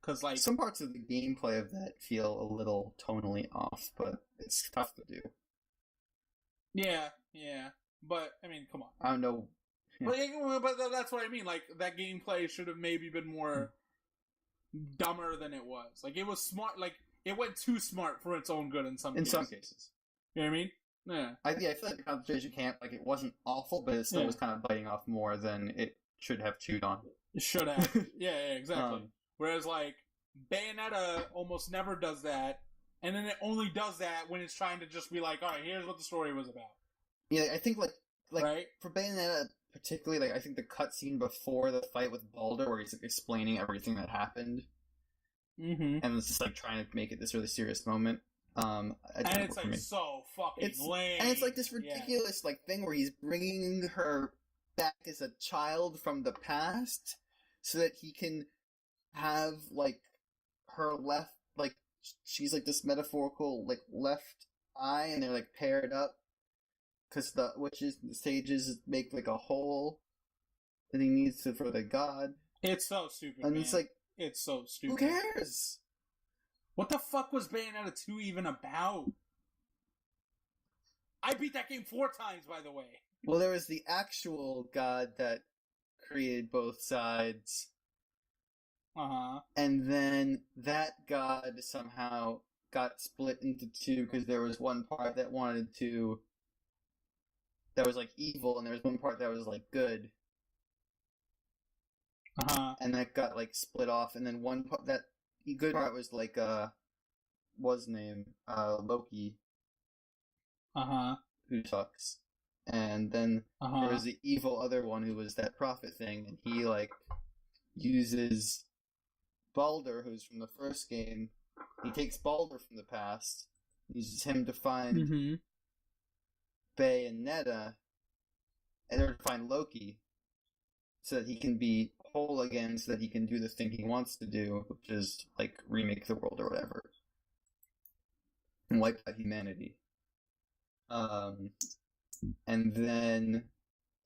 because like some parts of the gameplay of that feel a little tonally off, but it's tough to do. Yeah, but I mean, come on. I don't know. Yeah. But that's what I mean. Like that gameplay should have maybe been more dumber than it was. Like it was smart. Like it went too smart for its own good in some cases. You know what I mean? Yeah. I feel like the concentration camp, like it wasn't awful, but it still was kind of biting off more than it should have chewed on. It should have. yeah, exactly. Whereas like Bayonetta almost never does that, and then it only does that when it's trying to just be like, all right, here's what the story was about. Yeah, I think like right? For Bayonetta particularly, like I think the cutscene before the fight with Baldur, where he's like explaining everything that happened, and it's just like trying to make it this really serious moment. And it's like so fucking lame. And it's like this ridiculous like thing where he's bringing her back as a child from the past, so that he can have like her left, like she's like this metaphorical like left eye, and they're like paired up. Because the sages make like a hole that he needs for the god. It's so stupid, and man. It's like, it's so stupid. Who cares? What the fuck was Bayonetta 2 even about? I beat that game 4 times, by the way. Well, there was the actual god that created both sides. And then that god somehow got split into two because there was one part that was like evil, and there was one part that was like good. And that got like split off, and then one part, that good part was like what's his name? Loki. Who sucks. And then there was the evil other one who was that prophet thing, and he like uses Baldur, who's from the first game. He takes Baldur from the past, uses him to find Bayonetta, and to find Loki, so that he can be whole again, so that he can do the thing he wants to do, which is like remake the world or whatever, and wipe out humanity. And then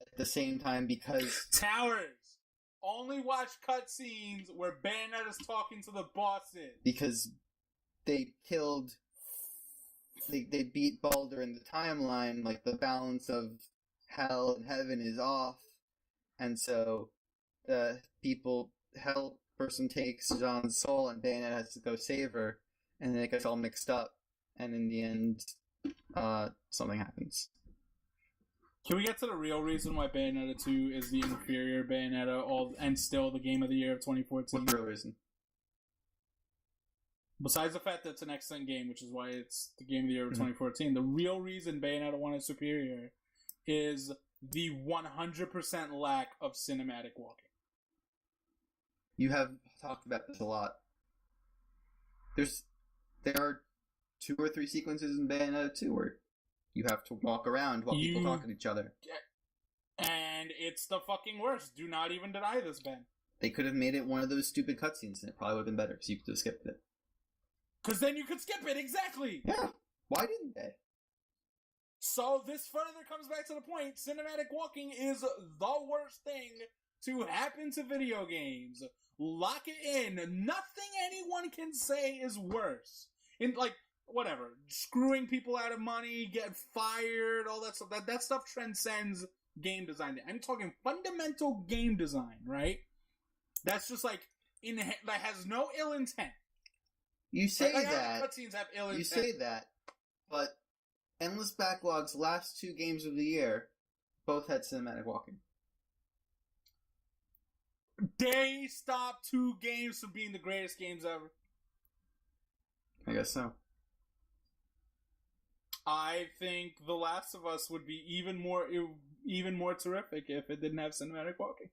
at the same time, because Towers only watch cutscenes where Bayonetta's talking to the bosses, because they killed. They beat Baldur in the timeline, like the balance of hell and heaven is off, and so the hell person takes John's soul, and Bayonetta has to go save her, and then it gets all mixed up, and in the end, something happens. Can we get to the real reason why Bayonetta 2 is the inferior Bayonetta and still the game of the year of 2014? What's the real reason? Besides the fact that it's an excellent game, which is why it's the game of the year of 2014, the real reason Bayonetta 1 is superior is the 100% lack of cinematic walking. You have talked about this a lot. There are 2 or 3 sequences in Bayonetta 2 where you have to walk around while people talk to each other. And it's the fucking worst. Do not even deny this, Ben. They could have made it one of those stupid cutscenes and it probably would have been better, so you could have skipped it. Because then you could skip it, exactly! Yeah. Why didn't they? So this further comes back to the point, cinematic walking is the worst thing to happen to video games. Lock it in. Nothing anyone can say is worse. Whatever. Screwing people out of money, get fired, all that stuff. That stuff transcends game design. I'm talking fundamental game design, right? That's just that has no ill intent. You say that. Cutscenes have ill intent. You say that, but Endless Backlog's last 2 games of the year both had cinematic walking. They stopped 2 games from being the greatest games ever. I guess so. I think The Last of Us would be even more terrific if it didn't have cinematic walking.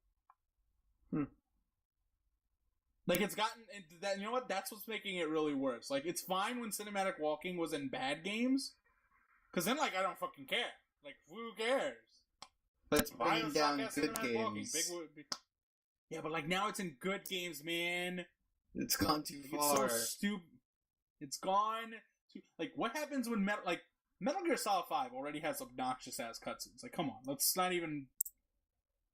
It's gotten that. You know what? That's what's making it really worse. It's fine when cinematic walking was in bad games, because then I don't fucking care. Who cares? But it's bringing down good games. Yeah, but now it's in good games, man. It's gone too far. It's so stupid. It's gone too. What happens when Metal Gear Solid 5 already has obnoxious ass cutscenes? Come on, let's not even.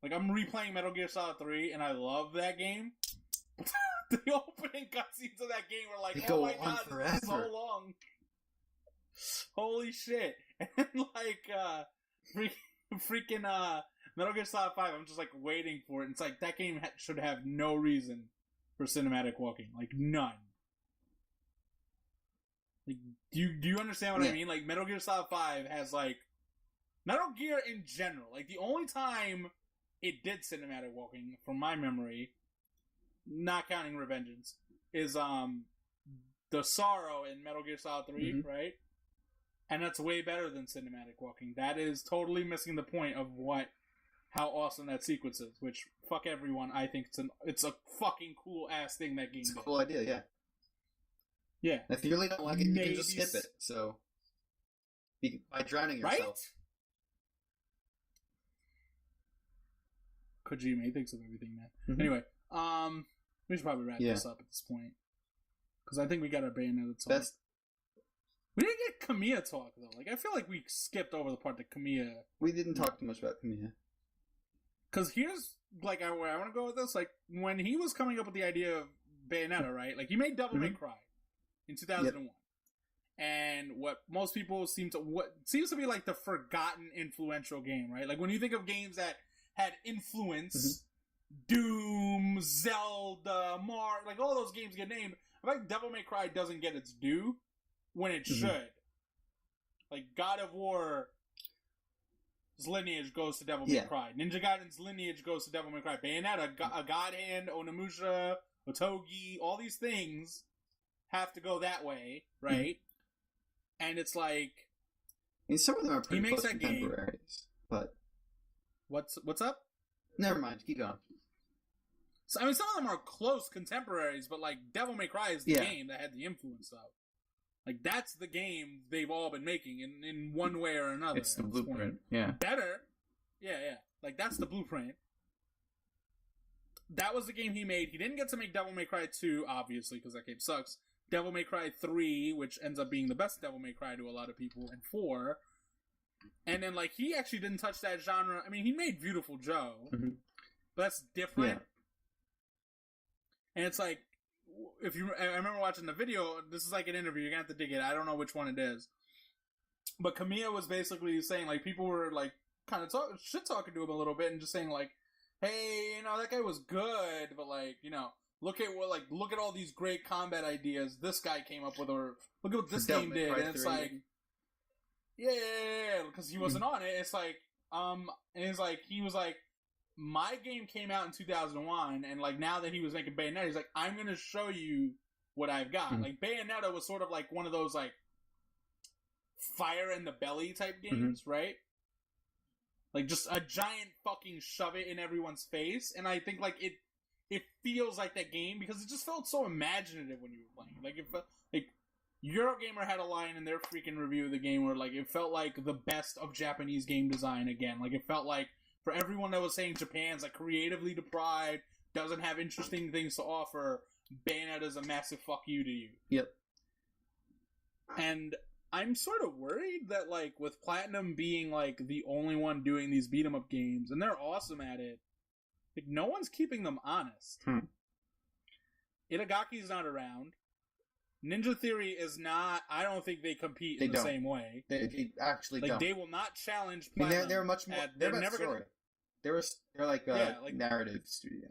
I'm replaying Metal Gear Solid 3, and I love that game. The opening cutscenes of that game were they oh my god, forever. This is so long. Holy shit. And freaking Metal Gear Solid 5, I'm just waiting for it. It's that game should have no reason for cinematic walking. None. Do you understand what I mean? Metal Gear Solid 5 has Metal Gear in general. The only time it did cinematic walking, from my memory, not counting Revengeance, is the Sorrow in Metal Gear Solid 3, right? And that's way better than cinematic walking. That is totally missing the point of how awesome that sequence is. Which, fuck everyone, I think it's a fucking cool ass thing that game did. It's a cool idea, yeah. Yeah. If you really don't like it, you can just skip it. So, by drowning yourself. Right? Kojima thinks of everything, man. Anyway, we should probably wrap this up at this point. Because I think we got our Bayonetta talk. We didn't get Kamiya talk, though. I feel like we skipped over the part that Kamiya... We didn't talk too much about Kamiya. Because here's, where I want to go with this. When he was coming up with the idea of Bayonetta, right? He made Devil May Cry in 2001. Yep. And what most people seems to be the forgotten influential game, right? When you think of games that had influence, Doom, Zelda, Mario, all those games get named. I feel like Devil May Cry doesn't get its due when it should. God of War's lineage goes to Devil May Cry. Ninja Gaiden's lineage goes to Devil May Cry. Bayonetta, God Hand, Onimusha, Otogi, all these things have to go that way, right? And it's some of them are pretty close contemporaries, but... What's up? Never mind, keep going. So, some of them are close contemporaries, but Devil May Cry is the game that had the influence of. That's the game they've all been making in one way or another. It's the blueprint. Yeah. Better. Yeah. That's the blueprint. That was the game he made. He didn't get to make Devil May Cry 2, obviously, because that game sucks. Devil May Cry 3, which ends up being the best Devil May Cry to a lot of people, and 4. And then, he actually didn't touch that genre. He made Beautiful Joe, but that's different. Yeah. And it's I remember watching the video, this is an interview, you're gonna have to dig it, I don't know which one it is. But Kamiya was basically saying, people were, kind of shit-talking to him a little bit, and just saying, hey, that guy was good, but, look at all these great combat ideas this guy came up with, or look at what this game did, and it's yeah, because he wasn't on it. It's and he was like, my game came out in 2001, and like now that he was making Bayonetta, he's like, I'm gonna show you what I've got. Like Bayonetta was sort of like one of those like fire in the belly type games, right? Like just a giant fucking shove it in everyone's face, and I think like it feels like that game because it just felt so imaginative when you were playing. Like it felt like Eurogamer had a line in their freaking review of the game where like it felt like the best of Japanese game design again. Like it felt like for everyone that was saying Japan's like creatively deprived, doesn't have interesting things to offer, Bayonetta's a massive fuck you to you. Yep. And I'm sort of worried that, like, with Platinum being, like, the only one doing these beat-em-up games, and they're awesome at it, like, no one's keeping them honest. Itagaki's not around. Ninja Theory is not... I don't think they compete in the same way. They actually like, don't. They will not challenge Platinum. I mean, they're much more... They're never story. They're like a narrative studio.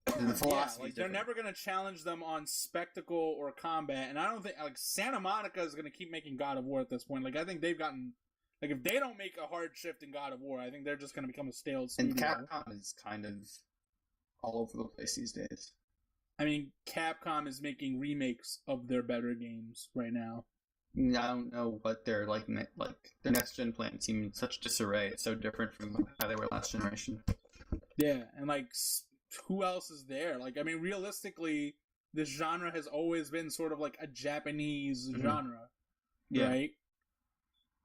The philosophy they're never going to challenge them on spectacle or combat, and I don't think like Santa Monica is going to keep making God of War at this point. Like I think they've gotten like if they don't make a hard shift in God of War, I think they're just going to become a stale studio. And Capcom is kind of all over the place these days. I mean, Capcom is making remakes of their better games right now. I don't know what their like their next gen plan seems in such disarray. It's so different from how they were last generation. Yeah, and like. Who else is there? Like, I mean, realistically, this genre has always been sort of like a Japanese genre, right?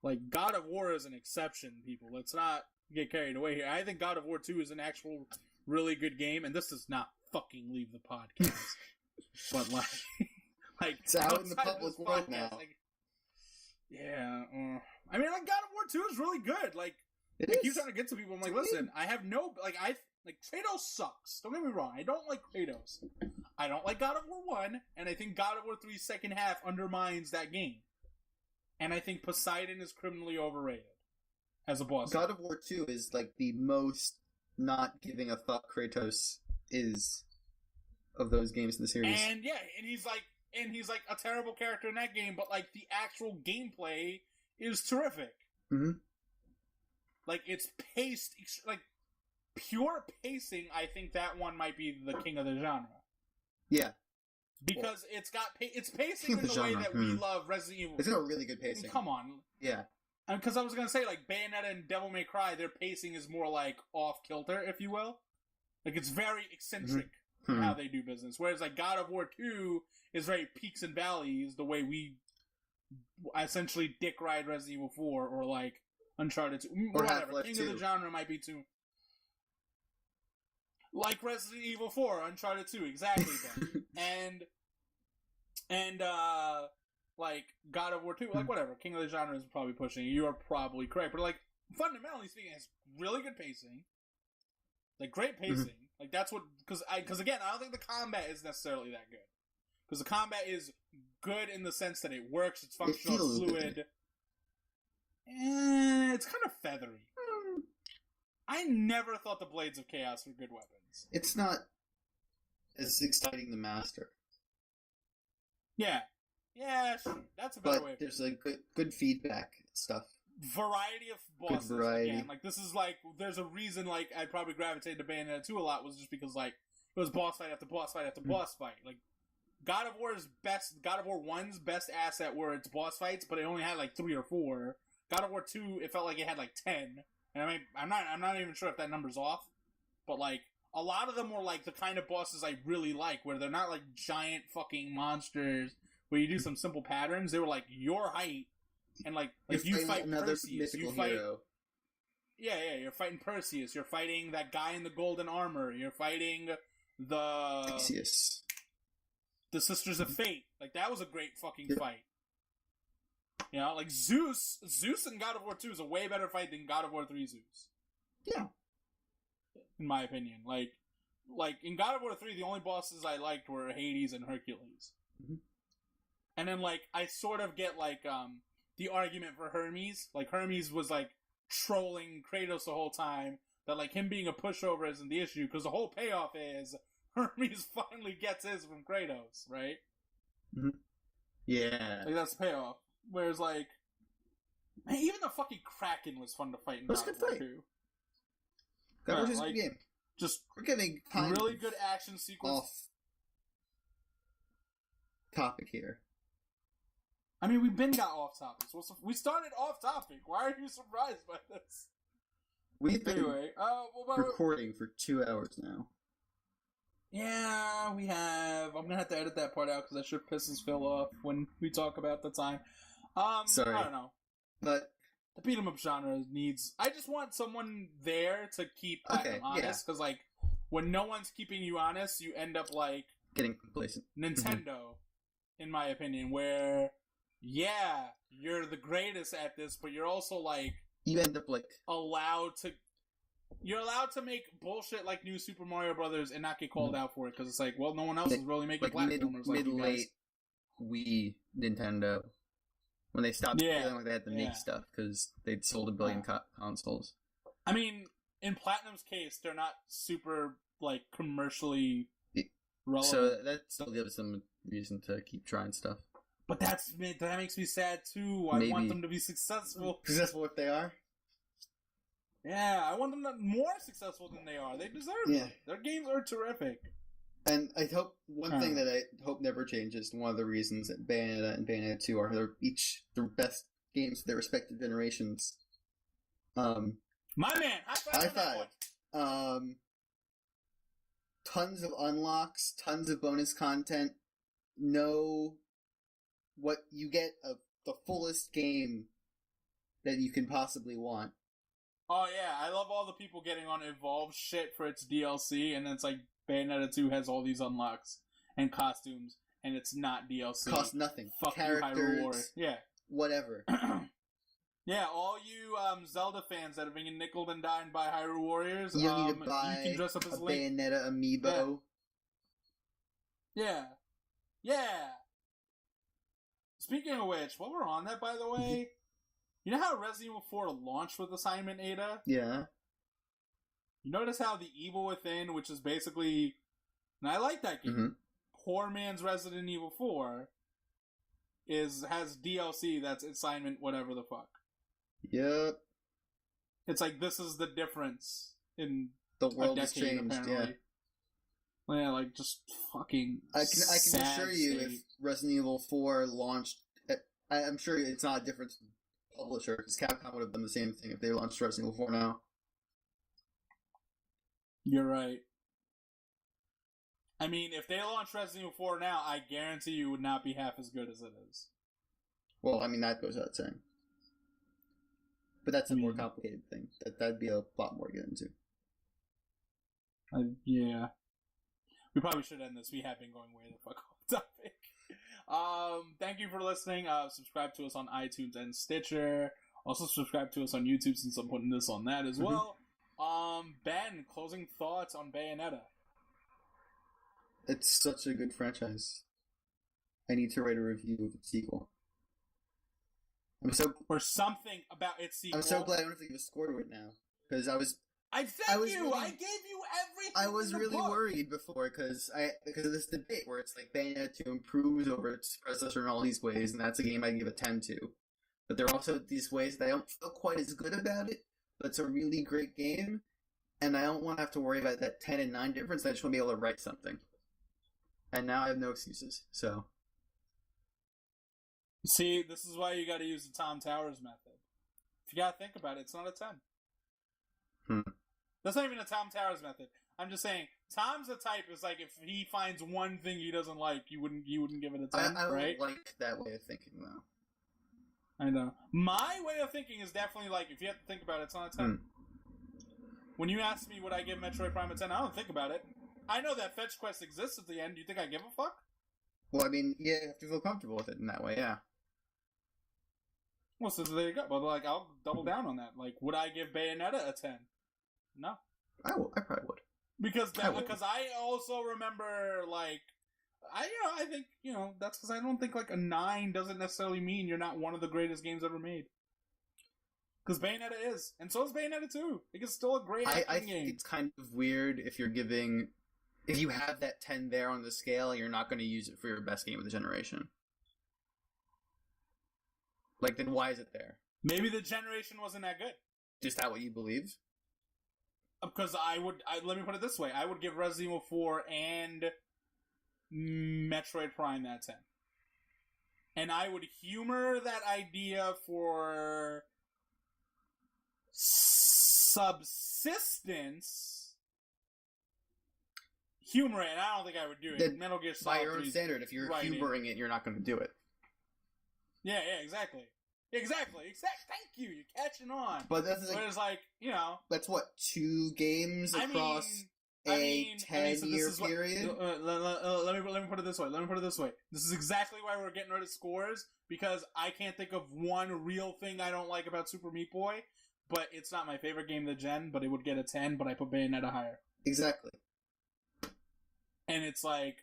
Like, God of War is an exception, people. Let's not get carried away here. I think God of War 2 is an actual really good game, and this does not fucking leave the podcast. But, like it's out in the public world now. Like, yeah. I mean, like, God of War 2 is really good. Like, I keep trying to get to people. I'm like, listen, I have no... Like, Kratos sucks. Don't get me wrong. I don't like Kratos. I don't like God of War 1, and I think God of War 3's second half undermines that game. And I think Poseidon is criminally overrated as a boss. God of War 2 is, like, the most not giving a fuck Kratos is of those games in the series. And, yeah, and he's like a terrible character in that game, but, like, the actual gameplay is terrific. Like, it's paced... Like, pure pacing, I think that one might be the king of the genre. Yeah. Because it's pacing in the way that we love Resident Evil. It's got a really good pacing. I mean, come on. Yeah. Because I was going to say, like, Bayonetta and Devil May Cry, their pacing is more, like, off-kilter, if you will. Like, it's very eccentric in how they do business. Whereas, like, God of War 2 is very peaks and valleys, the way we essentially dick ride Resident Evil 4, or, like, Uncharted 2. Or whatever. King of the genre might be too... Like Resident Evil 4, Uncharted 2, exactly that. and like, God of War 2, like, whatever, King of the Genre is probably pushing it. You are probably correct. But, like, fundamentally speaking, it's really good pacing. Like, great pacing. Like, that's what... Because, again, I don't think the combat is necessarily that good. Because the combat is good in the sense that it works, it's functional, it's fluid. It's kind of feathery. I never thought the Blades of Chaos were good weapons. It's not as exciting to master. Yeah. Yeah, sure. That's a better way. But there's like good feedback stuff. Variety of bosses. Good variety. Again. Like, this is like, there's a reason, like, I probably gravitated to Bayonetta 2 a lot was just because, like, it was boss fight after boss fight after boss fight. Like, God of War 1's best asset were its boss fights, but it only had, like, 3 or 4. God of War 2, it felt like it had, like, 10. And I mean, I'm not even sure if that number's off, but like a lot of them were like the kind of bosses I really like, where they're not like giant fucking monsters where you do some simple patterns. They were like your height, and like you fight Perseus, you fight. Hero. Yeah, you're fighting Perseus. You're fighting that guy in the golden armor. You're fighting the Theseus. The Sisters of Fate. Like that was a great fucking fight. You know, like Zeus in God of War 2 is a way better fight than God of War 3 Zeus. Yeah. In my opinion. Like in God of War 3, the only bosses I liked were Hades and Hercules. And then, like, I sort of get, like, the argument for Hermes. Like, Hermes was, like, trolling Kratos the whole time. That, like, him being a pushover isn't the issue, because the whole payoff is Hermes finally gets his from Kratos, right? Yeah. Like, that's the payoff. Whereas, like, Man, even the fucking Kraken was fun to fight in It was God a of good War fight. 2. That was just a like, good game. Just We're getting kind really of good action sequence. off topic here. I mean, we've been got off topic. We started off topic. Why are you surprised by this? We've been Anyway, recording for 2 hours now. Yeah, we have. I'm gonna have to edit that part out because that shit pisses Phil off when we talk about the time. Sorry. I don't know. But The beat 'em up genre needs. I just want someone there to keep them honest, because like when no one's keeping you honest, you end up like getting complacent. Nintendo, in my opinion, where you're the greatest at this, but you're also like You end up like you're allowed to make bullshit like New Super Mario Brothers and not get called out for it because it's like, well, no one else is really making platformers like you guys. Mid-late Wii Nintendo when they stopped feeling like they had to make stuff because they'd sold 1 billion consoles. I mean, in Platinum's case, they're not super like commercially relevant, so that still gives them a reason to keep trying stuff. But that makes me sad too. I want them to be successful. Successful if they are. Yeah, I want them to be more successful than they are. They deserve it. Their games are terrific. And I hope one thing that I hope never changes. One of the reasons that Bayonetta and Bayonetta 2 are each the best games of their respective generations. My man, high five. Tons of unlocks, tons of bonus content. Know what you get of the fullest game that you can possibly want. Oh yeah, I love all the people getting on Evolve shit for its DLC, and then it's like Bayonetta 2 has all these unlocks and costumes, and it's not DLC. Costs nothing. Fuck Characters, you, Hyrule Warrior. Yeah. Whatever. Yeah, all you Zelda fans that have been nickeled and dined by Hyrule Warriors, you don't need to buy you can dress up as a Link. Bayonetta amiibo. Yeah. Speaking of which, while we're on that, by the way, you know how Resident Evil 4 launched with Assignment Ada? Yeah. You notice how The Evil Within, which is basically... And I like that game. Poor man's Resident Evil 4 has DLC that's assignment whatever the fuck. Yep. It's like, this is the difference in the world a decade, has changed, apparently. Yeah, like, just fucking I can assure you if Resident Evil 4 launched... I'm sure it's not a different publisher, because Capcom would have done the same thing if they launched Resident Evil 4 now. You're right. I mean, if they launch Resident Evil 4 now, I guarantee you it would not be half as good as it is. Well, I mean, that goes without saying. But that's a more complicated thing. That'd be a lot more to get into. Yeah. We probably should end this. We have been going way the fuck off topic. Thank you for listening. Subscribe to us on iTunes and Stitcher. Also subscribe to us on YouTube since I'm putting this on that as well. Ben, closing thoughts on Bayonetta. It's such a good franchise. I need to write a review of its sequel. Or something about its sequel. I'm so glad I don't have to give a score to it now. Because I gave you everything. I was really worried before because of this debate where it's like Bayonetta 2 improves over its predecessor in all these ways, and that's a game I'd give a 10 to. But there are also these ways that I don't feel quite as good about it, but it's a really great game, and I don't want to have to worry about that 10 and 9 difference. I just want to be able to write something. And now I have no excuses, so... See, this is why you gotta use the Tom Towers method. If you gotta think about it, it's not a 10. That's not even a Tom Towers method. I'm just saying, Tom's the type is like, if he finds one thing he doesn't like, you wouldn't give it a 10, I right? don't like that way of thinking, though. I know. My way of thinking is definitely like, if you have to think about it, it's not a 10. When you ask me would I give Metroid Prime a 10, I don't think about it. I know that Fetch Quest exists at the end. Do you think I give a fuck? Well, I mean, yeah, you have to feel comfortable with it in that way, yeah. Well, so there you go. But, like, I'll double down on that. Like, would I give Bayonetta a 10? No. I probably would. Because I also remember, like, I think, that's because I don't think, like, a 9 doesn't necessarily mean you're not one of the greatest games ever made. Because Bayonetta is. And so is Bayonetta 2. It's still a great action I game. think it's kind of weird if you're giving... If you have that 10 there on the scale, you're not going to use it for your best game of the generation. Like, then why is it there? Maybe the generation wasn't that good. Is that what you believe? Because let me put it this way. I would give Resident Evil 4 and Metroid Prime that 10. And I would humor that idea for subsistence. Humor it, and I don't think I would do it. Metal Gear Solid by your own standard, if you're humoring it, you're not going to do it. Yeah, exactly. Exactly. Thank you. You're catching on. But that's it's like, that's what, 2 games across a 10-year period? Let me put it this way. This is exactly why we're getting rid of scores, because I can't think of one real thing I don't like about Super Meat Boy, but it's not my favorite game of the gen, but it would get a 10, but I put Bayonetta higher. Exactly. And it's like,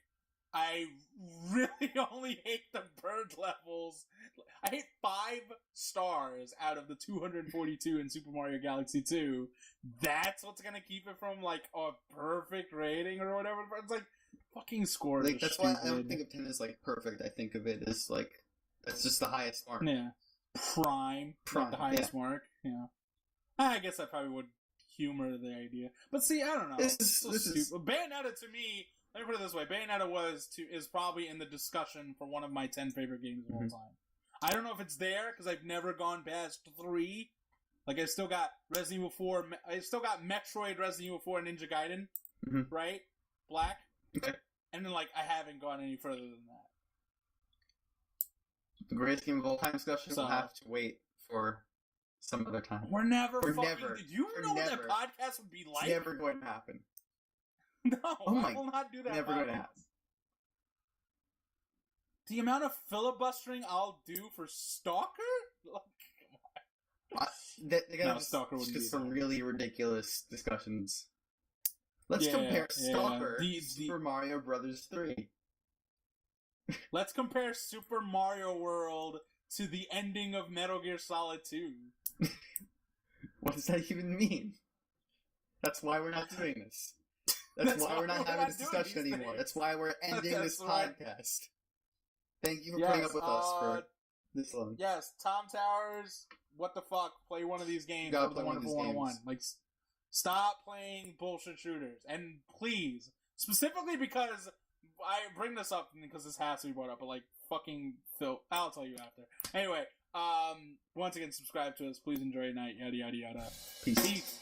I really only hate the bird levels. I hate 5 stars out of the 242 in Super Mario Galaxy 2. That's what's gonna keep it from, like, a perfect rating or whatever. It's like, fucking scores like, that's stupid. Why I don't think of 10 as, like, perfect. I think of it as, like, that's just the highest mark. Yeah. Prime, like the highest mark. Yeah. I guess I probably would humor the idea. But see, I don't know. This is stupid. Bayonetta, to me... Let me put it this way. Bayonetta is probably in the discussion for one of my 10 favorite games of all time. I don't know if it's there, because I've never gone past 3. Like, I've still got Resident Evil 4... I've still got Metroid, Resident Evil 4, and Ninja Gaiden. Right? Black. Okay. And then, like, I haven't gone any further than that. The greatest game of all time discussion will have to wait for some other time. We're never Do you know what that podcast would be like? It's never going to happen. No, I will not do that. Never going to happen. The amount of filibustering I'll do for Stalker? Like, come on. Stalker would be some really ridiculous discussions. Let's compare Stalker to Super Mario Brothers 3. Let's compare Super Mario World to the ending of Metal Gear Solid 2. What does that even mean? That's why we're not doing this. That's why we're not having this discussion anymore. That's why we're ending this podcast. Thank you for putting up with us for this long. Yes, Tom Towers, what the fuck? Play one of these games. You gotta play one of these games. Like, stop playing bullshit shooters. And please, specifically because I bring this up because this has to be brought up, but like, fucking Phil, I'll tell you after. Anyway, once again, subscribe to us. Please enjoy your night. Yada, yada, yada. Peace.